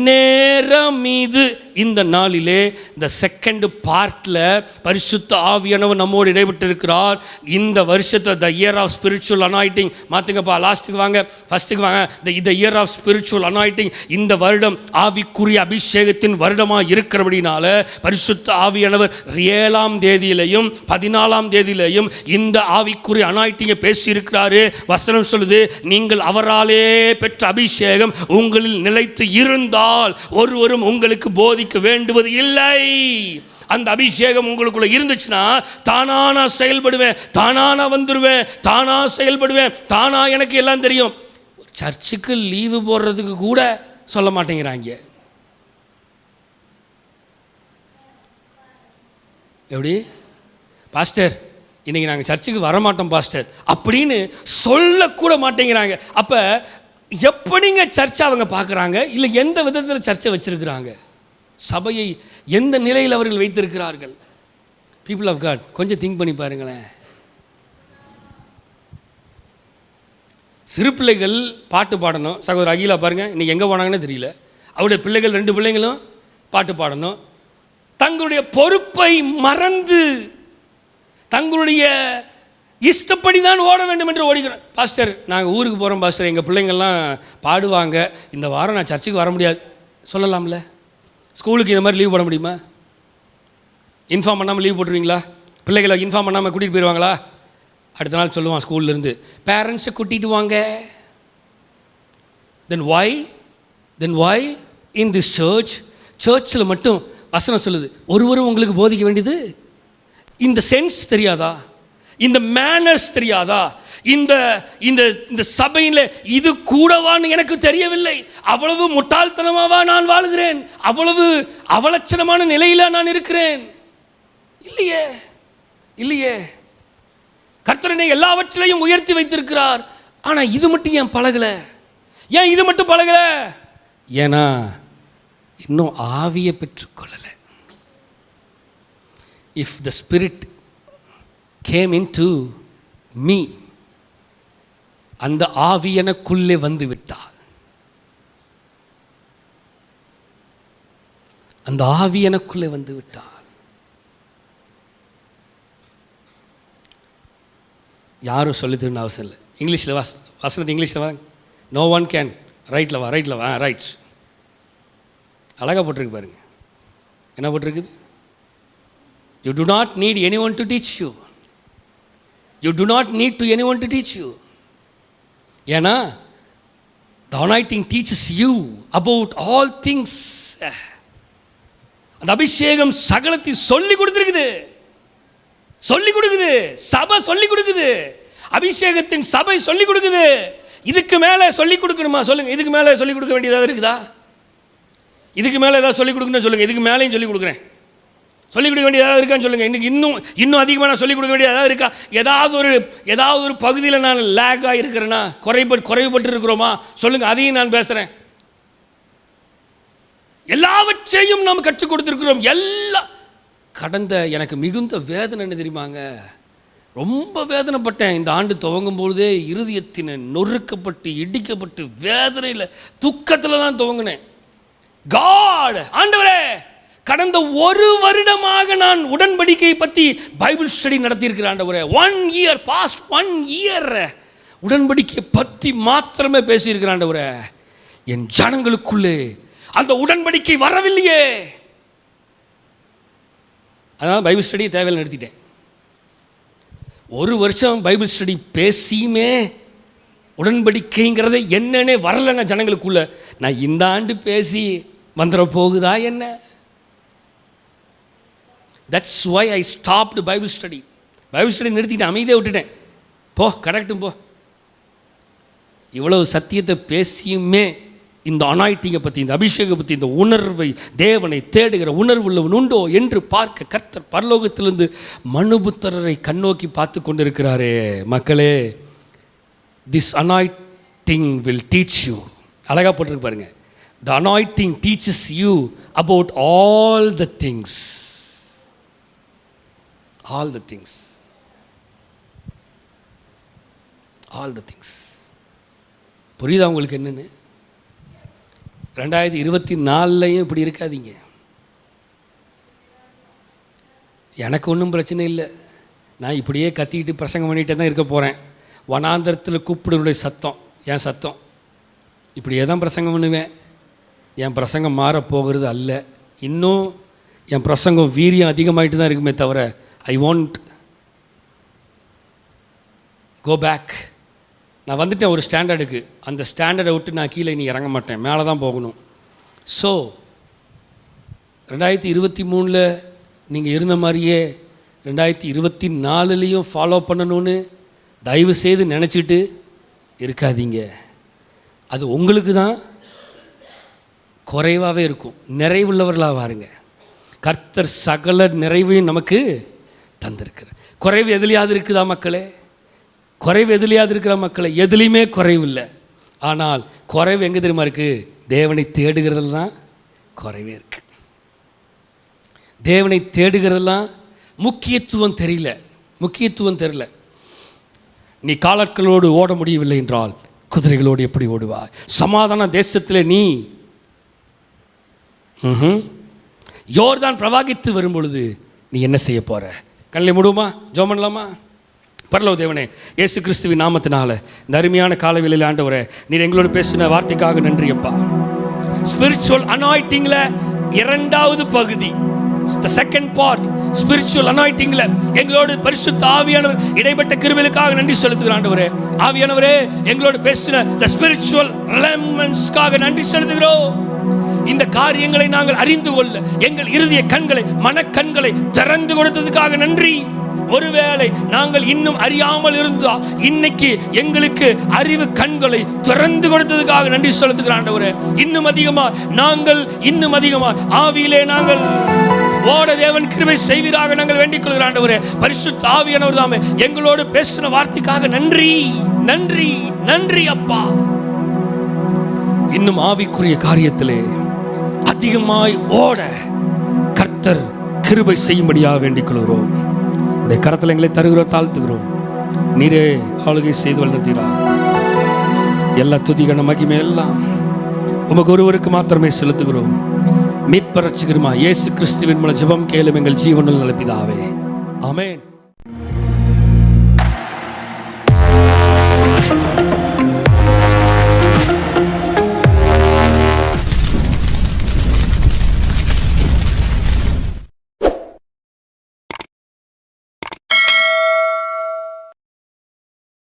நேரம் மீது இந்த நாளிலே இந்த செகண்ட் பார்ட்டில் பரிசுத்த ஆவியானவர் நம்மோடு இடைப்பட்டு இருக்கிறார். இந்த வருஷத்தை த இயர் ஆஃப் ஸ்பிரிச்சுவல் அனாயிட்டிங் மாற்றுங்கப்பா, லாஸ்ட்டுக்கு வாங்க, ஃபஸ்ட்டுக்கு வாங்க. த இயர் ஆஃப் ஸ்பிரிச்சுவல் அனாயிட்டிங், இந்த வருடம் ஆவிக்குரிய அபிஷேகத்தின் வருடமாக இருக்கிறபடினால பரிசுத்த ஆவியானவர் 7ஆம் தேதியிலையும் 14ஆம் தேதியிலையும் இந்த ஆவிக்குரிய அனாயிட்டிங்கை பேசியிருக்கிறாரு. வசனம் சொல்லுது, நீங்கள் அவராலே பெற்ற அபிஷேகம் உங்களில் நிலைத்து இருந்தால் ஒருவரும் உங்களுக்கு போதிக்க வேண்டுவது இல்லை. அந்த அபிஷேகம் உங்களுக்குள்ள இருந்துச்சுன்னா தானா நான் செயல்படுவேன், தானா நான் வந்துடுவேன், தானா செயல்படுவேன், தானா எனக்கு எல்லாம் தெரியும். சர்ச்சுக்கு லீவு போடுறதுக்கு கூட சொல்ல மாட்டேங்கிறாங்க. எப்படி பாஸ்டர் இன்றைக்கி நாங்கள் சர்ச்சுக்கு வரமாட்டோம் பாஸ்டர் அப்படின்னு சொல்லக்கூட மாட்டேங்கிறாங்க. அப்போ எப்படிங்க சர்ச்சை அவங்க பார்க்குறாங்க? இல்லை எந்த விதத்தில் சர்ச்சை வச்சுருக்கிறாங்க? சபையை எந்த நிலையில் அவர்கள் வைத்திருக்கிறார்கள்? பீப்புள் ஆஃப் காட், கொஞ்சம் திங்க் பண்ணி பாருங்களேன். சிறு பிள்ளைகள் பாட்டு பாடணும். சகோதரர் அகிலா பாருங்கள், இன்றைக்கி எங்கே போனாங்கன்னு தெரியல. அவருடைய பிள்ளைகள் 2 பிள்ளைங்களும் பாட்டு பாடணும். தங்களுடைய பொறுப்பை மறந்து தங்களுடைய இஷ்டப்படி தான் ஓட வேண்டும் என்று ஓடுகிறோம். பாஸ்டர், நாங்கள் ஊருக்கு போகிறோம் பாஸ்டர், எங்கள் பிள்ளைங்கள்லாம் பாடுவாங்க, இந்த வாரம் நான் சர்ச்சுக்கு வர முடியாது சொல்லலாம்ல? ஸ்கூலுக்கு இந்த மாதிரி லீவ் போட முடியுமா? இன்ஃபார்ம் பண்ணாமல் லீவ் போட்டுருவீங்களா? பிள்ளைகளை இன்ஃபார்ம் பண்ணாமல் கூட்டிகிட்டு போயிடுவாங்களா? அடுத்த நாள் சொல்லுவான் ஸ்கூல்லேருந்து, பேரண்ட்ஸை கூட்டிகிட்டு வாங்க. தென் ஒய் இன் திஸ் சர்ச்சில் மட்டும் வசனம் சொல்லுது, ஒருவரும் உங்களுக்கு போதிக்க வேண்டியது இந்த சென்ஸ் தெரியாதா? இந்த மேனர்ஸ் தெரியாதா? இந்த இந்த இந்த சபையில் இது கூடவான்னு எனக்கு தெரியவில்லை. அவ்வளவு முட்டாள்தனமாவா நான் வாழ்கிறேன்? அவ்வளவு அவலட்சணமான நிலையில் நான் இருக்கிறேன்? இல்லையே, இல்லையே. கர்த்தர் எல்லாவற்றிலையும் உயர்த்தி வைத்திருக்கிறார். ஆனால் இது மட்டும் ஏன் பழகலை? ஏன் இது மட்டும் பழகலை? ஏன்னா இன்னும் ஆவியை பெற்றுக்கொள்ளலை. If the spirit came into me, அந்த ஆவி எனக்குள்ளே வந்து விட்டால், அந்த ஆவி எனக்குள்ளே வந்து விட்டால், யாரும் சொல்லித்தரணும் அவசியம் இல்லை. இங்கிலீஷில் வசனத்தை இங்கிலீஷில் வா. No one can. ரைட்டில் வா ரைட்ஸ். அழகாக போட்டிருக்கு பாருங்க. என்ன போட்டிருக்குது? You do not need any one to teach you. You do not need to any one to teach you. ஏன்னா the anointing teaches you about all things. அந்த அபிஷேகம் சகலத்தை சொல்லி கொடுத்துருக்குது. சொல்லி கொடுக்குது. சபை சொல்லி கொடுக்குது. அபிஷேகத்தின் சபை சொல்லி கொடுக்குது. இதுக்கு மேலே சொல்லி கொடுக்கணுமா? சொல்லுங்க. இதுக்கு மேலே சொல்லி கொடுக்க வேண்டியதாக இருக்குதா? இதுக்கு மேலே ஏதாவது சொல்லிக் கொடுக்கணும்னு சொல்லுங்கள். இதுக்கு மேலேயும் சொல்லிக் கொடுக்குறேன். சொல்லிக் கொடுக்க வேண்டிய ஏதாவது இருக்கான்னு சொல்லுங்கள். இன்றைக்கி இன்னும் அதிகமாக நான் சொல்லிக் கொடுக்க வேண்டிய ஏதாவது இருக்கா? ஏதாவது ஒரு பகுதியில் நான் லேக்காக இருக்கிறேன்னா, குறைவுபட்டு இருக்கிறோமா? சொல்லுங்கள். அதையும் நான் பேசுகிறேன். எல்லாவற்றையும் நாம் கற்றுக் கொடுத்துருக்கிறோம். எனக்கு மிகுந்த வேதனை என்ன தெரியுமாங்க? ரொம்ப வேதனைப்பட்டேன். இந்த ஆண்டு துவங்கும் பொழுதே இருதயத்தின நொறுக்கப்பட்டு இடிக்கப்பட்டு வேதனையில் துக்கத்தில் தான் துவங்கினேன். காட், ஆண்டவரே, கடந்த 1 வருடமாக நான் உடன்படிக்கையை பற்றி பைபிள் ஸ்டடி நடத்தியிருக்கிறேன். ஆண்டவரே, 1 year பாஸ்ட் 1 year உடன்படிக்கையை பற்றி மாத்திரமே பேசியிருக்கிறேன். ஆண்டவரே, என் ஜனங்களுக்குள்ளே அந்த உடன்படிக்கை வரவில்லையே. அதனால் பைபிள் ஸ்டடி தேவையில்லை, நிறுத்திட்டேன். 1 வருஷம் பைபிள் ஸ்டடி பேசியுமே உடன்படிக்கைங்கிறத என்னன்னே வரலைங்க ஜனங்களுக்குள்ள. நான் இந்த ஆண்டு பேசி வந்துட போகுதா என்ன? That's why I stopped Bible study. Bible study நிறுத்திட்டு அமைதியாக விட்டுட்டேன். போ, கடக்கட்டும் போ. இவ்வளவு சத்தியத்தை பேசியுமே இந்த அனாயிட்டிங்கை பற்றி, இந்த அபிஷேகம் பற்றி, இந்த உணர்வை, தேவனை தேடுகிற உணர்வு உள்ளவன் உண்டோ என்று பார்க்க கர்த்தர் பரலோகத்திலிருந்து மனுபுத்திரரை கண்ணோக்கி பார்த்து கொண்டிருக்கிறாரே. மக்களே, திஸ் அனாயிட்டிங் வில் டீச் யூ. அழகாக போட்டிருக்கு பாருங்க. The anointing teaches you about all the things. All the things. All the things. புரியுதா உங்களுக்கு என்னன்னு? 2024லையும் இப்படி இருக்காதீங்க. எனக்கு ஒன்றும் பிரச்சனை இல்லை. நான் இப்படியே கத்திக்கிட்டு பிரசங்கம் பண்ணிகிட்டே தான் இருக்க போகிறேன். வனாந்தரத்தில் கூப்பிடுடைய சத்தம் என் சத்தம். இப்படியே தான் பிரசங்கம் பண்ணுவேன். என் பிரசங்கம் மாறப்போகிறது அல்ல. இன்னும் என் பிரசங்கம் வீரியம் அதிகமாகிட்டு தான் இருக்குமே தவிர ஐ வாண்ட் கோ பேக். நான் வந்துட்டேன் ஒரு ஸ்டாண்டர்டுக்கு. அந்த ஸ்டாண்டர்டை விட்டு நான் கீழே இனி இறங்க மாட்டேன், மேலே தான் போகணும். ஸோ 2023 நீங்கள் இருந்த மாதிரியே 2024லையும் ஃபாலோ பண்ணணும்னு தயவு செய்து நினச்சிட்டு இருக்காதீங்க. அது உங்களுக்கு தான் குறைவாகவே இருக்கும். நிறைவுள்ளவர்களாக வாருங்க. கர்த்தர் சகல நிறைவையும் நமக்கு தந்திருக்கிறார். குறைவு எதுலையாவது இருக்குதா மக்களே? குறைவு எதுலையாவது இருக்கிற மக்களே? எதுலேயுமே குறைவு இல்லை. ஆனால் குறைவு எங்கே தெரியுமா இருக்குது? தேவனை தேடுகிறதுல தான் குறைவே இருக்குது. தேவனை தேடுகிறதெல்லாம் முக்கியத்துவம் தெரியல. நீ காலாட்களோடு ஓட முடியவில்லை என்றால் குதிரைகளோடு எப்படி ஓடுவாய்? சமாதான தேசத்தில் நீ யோர்தான் பிரவாகித்து வரும் பொழுது நீ என்ன செய்ய போற? கண்ணிலே மூடுமா, ஜெபம் பண்ணலாமா? பரலோக தேவனே, இயேசு கிறிஸ்துவின் நாமத்தினால இந்த அருமையான காலவேளையில் ஆண்டவரே, நீர் எங்களோடு பேசின வார்த்தைக்காக நன்றி அப்பா. ஸ்பிரிச்சுவல் அனாயிட்டிங்ல இரண்டாவது பகுதி, the second part, spiritual anointingல எங்களோடு பரிசுத்த ஆவியானவர் இடைப்பட்ட கிருபைகளுக்காக நன்றி செலுத்துகிறோம் ஆண்டவரே. ஆவியானவரே, எங்களோடு பேசின the spiritual elementsக்காக நன்றி செலுத்துகிறோம். இந்த காரியங்களை நாங்கள் அறிந்து கொள்ள எங்கள் இருதய கண்களை, மனக்கண்களை திறந்து கொடுத்ததுக்காக நன்றி. ஒருவேளை நாங்கள் இன்னும் அறியாமல் இருந்தால் இன்னைக்கு எங்களுக்கு அறிவு கண்களை திறந்து கொடுத்ததுக்காக நன்றி செலுத்துகிறோம் ஆண்டவரே. இன்னும் அதிகமா ஆவியிலே நாங்கள் ஓட தேவன் கிருபை செய்வீராக நாங்கள் வேண்டிக் கொள்கிறோம் ஆண்டவரே. பரிசுத்த ஆவியானவர் தாமே எங்களோடு பேசின வார்த்தைக்காக நன்றி அப்பா. இன்னும் ஆவிக்குரிய காரியத்திலே அதிகமாய் ஓட கர்த்தர் கிருபை செய்யும்படியாக வேண்டிக் கொள்கிறோம். உடைய கரத்தில் எங்களை தருகிறோம், தாழ்த்துகிறோம். நீரே ஆளுகை செய்து வளர்த்தீரா. எல்லா துதிகன மகிமை எல்லாம் உமக்கு ஒருவருக்கு மாத்திரமே செலுத்துகிறோம். மீட்பர் ரட்சகருமாய் இயேசு கிறிஸ்துவின் மூலம் ஜெபம் கேளும் எங்கள் ஜீவனுள்ள நல்ல பிதாவே. ஆமென்.